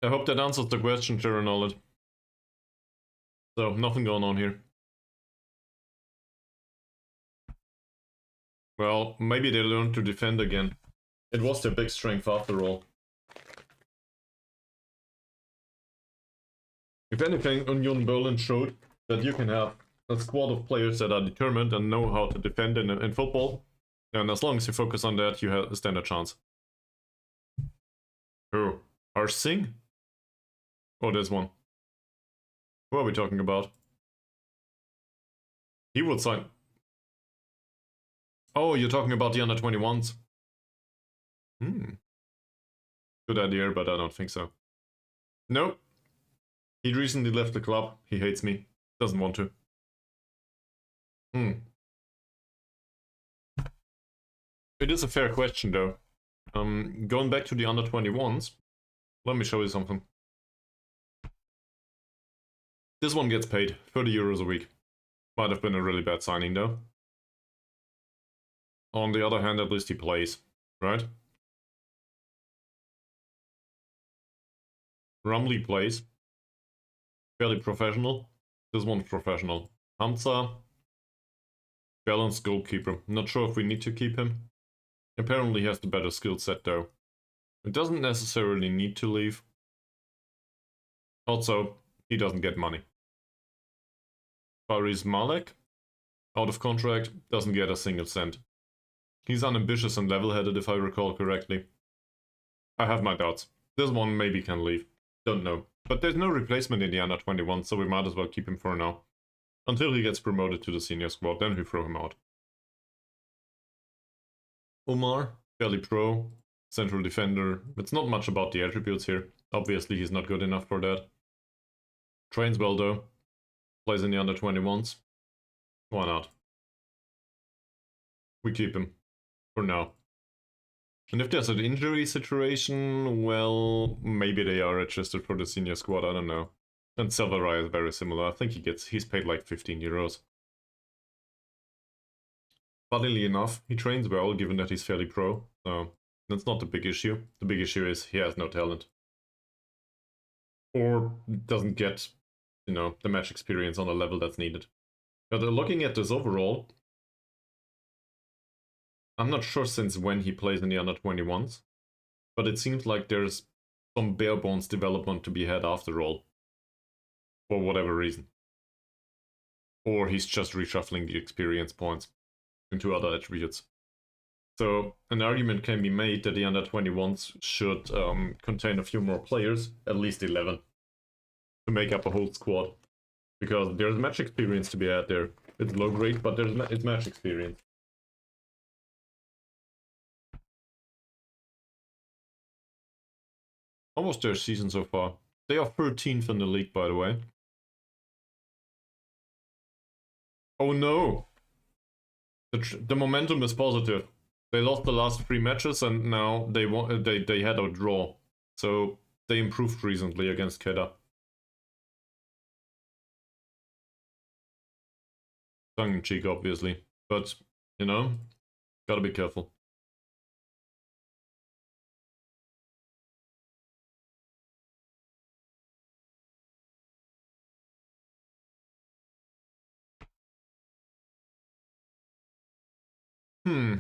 I hope that answers the question, Sharon Knowledge. So, nothing going on here. Well, maybe they learned to defend again. It was their big strength after all. If anything, Union Berlin showed that you can have a squad of players that are determined and know how to defend in football. And as long as you focus on that, you stand a chance. Who? Arsing? Oh, there's one. Who are we talking about? He would sign. Oh, you're talking about the under 21s. Good idea, but I don't think so. Nope. He recently left the club. He hates me. Doesn't want to. It is a fair question, though. Going back to the under 21s, let me show you something. This one gets paid 30 euros a week. Might have been a really bad signing, though. On the other hand, at least he plays, right? Rumley plays. Fairly professional. This one's professional. Hamza. Balanced goalkeeper. Not sure if we need to keep him. Apparently he has the better skill set though. It doesn't necessarily need to leave. Also, he doesn't get money. Faris Malek. Out of contract. Doesn't get a single cent. He's unambitious and level-headed if I recall correctly. I have my doubts. This one maybe can leave. Don't know. But there's no replacement in the under 21, so we might as well keep him for now. Until he gets promoted to the senior squad, then we throw him out. Omar, fairly pro, central defender. It's not much about the attributes here. Obviously he's not good enough for that. Trains well though. Plays in the under 21s. Why not? We keep him. For now. And if there's an injury situation, well, maybe they are registered for the senior squad, I don't know. And Silverai is very similar. I think he's paid like 15 euros. Funnily enough, he trains well, given that he's fairly pro, so that's not the big issue. The big issue is he has no talent. Or doesn't get, you know, the match experience on a level that's needed. But looking at this overall, I'm not sure since when he plays in the under 21s, but it seems like there's some bare bones development to be had after all. For whatever reason. Or he's just reshuffling the experience points into other attributes. So an argument can be made that the under 21s should contain a few more players, at least 11, to make up a whole squad. Because there's match experience to be had there. It's low grade, but it's match experience. Almost their season so far. They are 13th in the league, by the way. Oh no! The momentum is positive. They lost the last 3 matches and now they had a draw. So they improved recently against Kedah. Tongue in cheek, obviously. But, you know, gotta be careful. Hmm.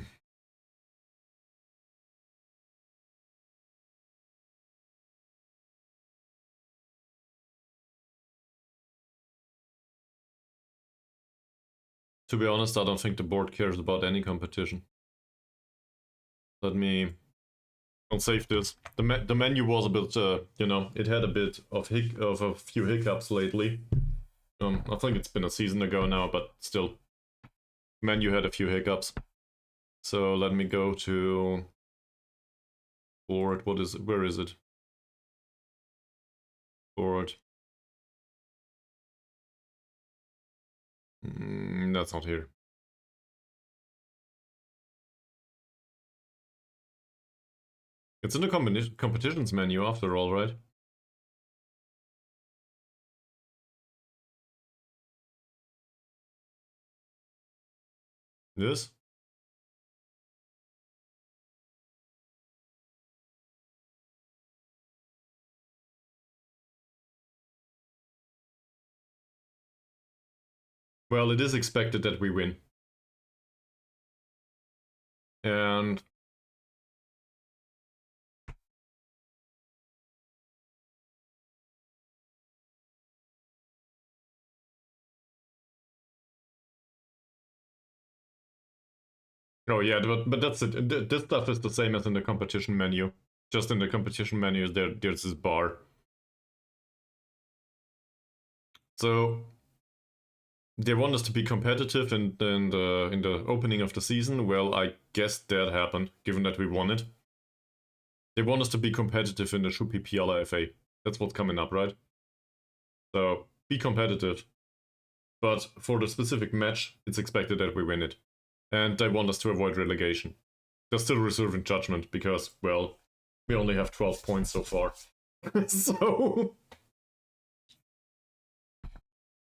To be honest, I don't think the board cares about any competition. Let me... I'll save this. The menu was a bit, you know, it had a bit of a few hiccups lately. I think it's been a season ago now, but still, menu had a few hiccups. So let me go to board. What is it? Where is it? Board. That's not here. It's in the competitions menu after all, right? This? Well, it is expected that we win. And oh yeah, but that's it. This stuff is the same as in the competition menu. Just in the competition menu, there's this bar. So they want us to be competitive in the opening of the season. Well, I guess that happened, given that we won it. They want us to be competitive in the Shopee Piala FA. That's what's coming up, right? So be competitive. But for the specific match, it's expected that we win it. And they want us to avoid relegation. They're still reserving judgment because, well, we only have 12 points so far. So...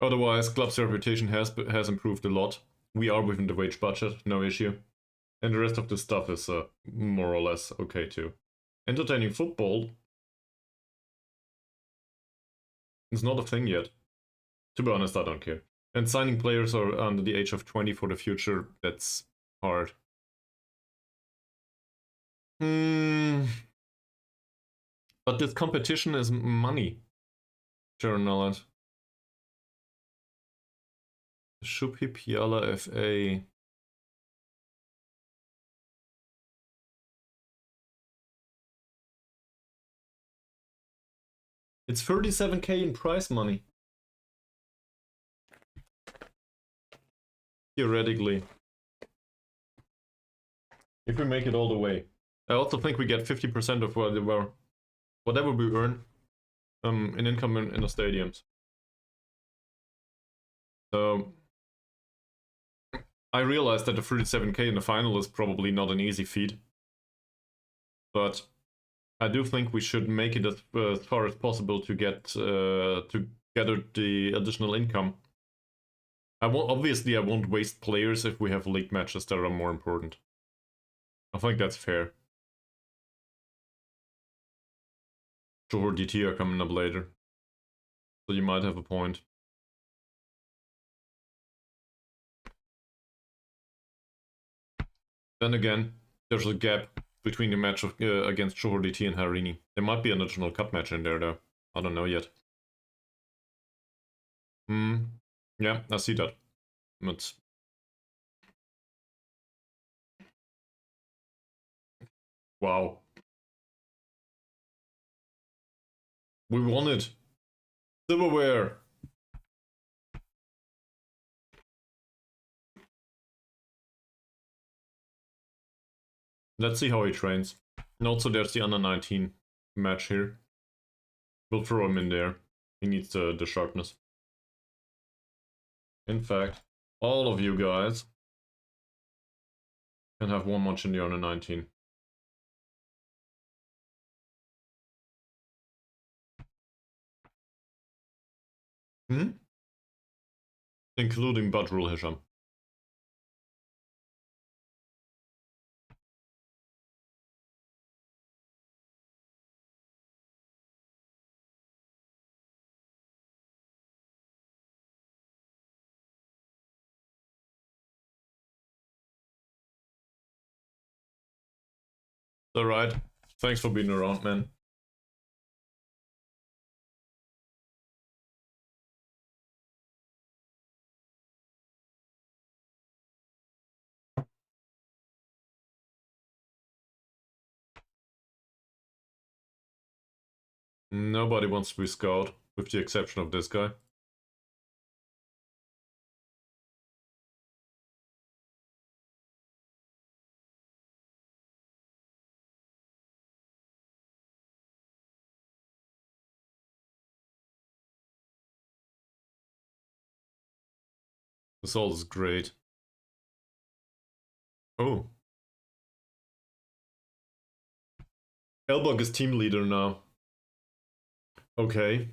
Otherwise, club's reputation has improved a lot. We are within the wage budget, no issue. And the rest of the stuff is more or less okay too. Entertaining football is not a thing yet. To be honest, I don't care. And signing players are under the age of 20 for the future, that's hard. Hmm. But this competition is money. Journal. Shopee Piala FA. It's 37k in prize money. Theoretically. If we make it all the way. I also think we get 50% of whatever we earn in income in the stadiums. So I realize that the 37k in the final is probably not an easy feat. But I do think we should make it as far as possible to get to gather the additional income. Obviously I won't waste players if we have league matches that are more important. I think that's fair. Sure, DT are coming up later. So you might have a point. Then again, there's a gap between the match against Johor DT and Harini. There might be an additional cup match in there though. I don't know yet. Yeah, I see that. But wow. We won it. Silverware. Let's see how he trains. And also there's the under 19 match here. We'll throw him in there. He needs the sharpness. In fact, all of you guys can have one match in the under 19. Including Badrul Hisham. Alright. Thanks for being around, man. Nobody wants to be scout, with the exception of this guy. This all is great. Oh. Elbug is team leader now. Okay.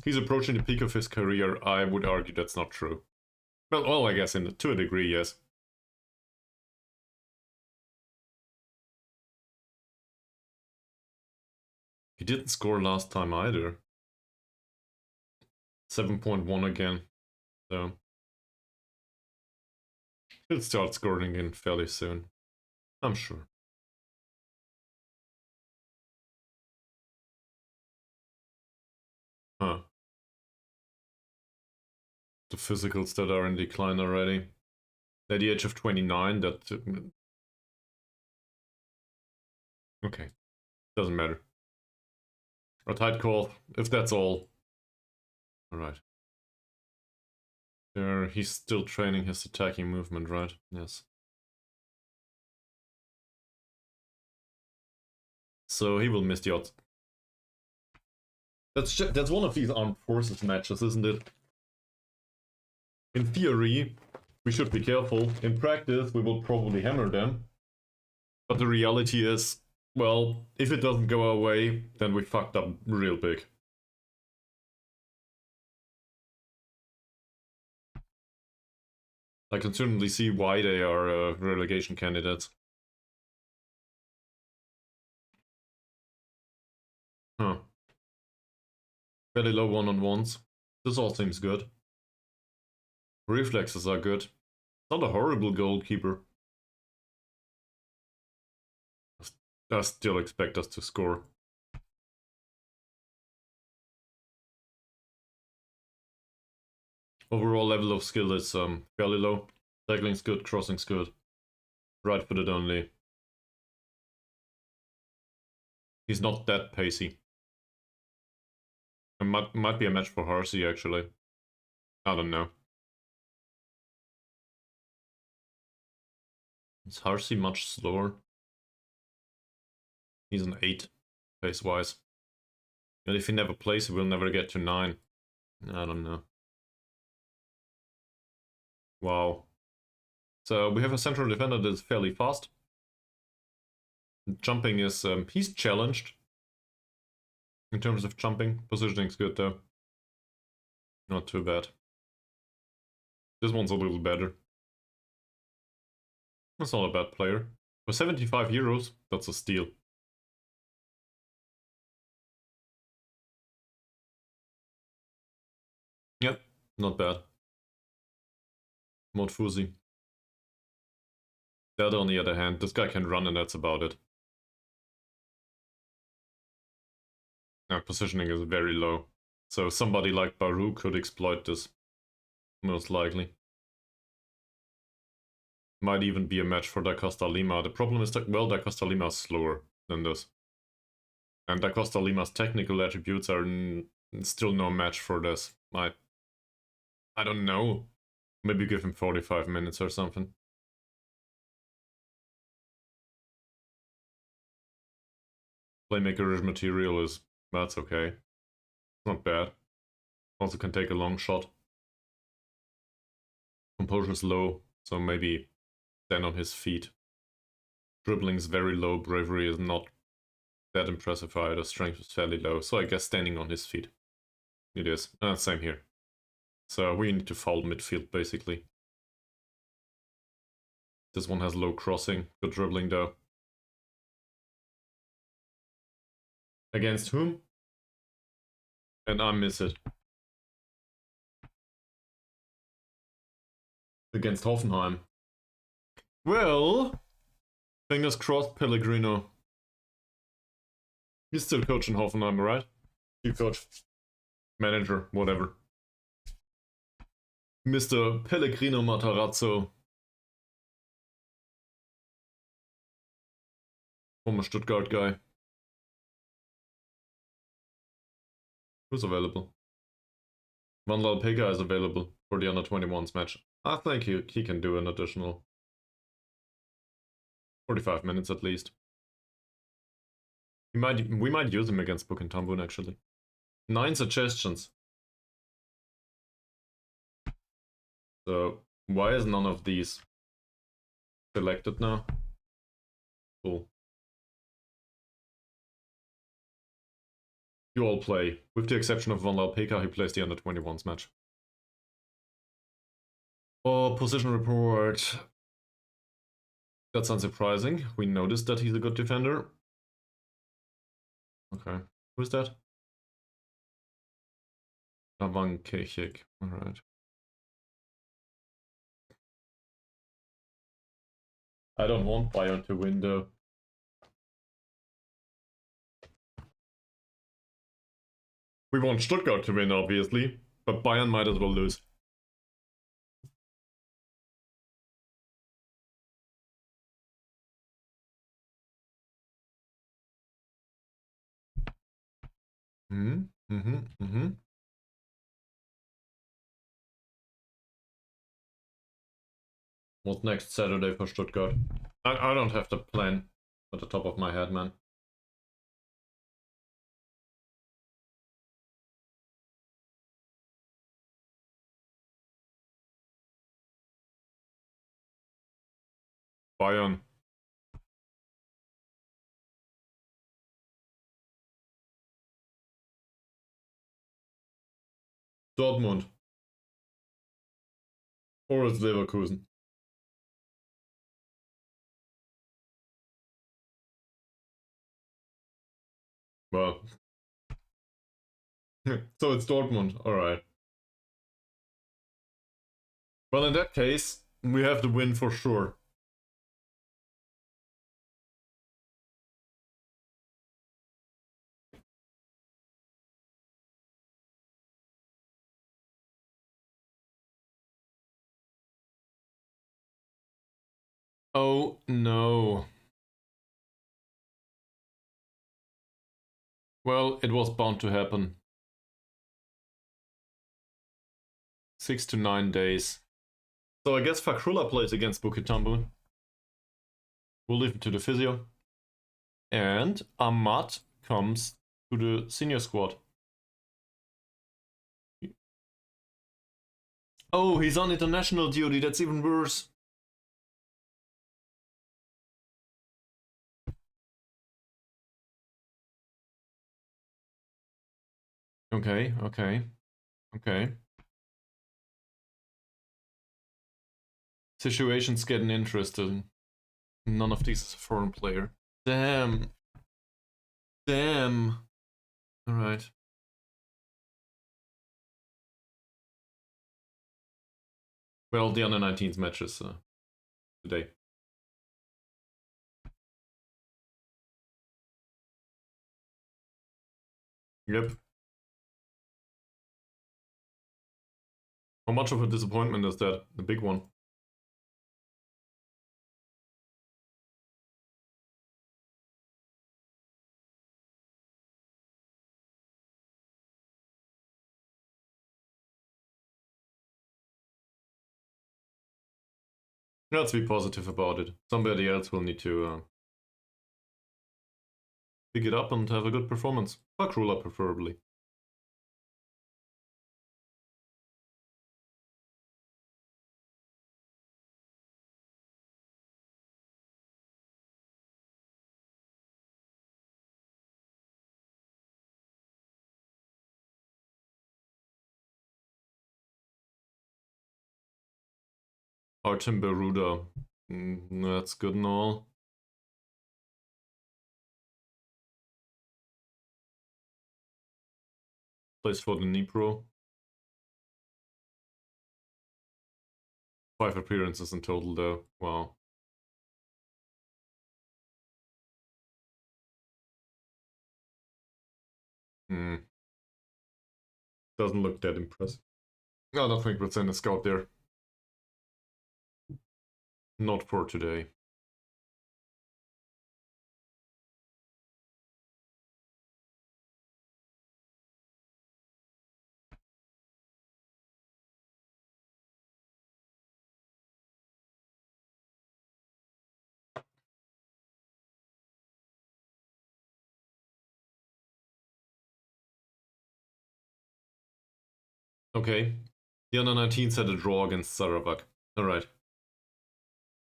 He's approaching the peak of his career. I would argue that's not true. Well, I guess to a degree, yes. He didn't score last time either. 7.1 again. So he'll start scoring in fairly soon. I'm sure. Huh. The physicals that are in decline already. At the age of 29, that... Okay. Doesn't matter. A tight call, if that's all. Alright. There, he's still training his attacking movement, right? Yes. So he will miss the odds. That's one of these armed forces matches, isn't it? In theory, we should be careful. In practice, we will probably hammer them. But the reality is, well, if it doesn't go our way, then we fucked up real big. I can certainly see why they are relegation candidates. Huh. Fairly low one-on-ones. This all seems good. Reflexes are good. Not a horrible goalkeeper. I still expect us to score. Overall level of skill is fairly low. Tackling's good, crossing's good. Right-footed only. He's not that pacey. It might be a match for Harsey, actually. I don't know. Is Harsey much slower? He's an 8, pace-wise. And if he never plays, he will never get to 9. I don't know. Wow. So we have a central defender that is fairly fast. Jumping is... he's challenged. In terms of jumping. Positioning's good though. Not too bad. This one's a little better. That's not a bad player. For 75 euros, that's a steal. Yep, not bad. Modfusi. That on the other hand, this guy can run and that's about it. Now, positioning is very low. So somebody like Baru could exploit this. Most likely. Might even be a match for Da Costa Lima. The problem is that, well, Da Costa Lima is slower than this. And Da Costa Lima's technical attributes are still no match for this. I don't know. Maybe give him 45 minutes or something. Playmaker material is... that's okay. Not bad. Also can take a long shot. Composure's low, so maybe stand on his feet. Dribbling's very low, bravery is not that impressive either, strength is fairly low, so I guess standing on his feet. It is. Same here. So we need to foul midfield, basically. This one has low crossing, good dribbling though. Against whom? And I miss it. Against Hoffenheim. Well, Fingers crossed, Pellegrino. He's still coaching Hoffenheim, right? You coach. Manager, whatever. Mr. Pellegrino Matarazzo. Former Stuttgart guy. Who's available? Van Pega is available for the under-21s match. I think he can do an additional 45 minutes at least. We might use him against Bukit Tambun actually. 9 suggestions. So why is none of these selected now? Cool. You all play, with the exception of Van Peka, who plays the under-21s match. Oh, position report. That's unsurprising. We noticed that he's a good defender. Okay. Who's that? Avan Kechik. Alright. I don't want Bayern to win though. We want Stuttgart to win, obviously, but Bayern might as well lose. What's next Saturday for Stuttgart? I don't have the plan at the top of my head, man. Bayern. Dortmund. Or is Leverkusen? Well. So it's Dortmund, alright. Well, in that case, we have to win for sure. Oh no. Well, it was bound to happen. 6 to 9 days. So I guess Fakrula plays against Bukit Tambun. We'll leave it to the physio. And Ahmad comes to the senior squad. Oh, he's on international duty, that's even worse. Okay. Situation's getting interesting. None of these is a foreign player. Damn. Alright. Well, the under 19s matches today. Yep. How much of a disappointment is that? The big one. Let's be positive about it. Somebody else will need to pick it up and have a good performance. Fakrula preferably. Artem Beruda. That's good and all. Plays for the Dnipro. 5 appearances in total though. Wow. Doesn't look that impressive. No, I don't think we'll send a scout there. Not for today. Okay. The under 19s had a draw against Sarawak. Alright.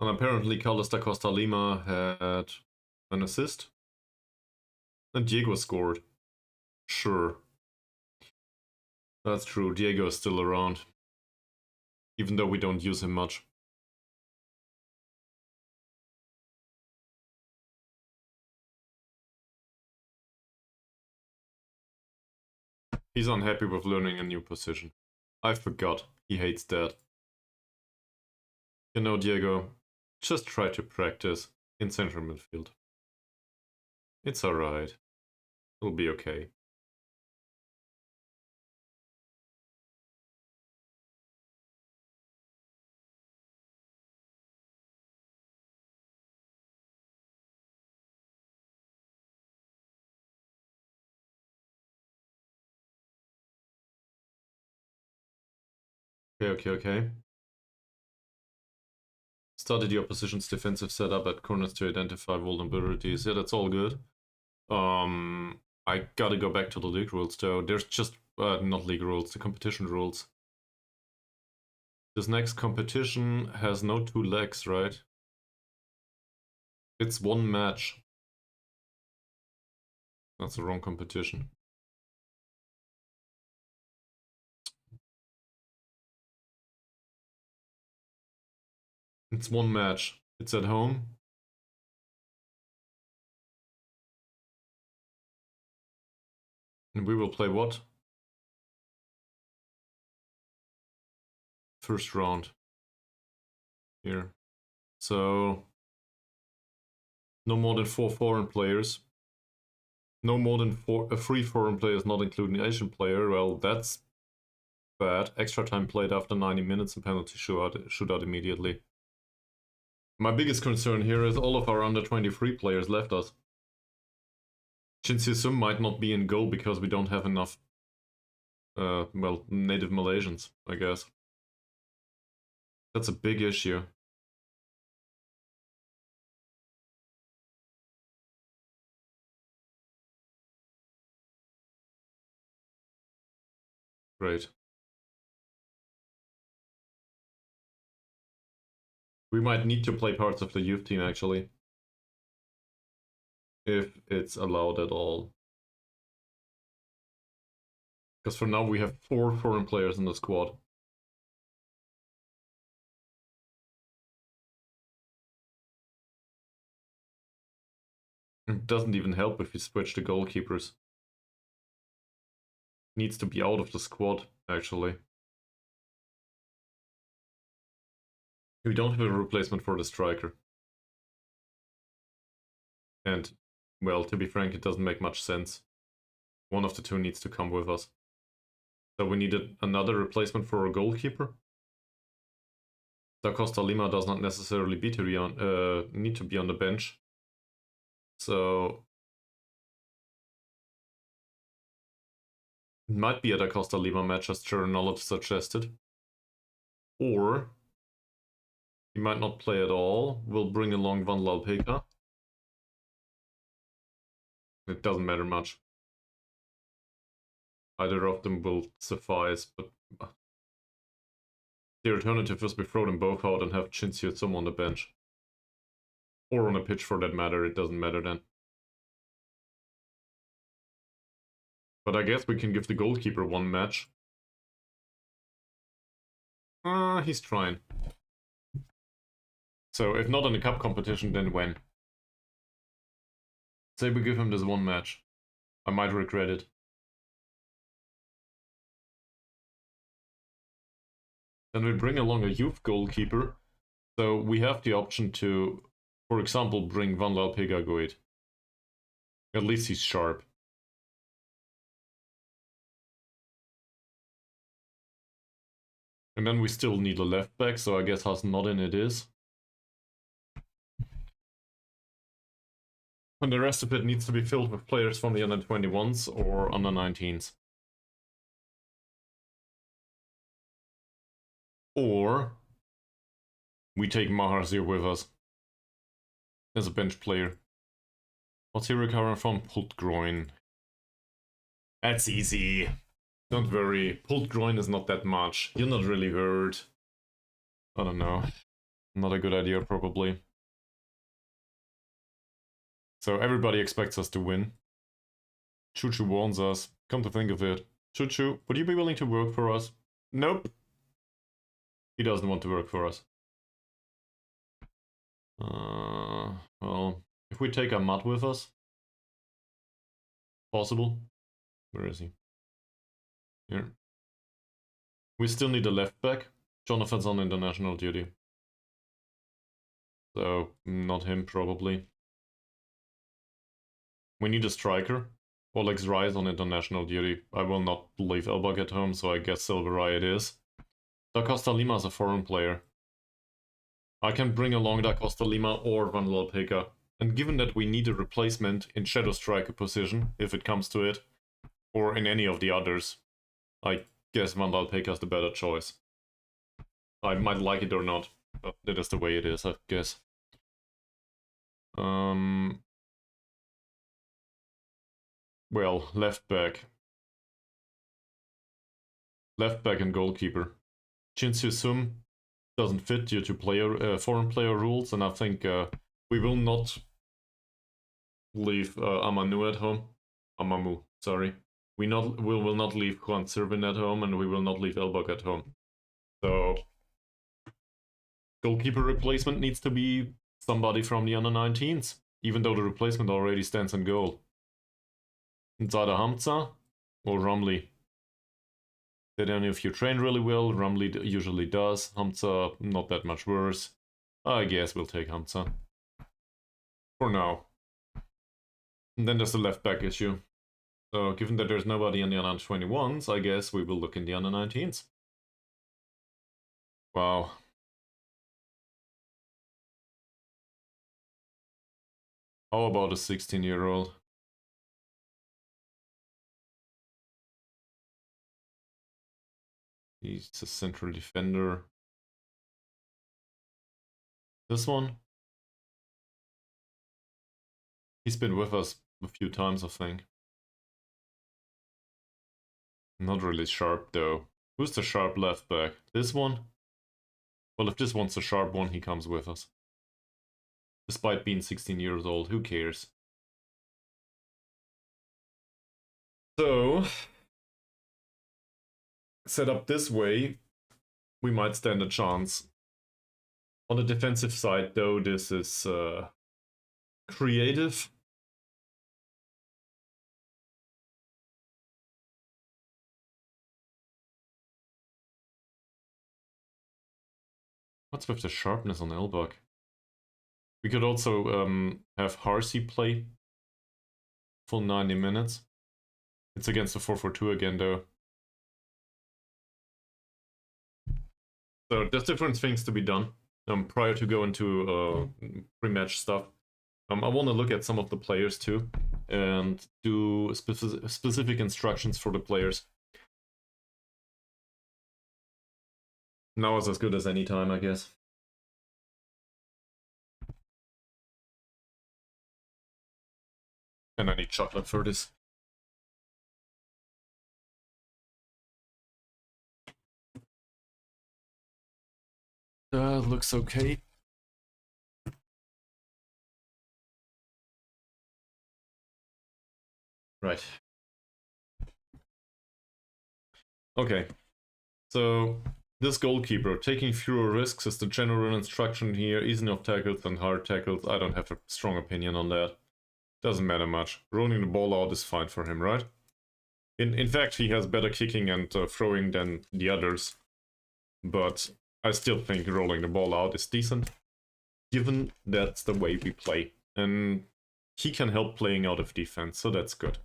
And apparently Carlos da Costa Lima had an assist. And Diego scored. Sure. That's true, Diego is still around. Even though we don't use him much. He's unhappy with learning a new position. I forgot. He hates that. You know, Diego, just try to practice in central midfield. It's alright. It'll be okay. Okay. Study the opposition's defensive setup at corners to identify vulnerabilities. Yeah, that's all good. I gotta go back to the league rules though. There's just, not league rules, the competition rules. This next competition has no 2 legs, right? It's 1 match. That's the wrong competition. It's 1 match. It's at home. And we will play what? First round. Here. So... no more than 4 foreign players. No more than 3 foreign players, not including the Asian player. Well, that's bad. Extra time played after 90 minutes and penalty shootout immediately. My biggest concern here is all of our under 23 players left us. Shin Sum might not be in goal because we don't have enough, well, native Malaysians, I guess. That's a big issue. Great. We might need to play parts of the youth team, actually. If it's allowed at all. Because for now we have 4 foreign players in the squad. It doesn't even help if we switch the goalkeepers. Needs to be out of the squad, actually. We don't have a replacement for the striker. And, well, to be frank, it doesn't make much sense. One of the 2 needs to come with us. So we needed another replacement for a goalkeeper. Da Costa Lima does not necessarily need to be on the bench. So it might be a Da Costa Lima match, as Knowledge suggested. Or he might not play at all. We'll bring along Van Lalpeka. It doesn't matter much. Either of them will suffice, but the alternative is we throw them both out and have Shin Sum on the bench. Or on a pitch for that matter, it doesn't matter then. But I guess we can give the goalkeeper 1 match. He's trying. So if not in the cup competition, then when? Say we give him this 1 match. I might regret it. Then we bring along a youth goalkeeper. So we have the option to, for example, bring Van Lalpega Goit. At least he's sharp. And then we still need a left back, so I guess Hasnodin it is. And the rest of it needs to be filled with players from the under-21s or under-19s. Or we take Maharzir with us as a bench player. What's he recovering from? Pulled groin. That's easy. Don't worry. Pulled groin is not that much. You're not really hurt. I don't know. Not a good idea, probably. So everybody expects us to win. Choo-Choo warns us. Come to think of it. Choo-Choo, would you be willing to work for us? Nope. He doesn't want to work for us. Well, if we take Ahmad with us. Possible. Where is he? Here. We still need a left back. Jonathan's on international duty. So, not him, probably. We need a striker. Alex Rai on international duty. I will not leave Elbug at home, so I guess Silverai it is. Da Costa Lima is a foreign player. I can bring along Da Costa Lima or Van Lalpeka. And given that we need a replacement in shadow striker position, if it comes to it, or in any of the others, I guess Van Lalpeka is the better choice. I might like it or not, but that is the way it is, I guess. Well, left back. Left back and goalkeeper. Chin Sum doesn't fit due to foreign player rules, and I think we will not leave Amanu at home. Amamu, sorry. We will not leave Juan Sérvin at home, and we will not leave Elbug at home. So, goalkeeper replacement needs to be somebody from the under-19s, even though the replacement already stands in goal. Zada Hamza or Rumley. Did any of you train really well? Rumley usually does. Hamza, not that much worse. I guess we'll take Hamza. For now. And then there's the left back issue. So given that there's nobody in the under-21s, I guess we will look in the under-19s. Wow. How about a 16-year-old? He's a central defender. This one? He's been with us a few times, I think. Not really sharp, though. Who's the sharp left back? This one? Well, if this one's the sharp one, he comes with us. Despite being 16 years old, who cares? So, set up this way, we might stand a chance. On the defensive side, though, this is creative. What's with the sharpness on Elbug? We could also have Harsey play full 90 minutes. It's against the 4-4-2 again, though. So there's different things to be done prior to go into pre-match stuff. I want to look at some of the players too and do specific instructions for the players. Now is as good as any time, I guess. And I need chocolate for this. Looks okay. Right. Okay. So, this goalkeeper, taking fewer risks is the general instruction here. Easing of tackles and hard tackles. I don't have a strong opinion on that. Doesn't matter much. Rolling the ball out is fine for him, right? In fact, he has better kicking and throwing than the others. But I still think rolling the ball out is decent, given that's the way we play. And he can help playing out of defense, so that's good.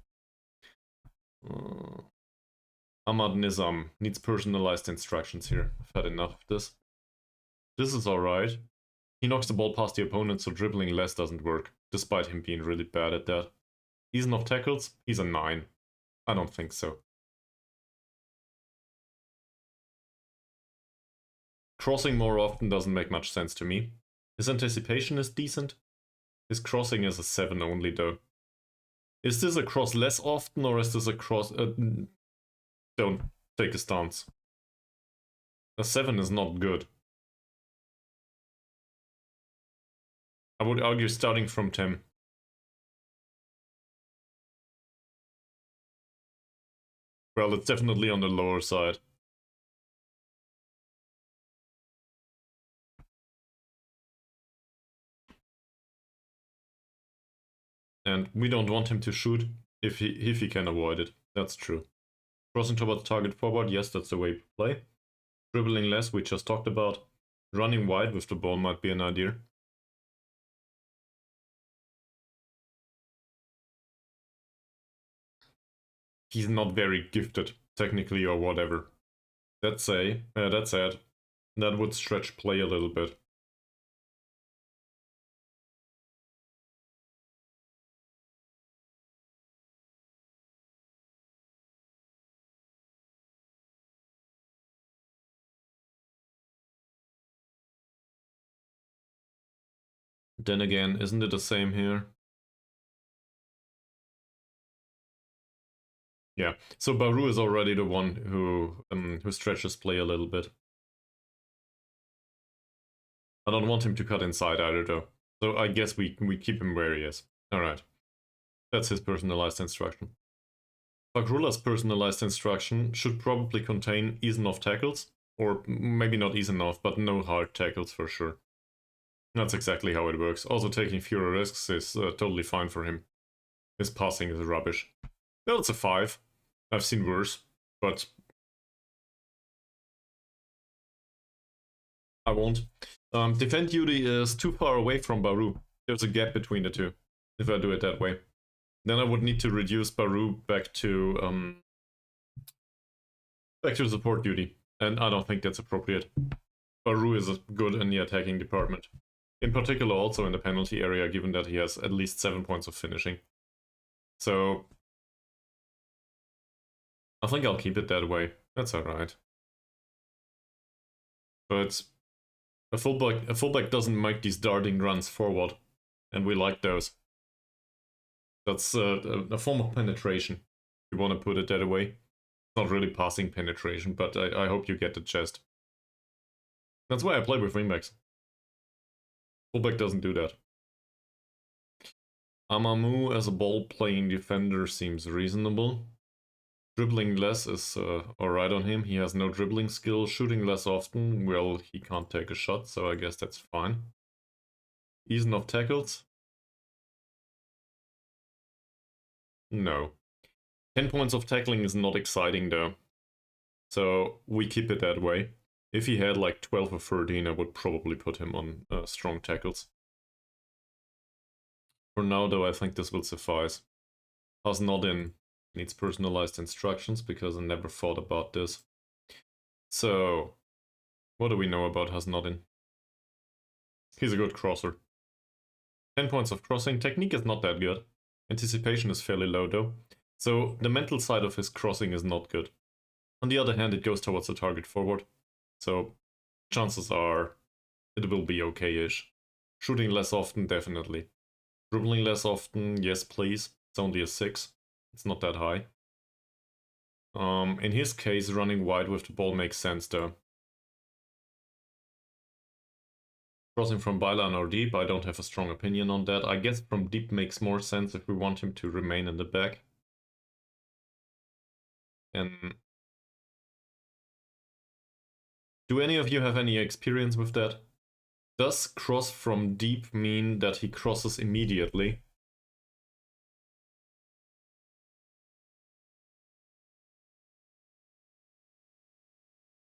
Ahmad Nizam needs personalized instructions here. I've had enough of this. This is alright. He knocks the ball past the opponent, so dribbling less doesn't work, despite him being really bad at that. Season of tackles, he's a 9. I don't think so. Crossing more often doesn't make much sense to me. His anticipation is decent. His crossing is a 7 only though. Is this a cross less often, or is this a cross... don't take a stance. A 7 is not good. I would argue starting from 10. Well, it's definitely on the lower side. And we don't want him to shoot if he can avoid it. That's true. Crossing towards target forward, yes, that's the way to play. Dribbling less, we just talked about. Running wide with the ball might be an idea. He's not very gifted, technically, or whatever. That's sad. That would stretch play a little bit. Then again, isn't it the same here? Yeah, so Baru is already the one who stretches play a little bit. I don't want him to cut inside either though. So I guess we keep him where he is. Alright. That's his personalized instruction. Fakrula's personalized instruction should probably contain ease enough tackles. Or maybe not ease enough, but no hard tackles for sure. That's exactly how it works. Also taking fewer risks is totally fine for him. His passing is rubbish. Well, it's a 5. I've seen worse, but I won't. Defend duty is too far away from Baru. There's a gap between the two, if I do it that way. Then I would need to reduce Baru back to support duty, and I don't think that's appropriate. Baru is good in the attacking department. In particular also in the penalty area, given that he has at least 7 points of finishing. So I think I'll keep it that way. That's alright. But a fullback doesn't make these darting runs forward, and we like those. That's a form of penetration, if you want to put it that way. It's not really passing penetration, but I hope you get the gist. That's why I play with wingbacks. Fullback doesn't do that. Amamu as a ball-playing defender seems reasonable. Dribbling less is alright on him. He has no dribbling skill. Shooting less often, well, he can't take a shot, so I guess that's fine. Ease enough tackles? No. 10 points of tackling is not exciting though. So we keep it that way. If he had like 12 or 13, I would probably put him on strong tackles. For now though, I think this will suffice. Hasnodin needs personalized instructions because I never thought about this. So, what do we know about Hasnodin? He's a good crosser. 10 points of crossing. Technique is not that good. Anticipation is fairly low though. So the mental side of his crossing is not good. On the other hand, it goes towards the target forward. So chances are it will be okay-ish. Shooting less often, definitely. Dribbling less often, yes please. It's only a 6. It's not that high. In his case, running wide with the ball makes sense though. Crossing from byline or deep, I don't have a strong opinion on that. I guess from deep makes more sense if we want him to remain in the back. And do any of you have any experience with that? Does cross from deep mean that he crosses immediately?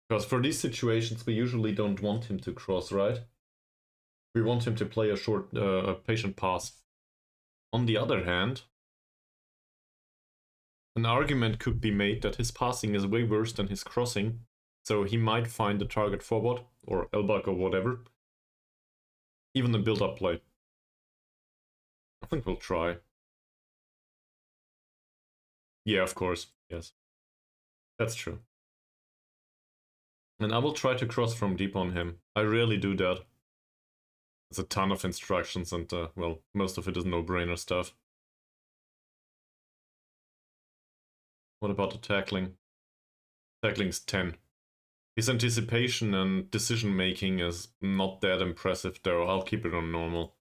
Because for these situations we usually don't want him to cross, right? We want him to play a short, patient pass. On the other hand, An argument could be made that his passing is way worse than his crossing, so he might find the target forward, or Elbug or whatever. Even a build-up play. I think we'll try. Yeah, of course, yes. That's true. And I will try to cross from deep on him. I rarely do that. There's a ton of instructions and, well, most of it is no-brainer stuff. What about the tackling? Tackling's 10. His anticipation and decision-making is not that impressive, though. I'll keep it on normal.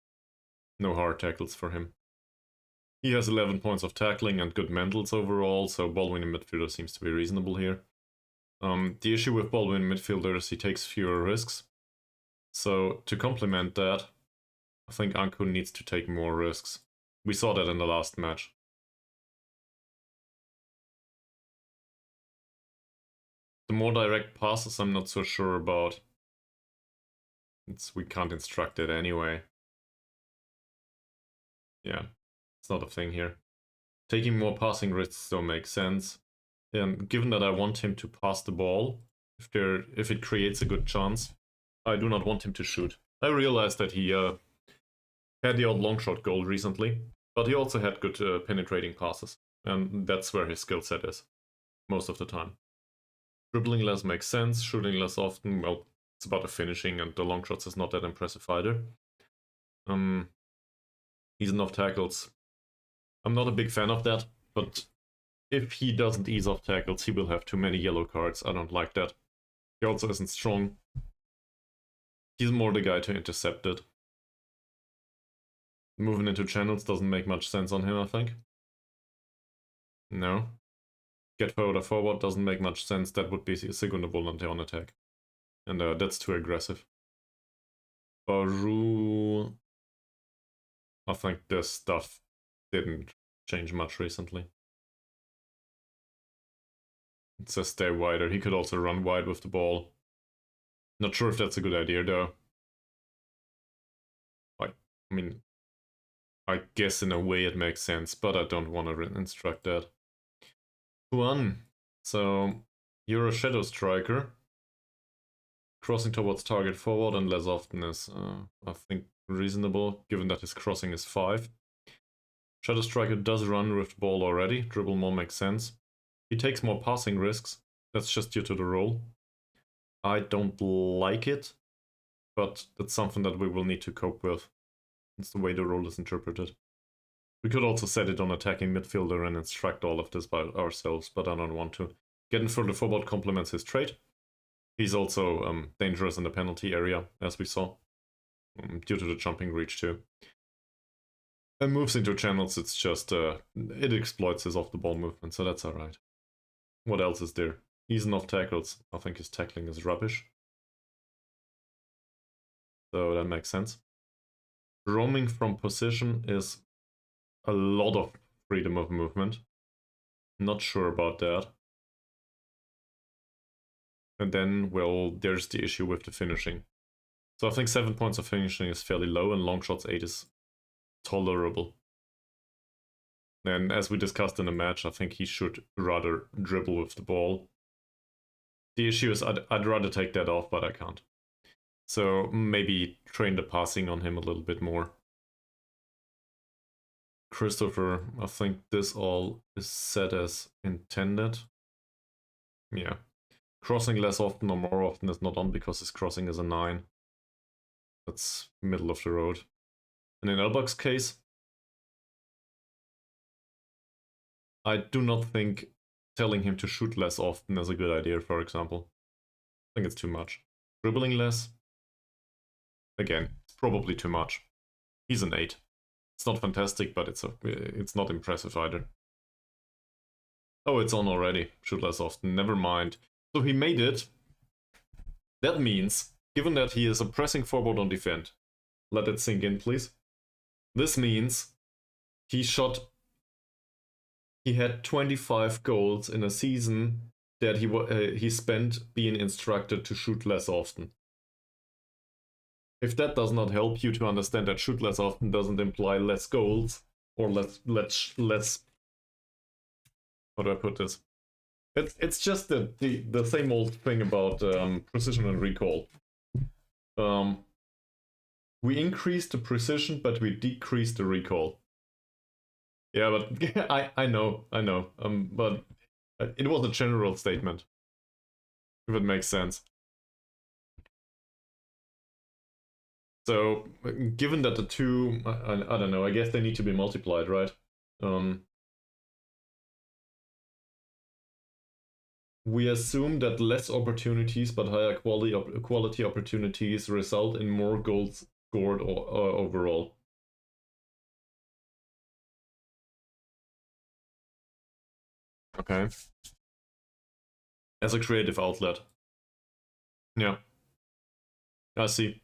No hard tackles for him. He has 11 points of tackling and good mentals overall, so ball-winning midfielder seems to be reasonable here. The issue with ball-winning midfielder is he takes fewer risks. So, to complement that, I think Angkun needs to take more risks. We saw that in the last match. The more direct passes I'm not so sure about. We can't instruct it anyway. Yeah, it's not a thing here. Taking more passing risks don't make sense. And given that I want him to pass the ball, if it creates a good chance, I do not want him to shoot. I realized that he had the odd long shot goal recently, but he also had good penetrating passes, and that's where his skill set is, most of the time. Dribbling less makes sense, shooting less often, well, it's about the finishing, and the long shots is not that impressive either. Easing off tackles. I'm not a big fan of that, but if he doesn't ease off tackles, he will have too many yellow cards. I don't like that. He also isn't strong. He's more the guy to intercept it. Moving into channels doesn't make much sense on him, I think. No. Get forward doesn't make much sense. That would be a second volante on attack. And that's too aggressive. Baru... I think this stuff didn't change much recently. It says stay wider. He could also run wide with the ball. Not sure if that's a good idea though. I mean, I guess in a way it makes sense, but I don't want to instruct that. Juan, so you're a shadow striker. Crossing towards target forward and less often is, I think, reasonable, given that his crossing is 5. Shadow striker does run with the ball already. Dribble more makes sense. He takes more passing risks. That's just due to the role. I don't like it, but that's something that we will need to cope with. It's the way the role is interpreted. We could also set it on attacking midfielder and instruct all of this by ourselves, but I don't want to. Getting further forward complements his trait. He's also dangerous in the penalty area, as we saw, due to the jumping reach too. And moves into channels, it's just, it exploits his off-the-ball movement, so that's alright. What else is there? Easing off tackles. I think his tackling is rubbish. So that makes sense. Roaming from position is a lot of freedom of movement. Not sure about that. And then, well, there's the issue with the finishing. So I think 7 points of finishing is fairly low, and long shots 8 is tolerable. And as we discussed in the match, I think he should rather dribble with the ball. The issue is I'd rather take that off, but I can't. So maybe train the passing on him a little bit more. Christopher, I think this all is set as intended. Yeah. Crossing less often or more often is not on because his crossing is a 9. That's middle of the road. And in Elbug's case, I do not think telling him to shoot less often is a good idea, for example. I think it's too much. Dribbling less? Again, it's probably too much. He's an 8. It's not fantastic, but it's not impressive either. Oh, it's on already. Shoot less often. Never mind. So he made it. That means, given that he is a pressing forward on defend, let it sink in, please. This means he had 25 goals in a season that he spent being instructed to shoot less often. If that does not help you to understand that shoot less often doesn't imply less goals or less How do I put this? It's just the same old thing about precision and recall. We increase the precision, but we decrease the recall. Yeah, but I know. But it was a general statement. If it makes sense. So, given that the two, I don't know, I guess they need to be multiplied, right? We assume that less opportunities but higher quality opportunities result in more goals scored overall. Okay. As a creative outlet. Yeah. I see.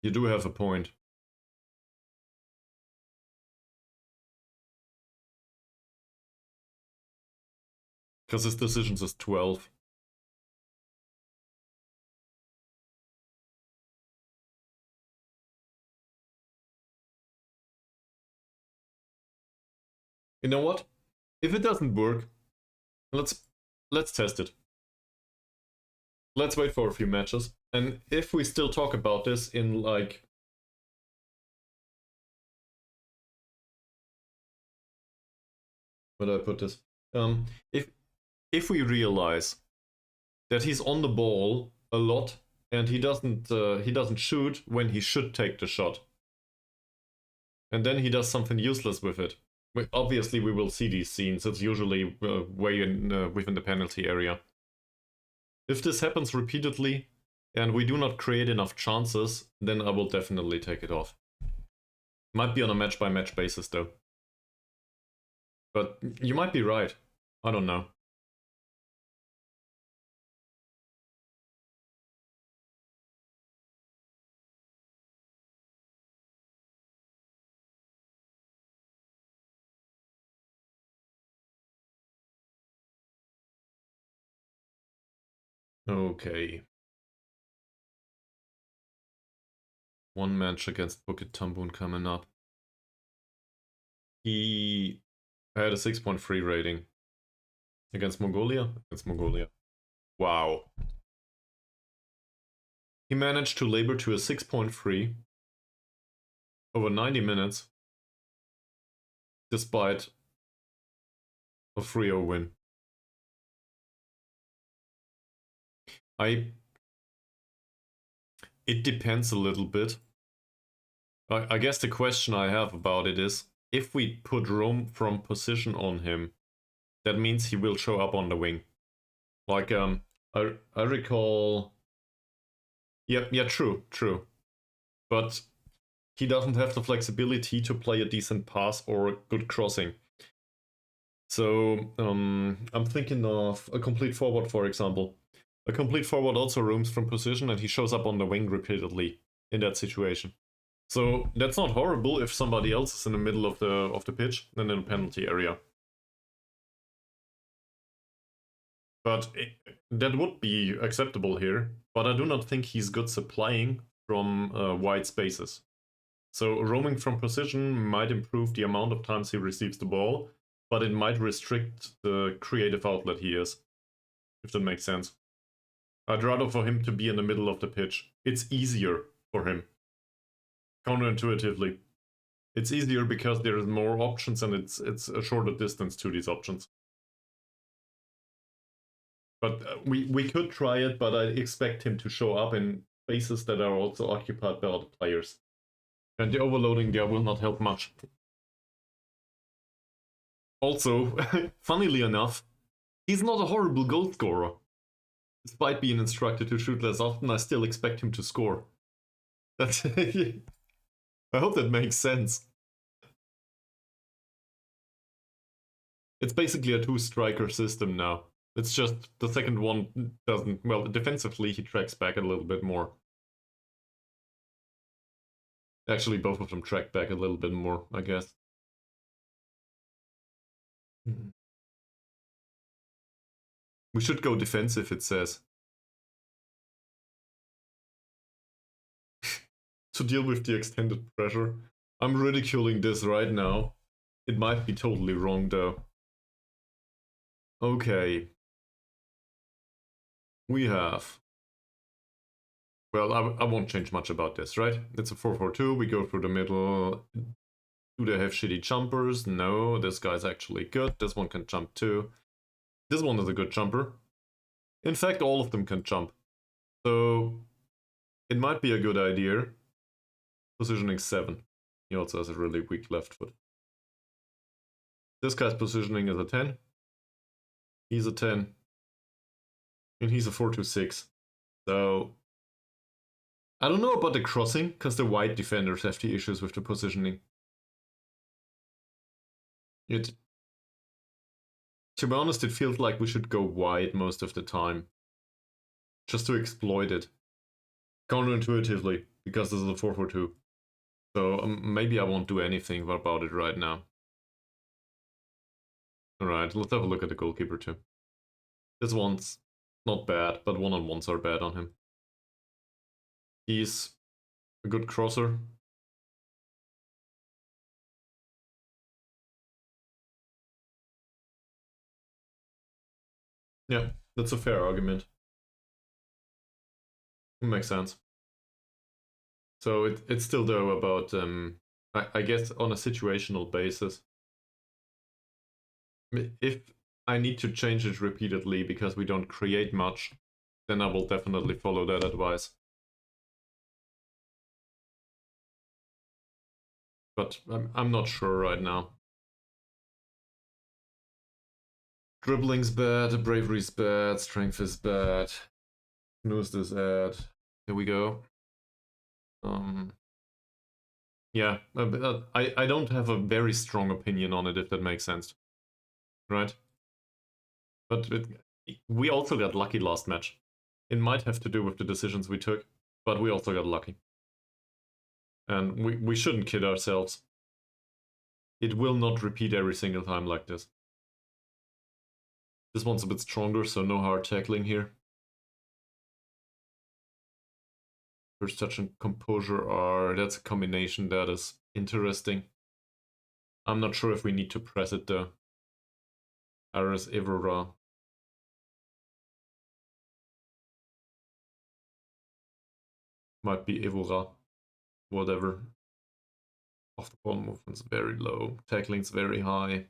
You do have a point. Because his decisions is 12. You know what? If it doesn't work, let's test it. Let's wait for a few matches. And if we still talk about this in like... Where do I put this? If we realize that he's on the ball a lot and he doesn't shoot when he should take the shot, and then he does something useless with it. Obviously, we will see these scenes. It's usually way within the penalty area. If this happens repeatedly and we do not create enough chances, then I will definitely take it off. Might be on a match-by-match basis though. But you might be right. I don't know. Okay. One match against Bukit Tambun coming up. He had a 6.3 rating. Against Mongolia? Against Mongolia. Wow. He managed to labor to a 6.3 over 90 minutes despite a 3-0 win. It depends a little bit. I guess the question I have about it is, if we put roam from position on him, that means he will show up on the wing. Like, I recall... Yeah, true. But he doesn't have the flexibility to play a decent pass or a good crossing. So, I'm thinking of a complete forward, for example. A complete forward also roams from position and he shows up on the wing repeatedly in that situation. So that's not horrible if somebody else is in the middle of the pitch and in the penalty area. But that would be acceptable here. But I do not think he's good supplying from wide spaces. So roaming from position might improve the amount of times he receives the ball, but it might restrict the creative outlet he is, if that makes sense. I'd rather for him to be in the middle of the pitch. It's easier for him. Counterintuitively. It's easier because there is more options and it's a shorter distance to these options. But we could try it, but I expect him to show up in spaces that are also occupied by other players. And the overloading there will not help much. Also, funnily enough, he's not a horrible goal scorer. Despite being instructed to shoot less often, I still expect him to score. That's I hope that makes sense. It's basically a two-striker system now. It's just the second one doesn't... Well, defensively he tracks back a little bit more. Actually, both of them track back a little bit more, I guess. We should go defensive, it says. To deal with the extended pressure. I'm ridiculing this right now. It might be totally wrong though. Okay. We have... Well, I won't change much about this, right? It's a 4-4-2, we go through the middle. Do they have shitty jumpers? No, this guy's actually good. This one can jump too. This one is a good jumper. In fact, all of them can jump. So, it might be a good idea. Positioning 7. He also has a really weak left foot. This guy's positioning is a 10. He's a 10. And he's a 4-2-6. So, I don't know about the crossing, because the wide defenders have the issues with the positioning. To be honest, it feels like we should go wide most of the time. Just to exploit it. Counterintuitively, because this is a 4-4-2. So maybe I won't do anything about it right now. Alright, let's have a look at the goalkeeper too. This one's not bad, but one-on-ones are bad on him. He's a good crosser. Yeah, that's a fair argument. It makes sense. So it's still though about, I guess on a situational basis. If I need to change it repeatedly because we don't create much, then I will definitely follow that advice. But I'm not sure right now. Dribbling's bad, bravery's bad, strength is bad. Snooze this ad. Here we go. Yeah, I don't have a very strong opinion on it, if that makes sense. Right? But we also got lucky last match. It might have to do with the decisions we took, but we also got lucky. And we shouldn't kid ourselves. It will not repeat every single time like this. This one's a bit stronger, so no hard tackling here. First touch and composure are... That's a combination that is interesting. I'm not sure if we need to press it though. Aris Evora. Might be Evora. Whatever. Off the ball movement's very low. Tackling's very high.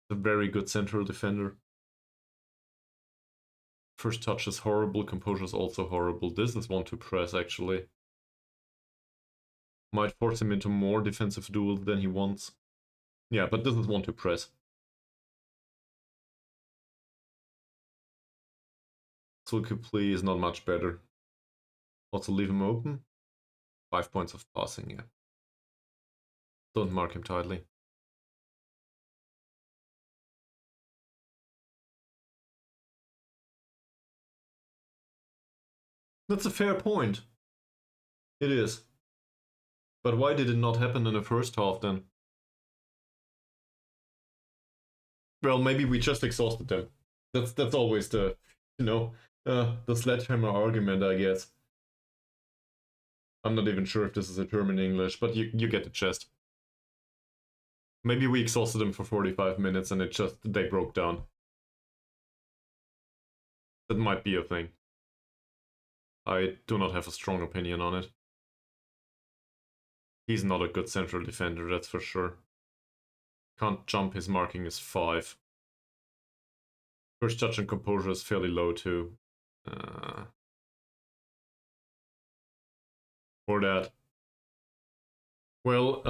A very good central defender. First touch is horrible, composure is also horrible. This is one to press actually. Might force him into more defensive duels than he wants. Yeah, but this is one to press. Sulkupli is not much better. Also leave him open. 5 points of passing, yeah. Don't mark him tightly. That's a fair point. It is. But why did it not happen in the first half then? Well, maybe we just exhausted them. That's always the, the sledgehammer argument, I guess. I'm not even sure if this is a term in English, but you get the gist. Maybe we exhausted them for 45 minutes and they broke down. That might be a thing. I do not have a strong opinion on it. He's not a good central defender, that's for sure. Can't jump, his marking is 5. First touch and composure is fairly low too. For that. Well,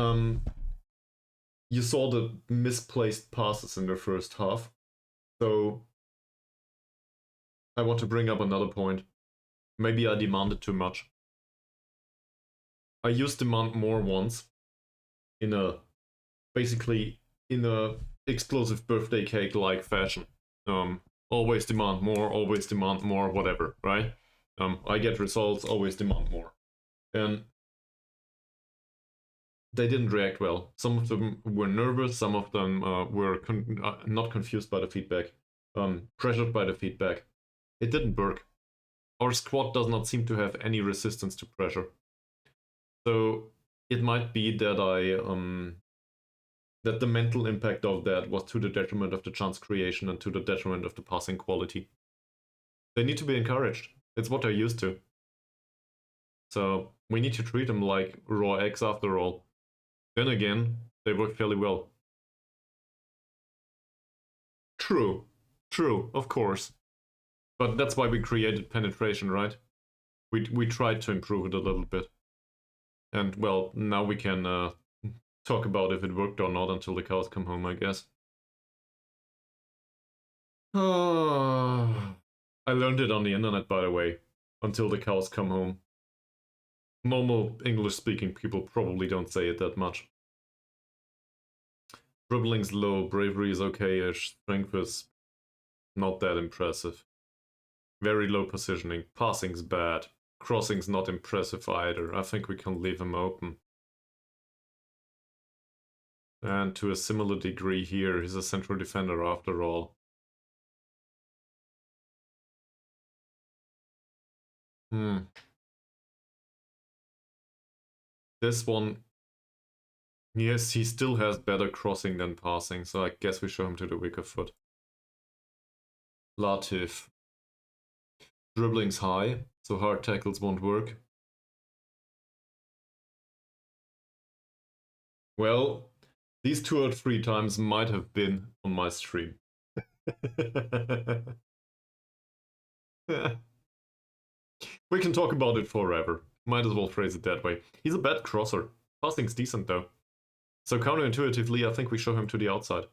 you saw the misplaced passes in the first half. So I want to bring up another point. Maybe I demanded too much. I used demand more once basically in a explosive birthday cake like fashion. Always demand more, whatever, right? I get results, always demand more. And they didn't react well. Some of them were nervous, some of them were not confused by the feedback, pressured by the feedback. It didn't work. Our squad does not seem to have any resistance to pressure. So it might be that that the mental impact of that was to the detriment of the chance creation and to the detriment of the passing quality. They need to be encouraged. It's what they're used to. So we need to treat them like raw eggs after all. Then again, they work fairly well. True, of course. But that's why we created penetration, right? We tried to improve it a little bit. And well, now we can talk about if it worked or not until the cows come home, I guess. I learned it on the internet, by the way. Until the cows come home. Normal English-speaking people probably don't say it that much. Dribbling's low, bravery is okay-ish, strength is not that impressive. Very low positioning, passing's bad, crossing's not impressive either. I think we can leave him open. And to a similar degree here, he's a central defender after all. This one, yes, he still has better crossing than passing, so I guess we show him to the weaker foot. Latif. Dribbling's high, so hard tackles won't work. Well, these 2 or 3 times might have been on my stream. We can talk about it forever. Might as well phrase it that way. He's a bad crosser. Passing's decent though. So counterintuitively, I think we show him to the outside.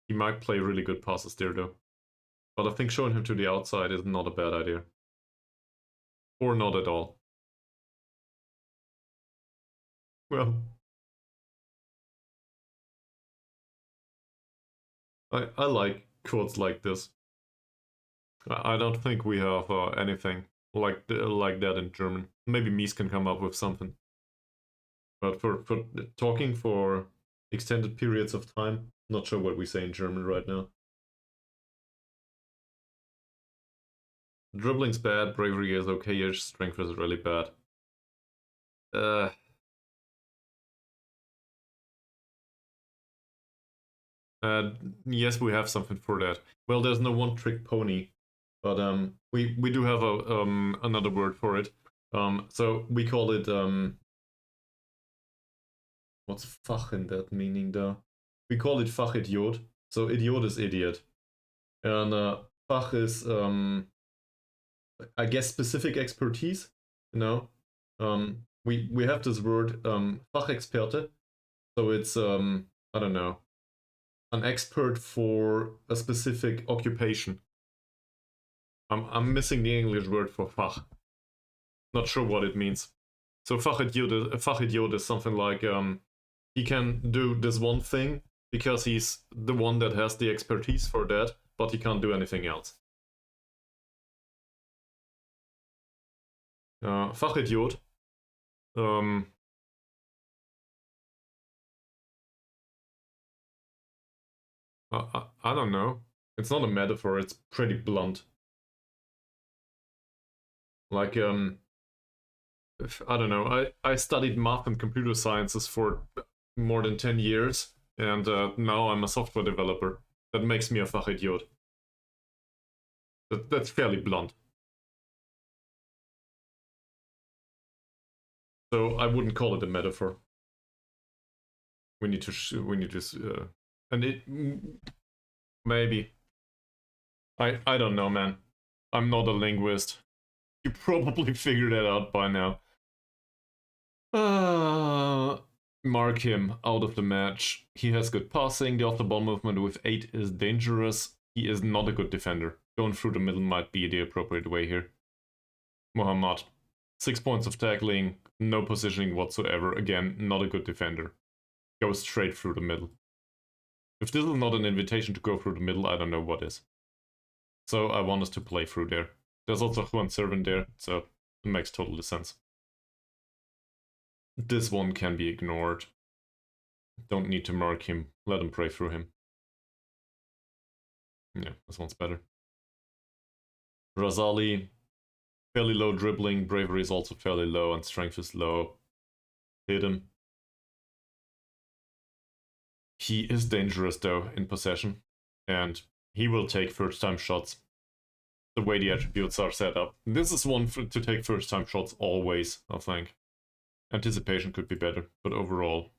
He might play really good passes there though. But I think showing him to the outside is not a bad idea. Or not at all. Well, I like quotes like this. I don't think we have anything like that in German. Maybe Mees can come up with something. But for talking for extended periods of time, not sure what we say in German right now. Dribbling's bad, bravery is okay-ish, strength is really bad. Yes, we have something for that. Well, there's no one-trick pony, but we do have a another word for it. So we call it what's Fach in that meaning though? We call it Fachidiot. So idiot is idiot, and Fach is I guess specific expertise. You know, we have this word Fachexperte, so it's I don't know, an expert for a specific occupation. I'm missing the English word for Fach. Not sure what it means. So Fachidiot is something like he can do this one thing because he's the one that has the expertise for that, but he can't do anything else. Fachidiot. I don't know. It's not a metaphor, it's pretty blunt. Like, I don't know, I studied math and computer sciences for more than 10 years, and now I'm a software developer. That makes me a Fachidiot. That's fairly blunt. So I wouldn't call it a metaphor. We need to, and it, maybe. I don't know, man. I'm not a linguist. You probably figured that out by now. Mark him out of the match. He has good passing. The off-the-ball movement with 8 is dangerous. He is not a good defender. Going through the middle might be the appropriate way here. Mohammad. 6 points of tackling. No positioning whatsoever. Again, not a good defender. Goes straight through the middle. If this is not an invitation to go through the middle, I don't know what is. So I want us to play through there. There's also Juan Sérvin there, so it makes total sense. This one can be ignored. Don't need to mark him. Let him pray through him. Yeah, this one's better. Razali, fairly low dribbling. Bravery is also fairly low, and strength is low. Hit him. He is dangerous though in possession, and he will take first-time shots. The way the attributes are set up. This is one to take first-time shots always, I think. Anticipation could be better, but overall.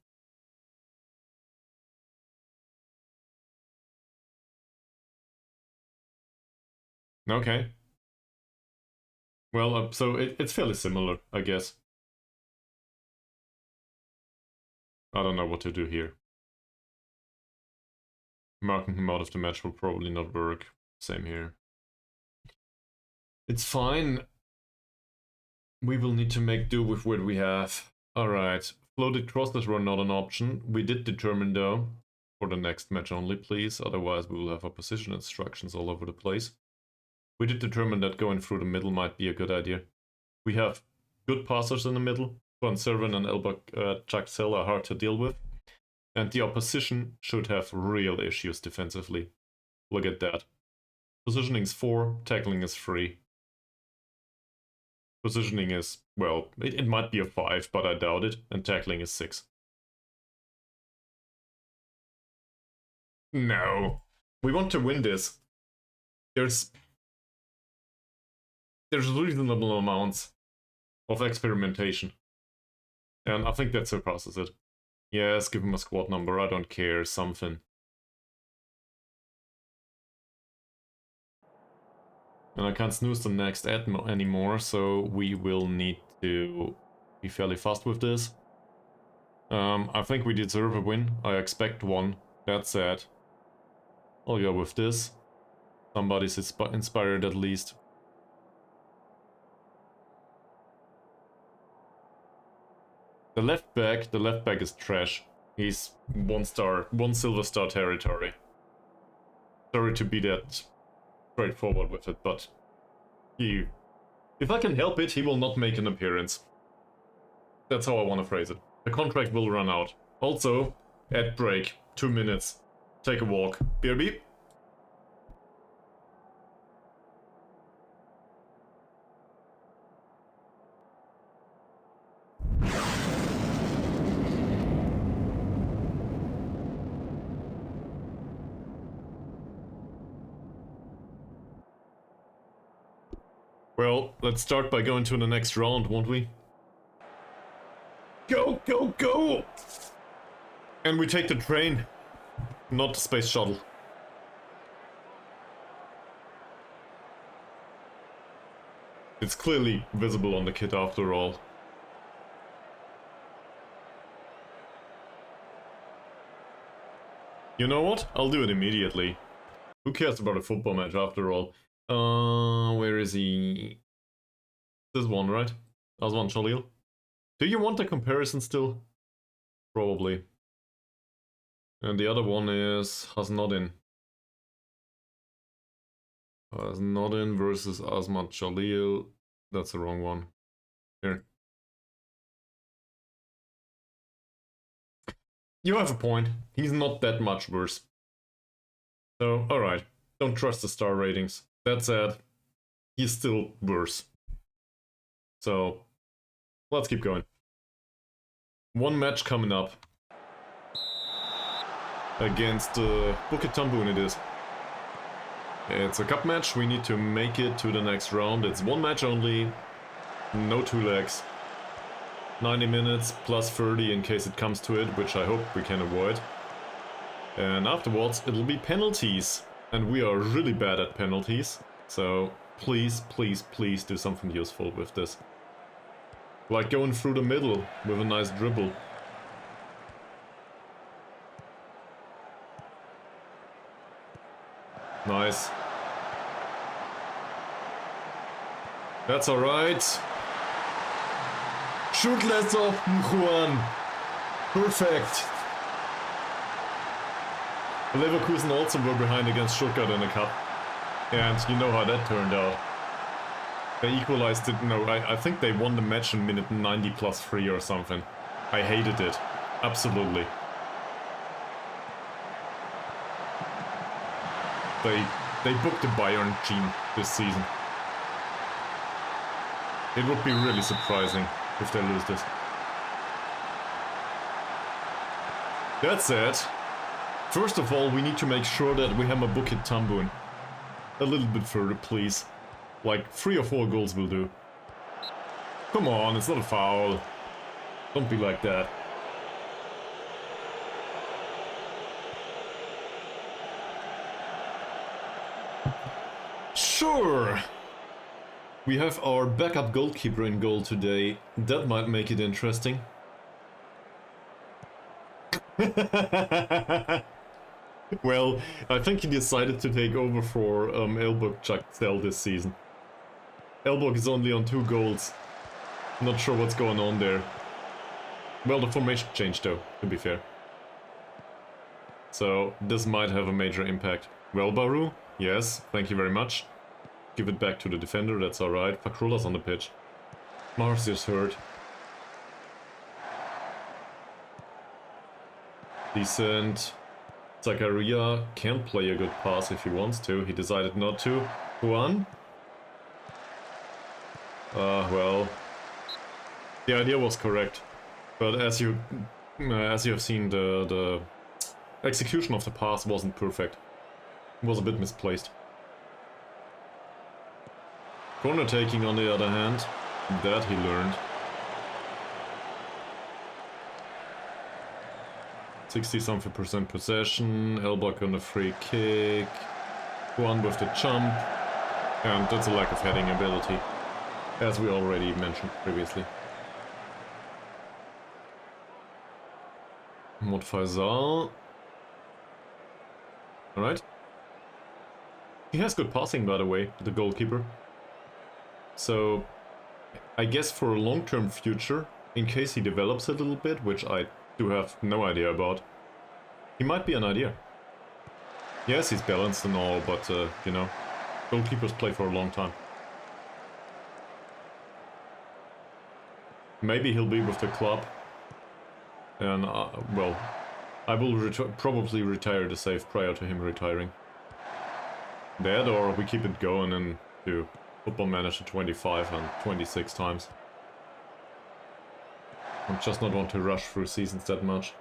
Okay. Well, so it's fairly similar, I guess. I don't know what to do here. Marking him out of the match will probably not work. Same here. It's fine. We will need to make do with what we have. Alright. Floated crosses were not an option. We did determine though, for the next match only please, otherwise we will have opposition instructions all over the place. We did determine that going through the middle might be a good idea. We have good passers in the middle. Juan Sérvin and Elbug Chatsel are hard to deal with. And the opposition should have real issues defensively. Look at that. Positioning is 4, tackling is 3. Positioning is, well, it might be a 5, but I doubt it. And tackling is 6. No. We want to win this. There's reasonable amounts of experimentation. And I think that surpasses it. Yes, give him a squad number, I don't care, something. And I can't snooze the next ad anymore, so we will need to be fairly fast with this. I think we deserve a win. I expect one. That said, I'll go with this. Somebody's inspired at least. The left back is trash. He's 1 star, 1 silver star territory. Sorry to be that straightforward with it, but if I can help it, he will not make an appearance. That's how I want to phrase it. The contract will run out. Also, ad break, 2 minutes. Take a walk. BRB. Well, let's start by going to the next round, won't we? Go, go, go! And we take the train, not the space shuttle. It's clearly visible on the kit after all. You know what? I'll do it immediately. Who cares about a football match after all? Where is he? This one, right? Azwan Chalil. Do you want a comparison still? Probably. And the other one is Hasnodin. Hasnodin versus Azmat Chalil. That's the wrong one. Here. You have a point. He's not that much worse. So, alright. Don't trust the star ratings. That said, he's still worse. So, let's keep going. One match coming up. Against Bukit Tambun it is. It's a cup match, we need to make it to the next round. It's one match only, no 2 legs. 90 minutes plus 30 in case it comes to it, which I hope we can avoid. And afterwards it'll be penalties. And we are really bad at penalties. So please, please, please do something useful with this. Like going through the middle with a nice dribble. Nice. That's alright. Shoot less of Juan. Perfect. Leverkusen also were behind against Stuttgart in the cup. And you know how that turned out. They equalized it, no, I think they won the match in minute 90 plus 3 or something. I hated it. Absolutely. They booked the Bayern team this season. It would be really surprising if they lose this. That said, First of all, we need to make sure that we have a Bukit Tambun. A little bit further, please. Like 3 or 4 goals will do. Come on, it's not a foul. Don't be like that. Sure! We have our backup goalkeeper in goal today. That might make it interesting. Well, I think he decided to take over for Elbug Chatsel this season. Elbug is only on 2 goals. Not sure what's going on there. Well, the formation changed though, to be fair. So, this might have a major impact. Well, Baru, yes, thank you very much. Give it back to the defender, that's alright. Fakrula's on the pitch. Mars is hurt. Decent. Zakaria can play a good pass if he wants to. He decided not to. Juan? Well... The idea was correct. But as you have seen, the execution of the pass wasn't perfect. It was a bit misplaced. Corner taking on the other hand, that he learned. 60-something% possession, Elbug on the free kick, Juan with the jump, and that's a lack of heading ability, as we already mentioned previously. Mod Faisal. Alright. He has good passing, by the way, the goalkeeper. So, I guess for a long-term future, in case he develops a little bit, which I do have no idea about, he might be an idea. Yes, he's balanced and all, but, you know, goalkeepers play for a long time. Maybe he'll be with the club. And, well, I will probably retire the save prior to him retiring. That, or we keep it going and do Football Manager 25 and 26 times. I just not want to rush through seasons that much.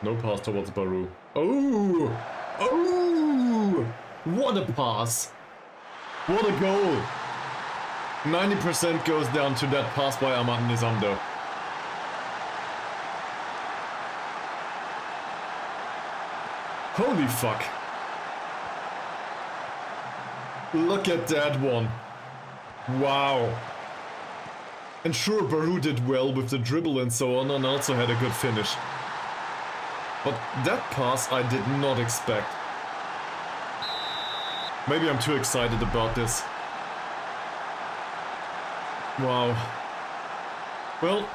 No pass towards Baru. Oh! Oh! What a pass! What a goal! 90% goes down to that pass by Ahmad Nizam though. Holy fuck. Look at that one. Wow. And sure, Baru did well with the dribble and so on, and also had a good finish. But that pass I did not expect. Maybe I'm too excited about this. Wow. Well,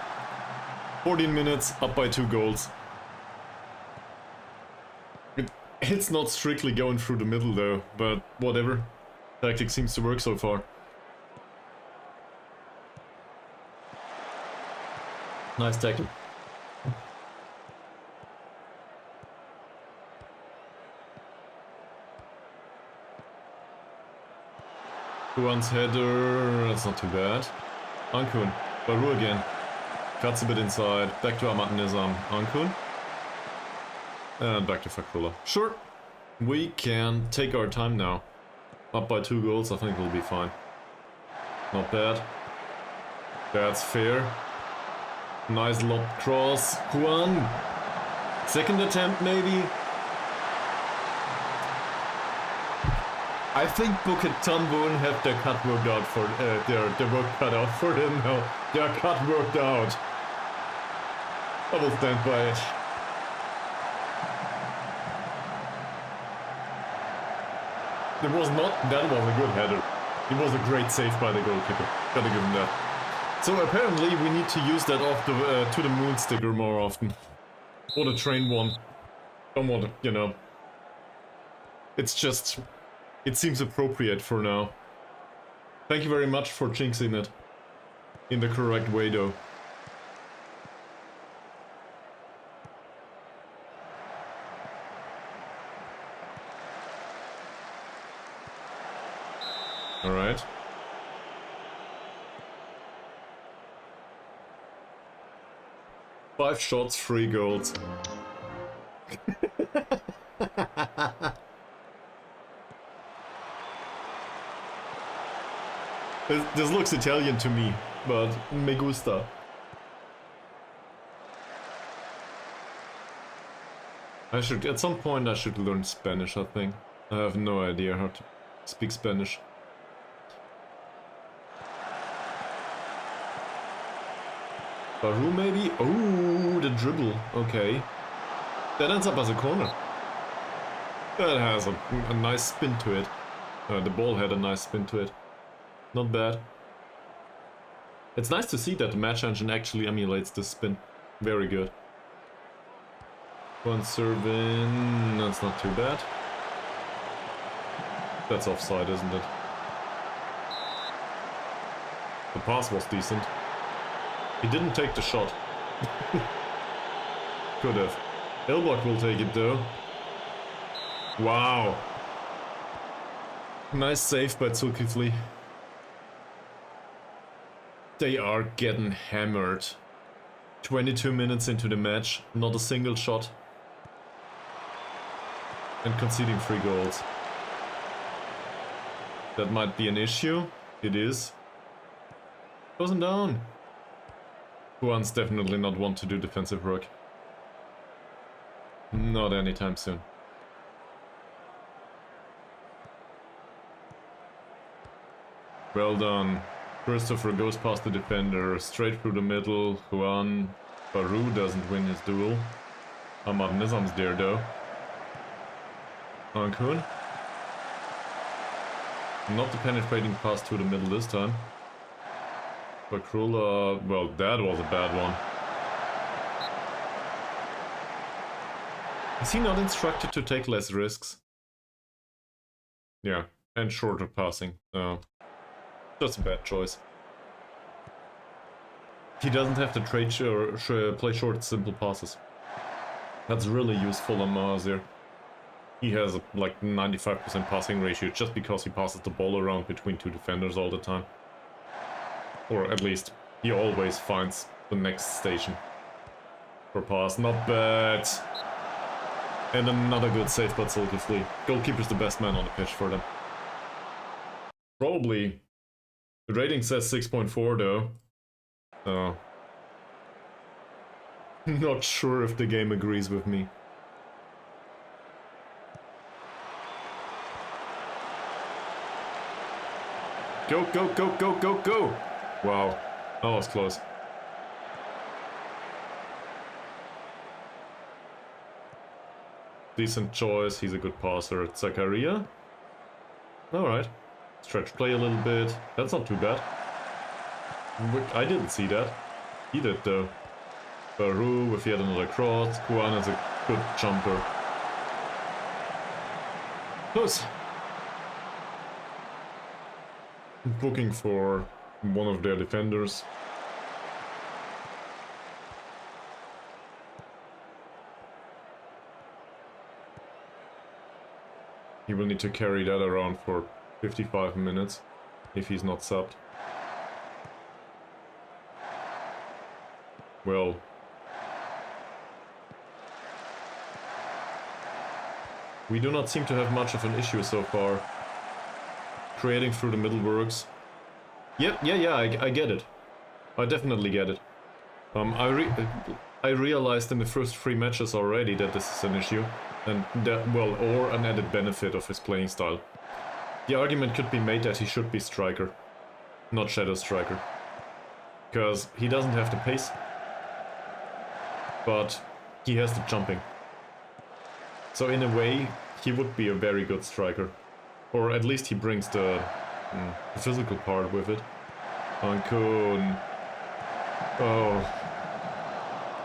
14 minutes, up by 2 goals. It's not strictly going through the middle though, but whatever. Tactic seems to work so far. Nice tackle. Juan's header, that's not too bad. Angkun, Baru again. Cuts a bit inside, back to Ahmad Nizam. Angkun. And back to Fakrula. Sure, we can take our time now. Up by 2 goals, I think we'll be fine. Not bad. That's fair. Nice lob cross. Juan. Second attempt, maybe. I think Bukit Tambun have their cut worked out for their work cut out for them now. Their cut worked out. I will stand by it. It was not. That was a good header. It was a great save by the goalkeeper. Gotta give him that. So apparently we need to use that off the to the moon sticker more often. Or the train one. Don't want to, you know. It's just. It seems appropriate for now. Thank you very much for jinxing it. In the correct way though. Alright. 5 shots, 3 goals. This looks Italian to me, but me gusta. At some point I should learn Spanish, I think. I have no idea how to speak Spanish. Baru maybe? Oh, the dribble. Okay. That ends up as a corner. That has a nice spin to it. The ball had a nice spin to it. Not bad. It's nice to see that the match engine actually emulates this spin. Very good. Juan Sérvin, that's not too bad. That's offside, isn't it? The pass was decent. He didn't take the shot. Could have. Elbug will take it though. Wow. Nice save by Zulkifli. They are getting hammered. 22 minutes into the match, not a single shot. And conceding 3 goals. That might be an issue. It is. Goes down. Juan's definitely not one to do defensive work. Not anytime soon. Well done. Christopher goes past the defender, straight through the middle. Juan Baru doesn't win his duel. Ahmad Nizam's there though. Angkun. Not the penetrating pass to the middle this time. Bakrula, well, that was a bad one. Is he not instructed to take less risks? Yeah, and shorter passing. That's a bad choice. He doesn't have to play short, simple passes. That's really useful on Mahazir. He has a, like 95% passing ratio just because he passes the ball around between 2 defenders all the time. Or at least, he always finds the next station for pass. Not bad. And another good save by Zulkifli. Goalkeeper's the best man on the pitch for them. Probably. The rating says 6.4 though. So. Not sure if the game agrees with me. Go, go, go, go, go, go! Wow, that was close. Decent choice, he's a good passer. Zakaria? Alright. Stretch play a little bit. That's not too bad. I didn't see that. He did though. Baru with yet another cross. Juan is a good jumper. Close. Looking for one of their defenders. He will need to carry that around for 55 minutes if he's not subbed. Well, we do not seem to have much of an issue so far. Creating through the middle works. Yep, yeah, I get it. I definitely get it. I realized in the first 3 matches already that this is an issue, and that, well, or an added benefit of his playing style. The argument could be made that he should be striker, not shadow striker, because he doesn't have the pace, but he has the jumping. So in a way, he would be a very good striker. Or at least he brings the physical part with it. Angkun. Oh.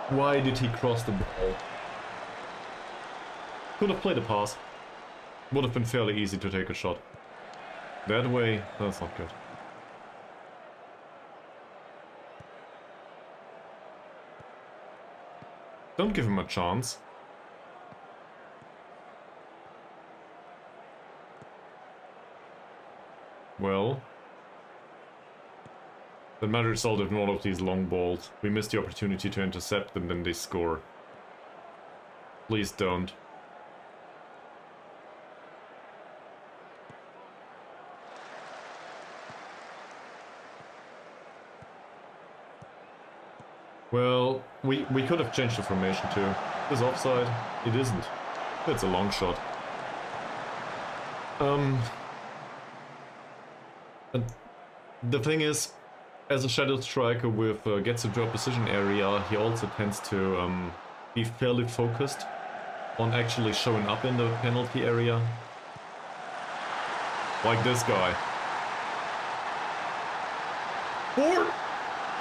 Why did he cross the ball? Could have played a pass. Would have been fairly easy to take a shot. That way, that's not good. Don't give him a chance. Well, The matter resulted in one of these long balls. We missed the opportunity to intercept and then they score. Please don't. Well, we could have changed the formation too. This offside? It isn't. It's a long shot. And the thing is, as a shadow striker with gets into opposition area, he also tends to be fairly focused on actually showing up in the penalty area. Like this guy. Or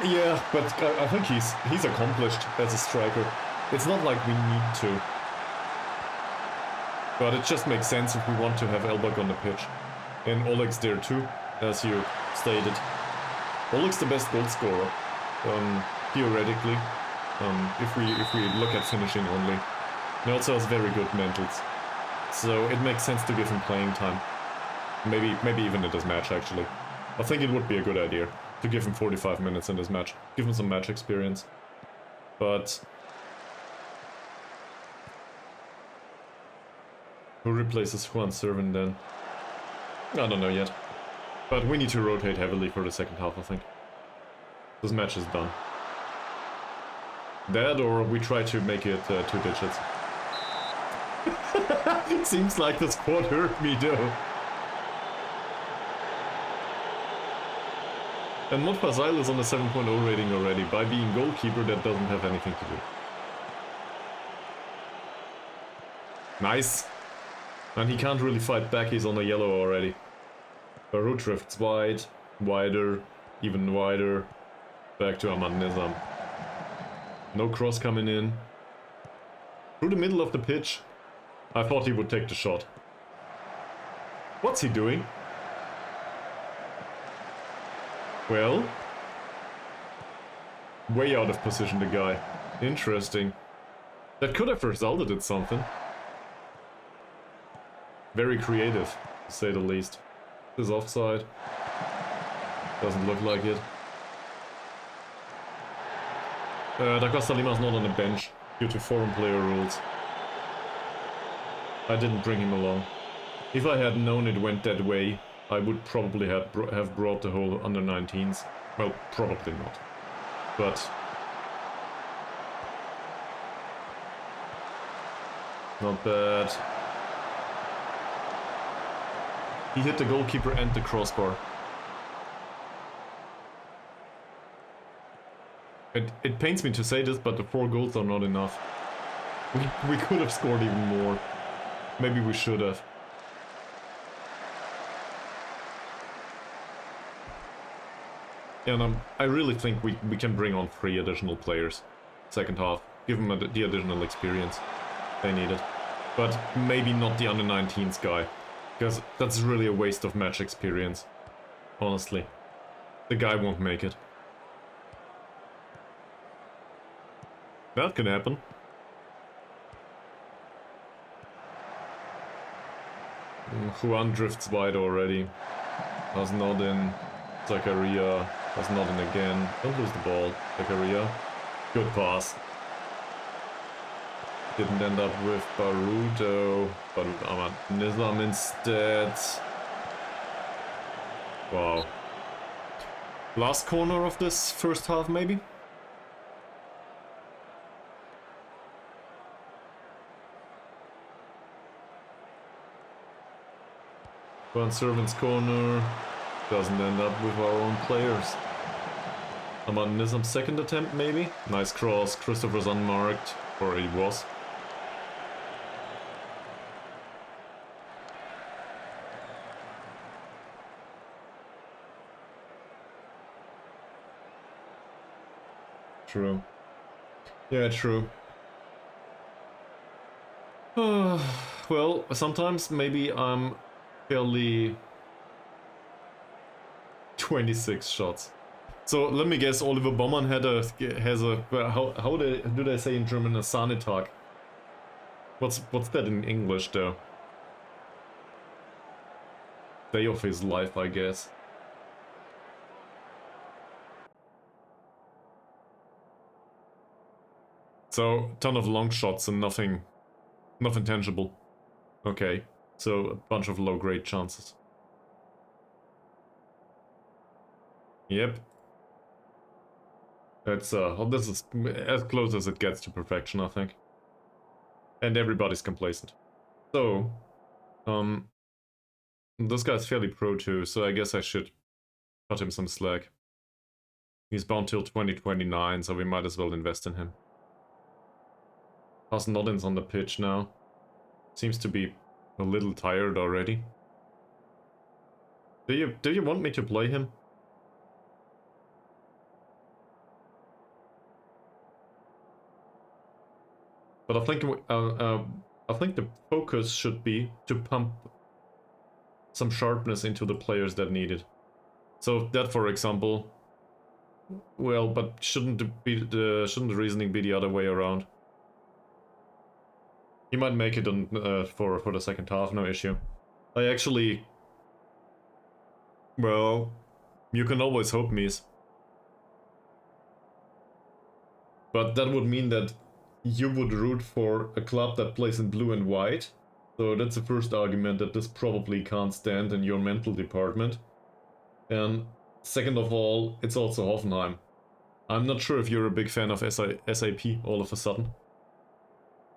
yeah, but I think he's accomplished as a striker. It's not like we need to. But it just makes sense if we want to have Elbug on the pitch. And Oleg's there too, as you stated. Oleg's the best goal scorer, theoretically, if we look at finishing only. He also has very good mentals. So it makes sense to give him playing time. Maybe even in this match, actually. I think it would be a good idea to give him 45 minutes in this match. Give him some match experience. But who replaces Juan Sérvin then? I don't know yet. But we need to rotate heavily for the second half, I think. This match is done. That, or we try to make it 2 digits. It seems like the squad hurt me though. And Montfazil is on a 7.0 rating already. By being goalkeeper, that doesn't have anything to do. Nice. And he can't really fight back, he's on a yellow already. Baru drifts wide, wider, even wider. Back to Ahmad Nizam. No cross coming in. Through the middle of the pitch. I thought he would take the shot. What's he doing? Well, way out of position, the guy. Interesting. That could have resulted in something. Very creative, to say the least. This offside. Doesn't look like it. Da Costa Lima's not on the bench due to foreign player rules. I didn't bring him along. If I had known it went that way, I would probably have brought the whole under-19s. Well, probably not. But not bad. He hit the goalkeeper and the crossbar. It pains me to say this, but the 4 goals are not enough. We could have scored even more. Maybe we should have. And I really think we can bring on 3 additional players. Second half. Give them the additional experience. They need it. But maybe not the under-19s guy. Because that's really a waste of match experience. Honestly. The guy won't make it. That can happen. Juan drifts wide already. Was not in. Zakaria was not in again. Don't lose the ball, Zakaria. Good pass. Didn't end up with Baruto, but with Ahmad Nizam instead. Wow. Last corner of this first half, maybe? Juan Sérvin's corner doesn't end up with our own players. Ahmad Nizam's second attempt, maybe? Nice cross. Christopher's unmarked, or he was. True. Yeah, true. Well, sometimes maybe I'm fairly 26 shots. So let me guess, Oliver Baumann has a how do they say in German, a Sahnetag? What's that in English though? Day of his life, I guess. So, ton of long shots and nothing tangible. Okay, so a bunch of low-grade chances. Yep. It's this is as close as it gets to perfection, I think. And everybody's complacent. So, this guy's fairly pro too, so I guess I should cut him some slack. He's bound till 2029, so we might as well invest in him. Has Noddins on the pitch now. Seems to be a little tired already. Do you want me to play him? But I think the focus should be to pump some sharpness into the players that need it. So that, for example, well, but shouldn't the reasoning be the other way around? He might make it on for the second half, no issue. I actually, well, you can always hope, Mees. But that would mean that you would root for a club that plays in blue and white. So that's the first argument, that this probably can't stand in your mental department. And second of all, it's also Hoffenheim. I'm not sure if you're a big fan of SAP all of a sudden.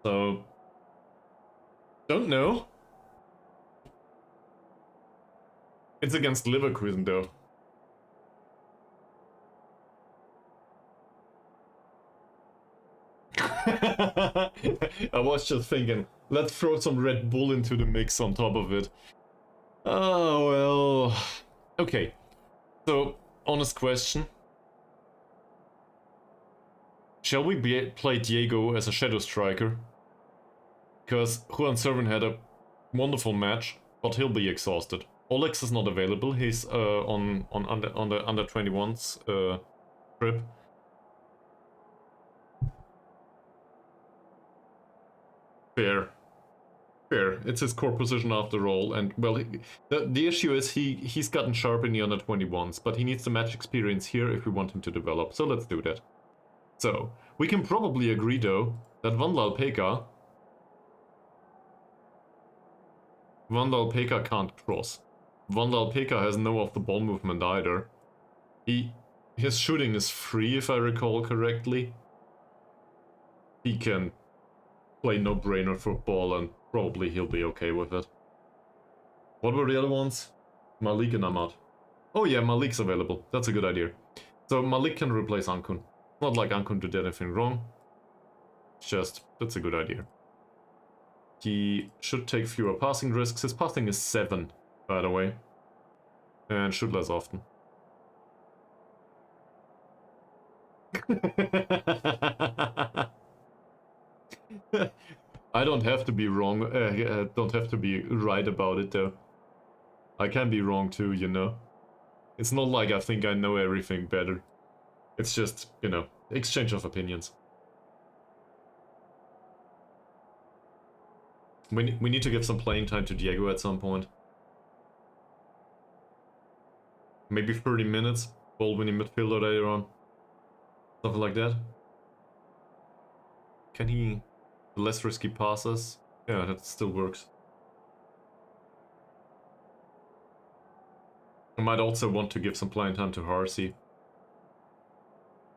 So, don't know. It's against Leverkusen though. I was just thinking, let's throw some Red Bull into the mix on top of it. Oh, well... Okay, so, honest question. Shall we play Diego as a shadow striker? Because Juan Sérvin had a wonderful match, but he'll be exhausted. Olex is not available, he's on the under 21s trip. Fair. Fair. It's his core position after all, and well, the issue is he's gotten sharp in the under 21s, but he needs the match experience here if we want him to develop, so let's do that. So, we can probably agree though, that Vandal Pekka can't cross. Vandal Pekka has no off-the-ball movement either. His shooting is free if I recall correctly. He can play no-brainer football and probably he'll be okay with it. What were the other ones? Malik and Ahmad. Oh yeah, Malik's available. That's a good idea. So Malik can replace Angkun. Not like Angkun did anything wrong. Just, that's a good idea. He should take fewer passing risks. His passing is 7, by the way. And shoot less often. I don't have to be wrong, don't have to be right about it though. I can be wrong too, you know. It's not like I think I know everything better. It's just, you know, exchange of opinions. We need to give some playing time to Diego at some point. Maybe 30 minutes, ball-winning midfielder later on. Something like that. Can he... less risky passes? Yeah, that still works. I might also want to give some playing time to Harsey.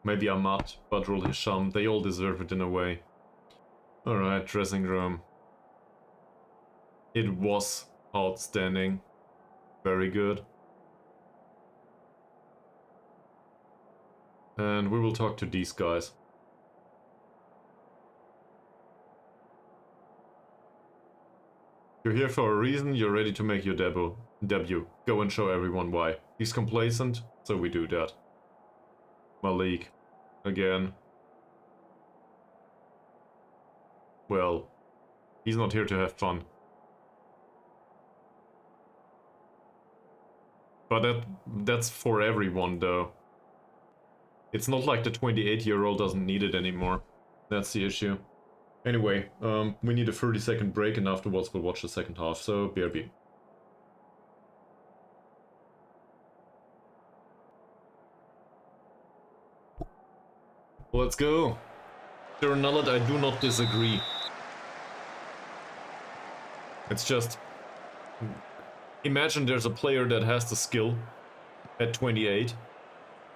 Maybe Ahmad, Badrul Hisham, they all deserve it in a way. Alright, dressing room. It was outstanding. Very good. And we will talk to these guys. You're here for a reason, you're ready to make your debut. Go and show everyone why. He's complacent, so we do that. Malik. Again. Well, he's not here to have fun. But that's for everyone, though. It's not like the 28-year-old doesn't need it anymore. That's the issue. Anyway, we need a 30-second break and afterwards we'll watch the second half, so BRB. Let's go! Sure, Nullet, I do not disagree. It's just... imagine there's a player that has the skill at 28,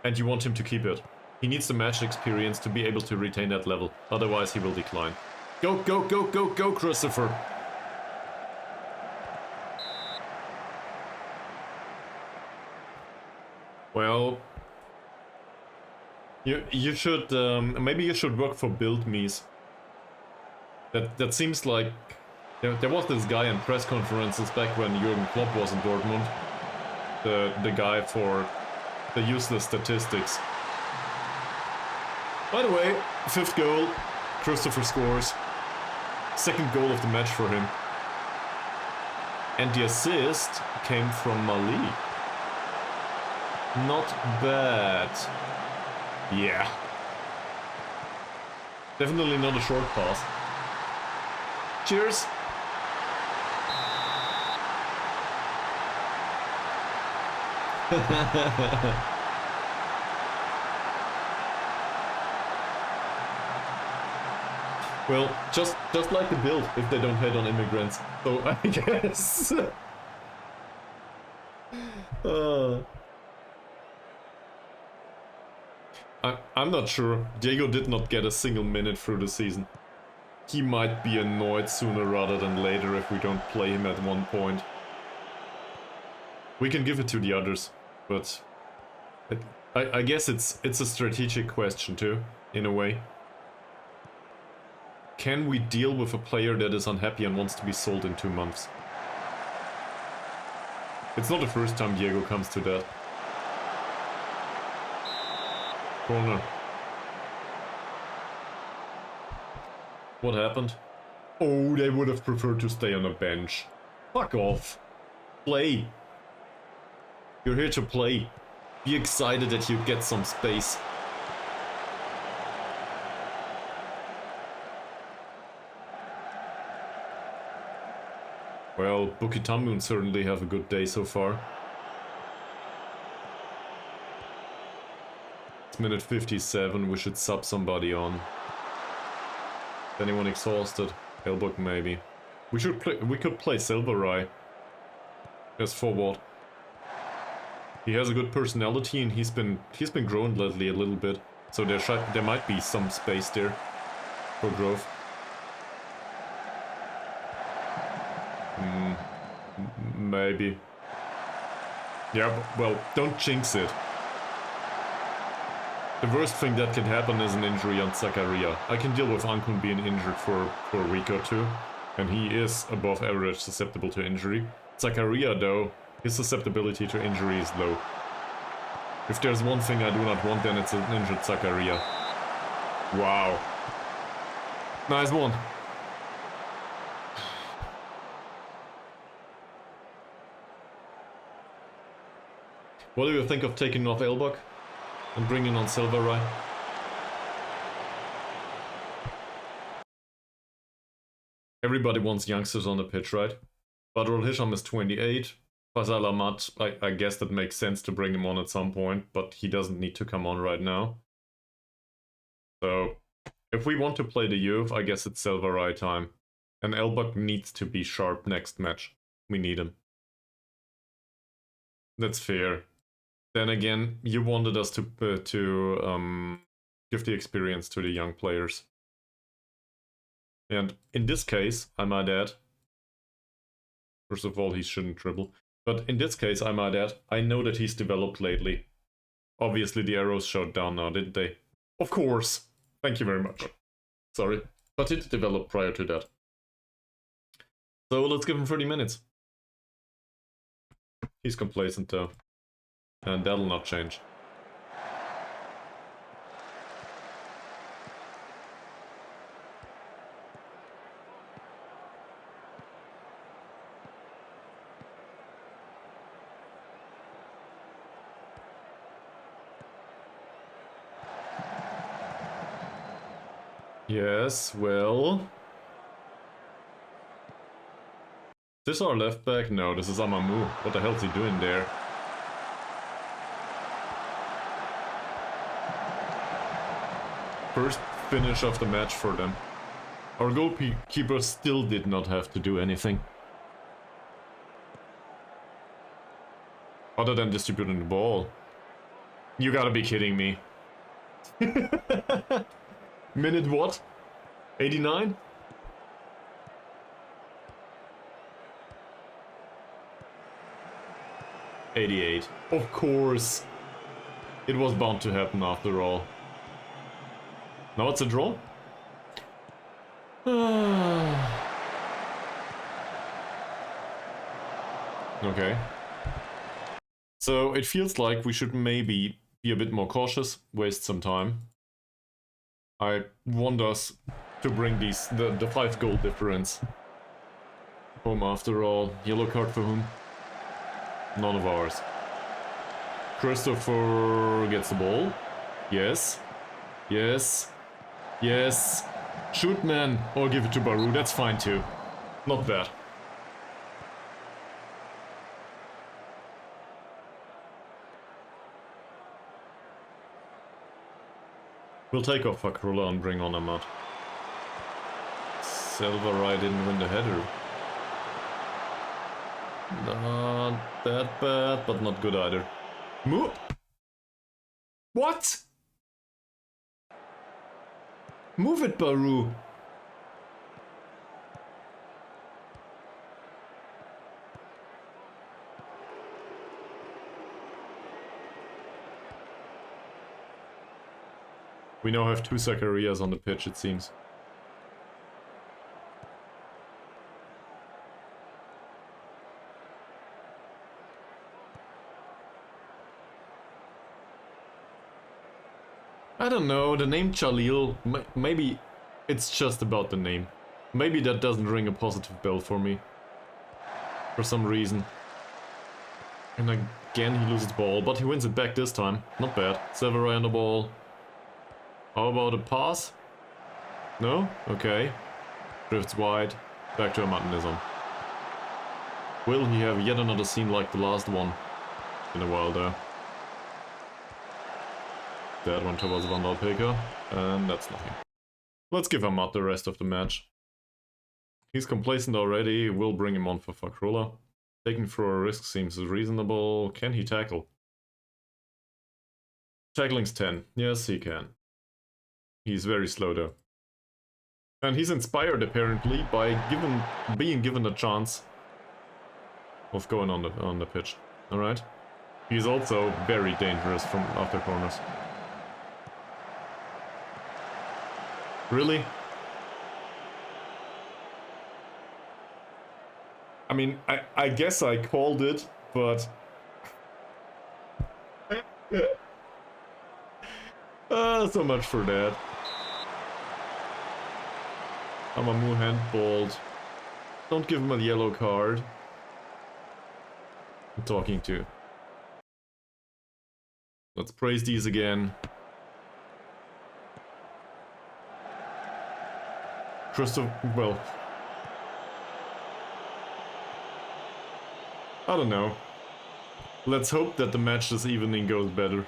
and you want him to keep it. He needs the match experience to be able to retain that level, otherwise he will decline. Go, go, go, go, go, Christopher! Well... You should, maybe you should work for Build Mees. That seems like... There was this guy in press conferences back when Jurgen Klopp was in Dortmund. The guy for the useless statistics. By the way, 5th goal, Christopher scores. 2nd goal of the match for him. And the assist came from Mali. Not bad. Yeah. Definitely not a short pass. Cheers! Well, just like the build, if they don't hate on immigrants. So I guess. I'm not sure. Diego did not get a single minute through the season. He might be annoyed sooner rather than later if we don't play him at one point. We can give it to the others, but I guess it's a strategic question too, in a way. Can we deal with a player that is unhappy and wants to be sold in 2 months? It's not the first time Diego comes to that. Corner. What happened? Oh, they would have preferred to stay on a bench. Fuck off. Play. You're here to play. Be excited that you get some space. Well, Bukit Tambun certainly have a good day so far. It's minute 57, we should sub somebody on. Is anyone exhausted? Elbug maybe. We could play Silverai as forward. He has a good personality and he's been growing lately a little bit. So there might be some space there for growth. Maybe. Yeah, well, don't jinx it. The worst thing that can happen is an injury on Zakaria. I can deal with Angkun being injured for a week or two, and he is above average susceptible to injury. Zakaria, though, his susceptibility to injury is low. If there's one thing I do not want, then it's an injured Zakaria. Wow. Nice one. What do you think of taking off Elbug and bringing on Silverai? Everybody wants youngsters on the pitch, right? Badrul Hisham is 28. Faisal Ahmad, I guess that makes sense to bring him on at some point, but he doesn't need to come on right now. So, if we want to play the youth, I guess it's Silverai time. And Elbug needs to be sharp next match. We need him. That's fair. Then again, you wanted us to give the experience to the young players. And in this case, I might add, first of all, he shouldn't dribble. But in this case, I might add, I know that he's developed lately. Obviously, the arrows showed down now, didn't they? Of course! Thank you very much. Sorry. But it developed prior to that. So let's give him 30 minutes. He's complacent though. And that'll not change. Yes, well... Is this our left back? No, this is Amamu. What the hell is he doing there? finish of the match for them. Our goalkeeper still did not have to do anything. Other than distributing the ball. You gotta be kidding me. Minute what? 89? '88. Of course. It was bound to happen after all. Now it's a draw? Okay. So it feels like we should maybe be a bit more cautious, waste some time. I want us to bring the 5-goal difference home after all. Yellow card for whom? None of ours. Christopher gets the ball. Yes. Yes. Yes. Shoot, man. Or give it to Baru. That's fine too. Not bad. We'll take off Fakrula and bring on Ahmad. Silverai didn't win the header. Not that bad, but not good either. Move! What? Move it, Baru! We now have 2 Zakarias on the pitch, it seems. I don't know, the name Jalil, maybe it's just about the name. Maybe that doesn't ring a positive bell for me. For some reason. And again he loses the ball, but he wins it back this time. Not bad. Severai on the ball. How about a pass? No? Okay. Drifts wide. Back to Ahmad Nizam. Will he have yet another scene like the last one? In a while though. That one towards Van Dalpeka, and that's nothing. Let's give Ahmad the rest of the match. He's complacent already, we'll bring him on for Fakrula. Taking for a risk seems reasonable. Can he tackle? Tackling's 10. Yes, he can. He's very slow though. And he's inspired apparently by being given a chance of going on the pitch. Alright. He's also very dangerous from after corners. Really? I mean, I guess I called it, but... so much for that. Amamu handballed. Don't give him a yellow card. I'm talking to. Let's praise these again. Well, I don't know. Let's hope that the match this evening goes better.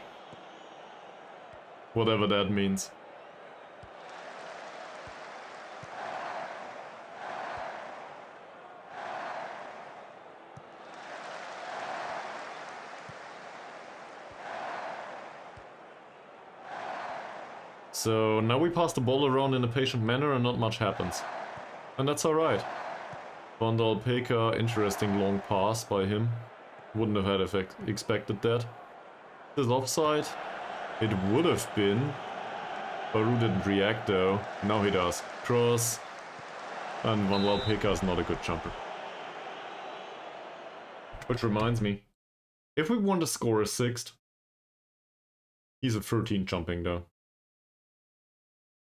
Whatever that means. So now we pass the ball around in a patient manner and not much happens. And that's alright. Van Dalpeka, interesting long pass by him. Wouldn't have had expected that. This offside? It would have been. Baru didn't react though. Now he does. Cross. And Van Dalpeka is not a good jumper. Which reminds me. If we want to score a 6th. He's a 13 jumping though.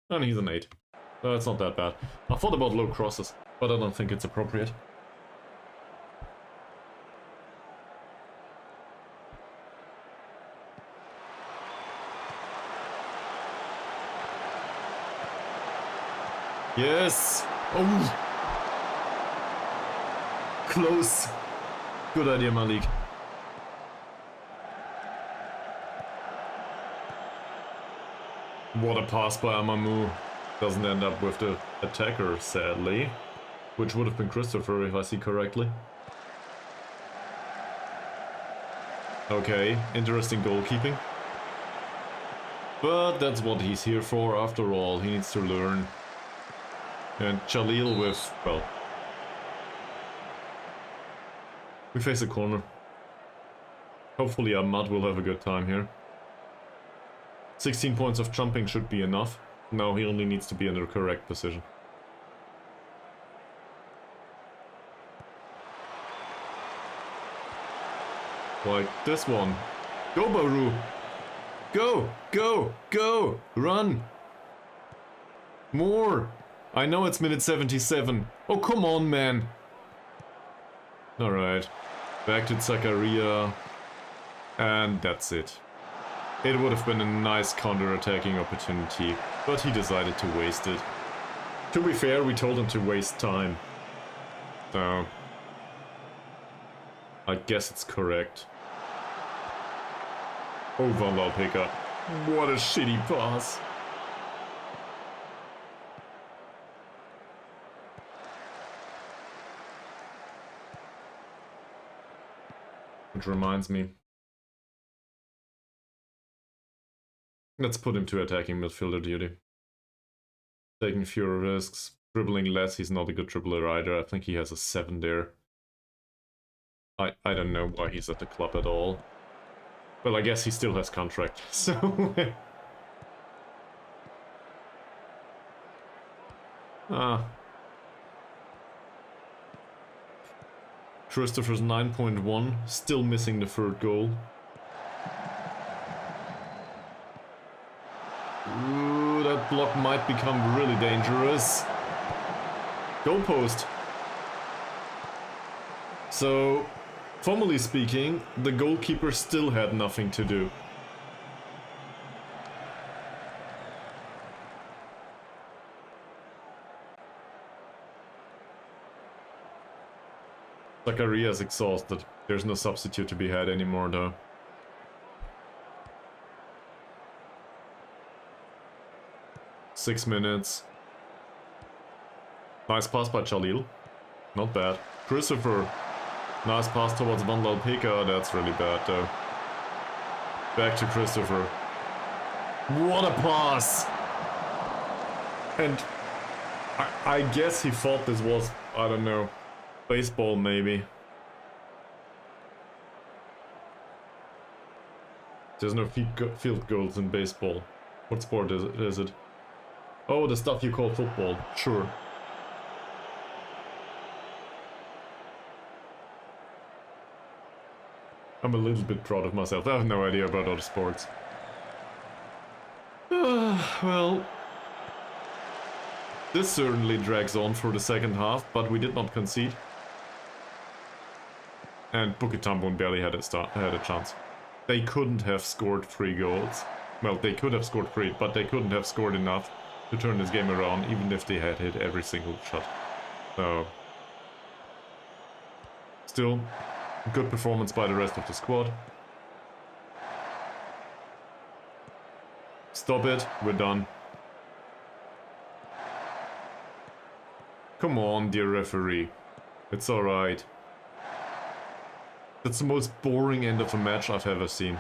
And he's an 8. That's not that bad. I thought about low crosses, but I don't think it's appropriate. Yes! Oh! Close! Good idea, Malik. What a pass by Amamu. Doesn't end up with the attacker, sadly. Which would have been Christopher, if I see correctly. Okay, interesting goalkeeping. But that's what he's here for, after all. He needs to learn. And Jalil with, well... we face a corner. Hopefully Ahmad will have a good time here. 16 points of jumping should be enough. No, he only needs to be in the correct position. Like this one. Go, Baru! Go! Go! Go! Run! More! I know it's minute 77. Oh, come on, man! Alright. Back to Zakaria. And that's it. It would have been a nice counter-attacking opportunity, but he decided to waste it. To be fair, we told him to waste time. So... I guess it's correct. Oh, Van Valpeka. What a shitty pass. Which reminds me. Let's put him to attacking midfielder duty. Taking fewer risks, dribbling less. He's not a good dribbler either. I think he has a 7 there. I don't know why he's at the club at all. Well, I guess he still has contract, so... Christopher's 9.1, still missing the third goal. Ooh, that block might become really dangerous. Goal post. So, formally speaking, the goalkeeper still had nothing to do. Zakaria is exhausted. There's no substitute to be had anymore, though. Six minutes. Nice pass by Jalil. Not bad. Christopher. Nice pass towards Van Valpeka. That's really bad, though. Back to Christopher. What a pass! And I guess he thought this was, I don't know, baseball maybe. There's no field goals in baseball. What sport is it? Oh, the stuff you call football. Sure. I'm a little bit proud of myself. I have no idea about other sports. Well... this certainly drags on for the second half, but we did not concede. And Bukit Tambun barely had a chance. They couldn't have scored 3 goals. Well, they could have scored 3, but they couldn't have scored enough to turn this game around, even if they had hit every single shot. So... still, good performance by the rest of the squad. Stop it, we're done. Come on, dear referee. It's alright. That's the most boring end of a match I've ever seen.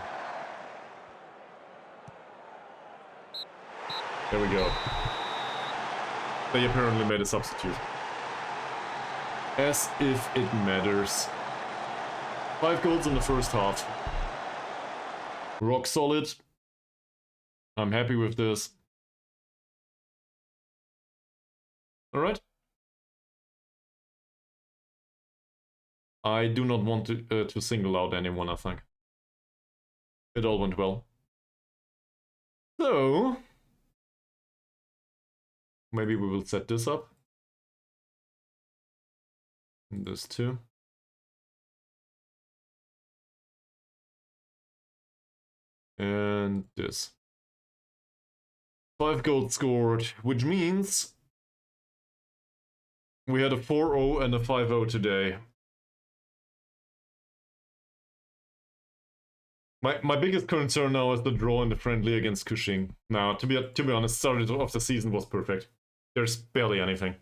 There we go. They apparently made a substitute. As if it matters. 5 goals in the first half. Rock solid. I'm happy with this. Alright. I do not want to single out anyone, I think. It all went well. So... maybe we will set this up. And this too. And this. 5 goals scored, which means... we had a 4-0 and a 5-0 today. My biggest concern now is the draw in the friendly against Cushing. Now, to be honest, start of the season was perfect. There's barely anything.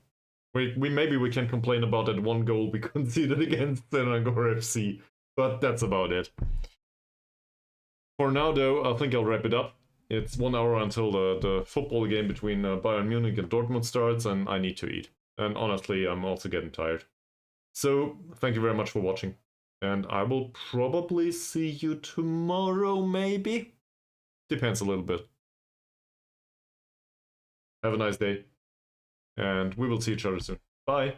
Maybe we can complain about that one goal we conceded against Sarawak FC, but that's about it. For now, though, I think I'll wrap it up. It's 1 hour until the football game between Bayern Munich and Dortmund starts, and I need to eat. And honestly, I'm also getting tired. So, thank you very much for watching. And I will probably see you tomorrow, maybe? Depends a little bit. Have a nice day. And we will see each other soon. Bye.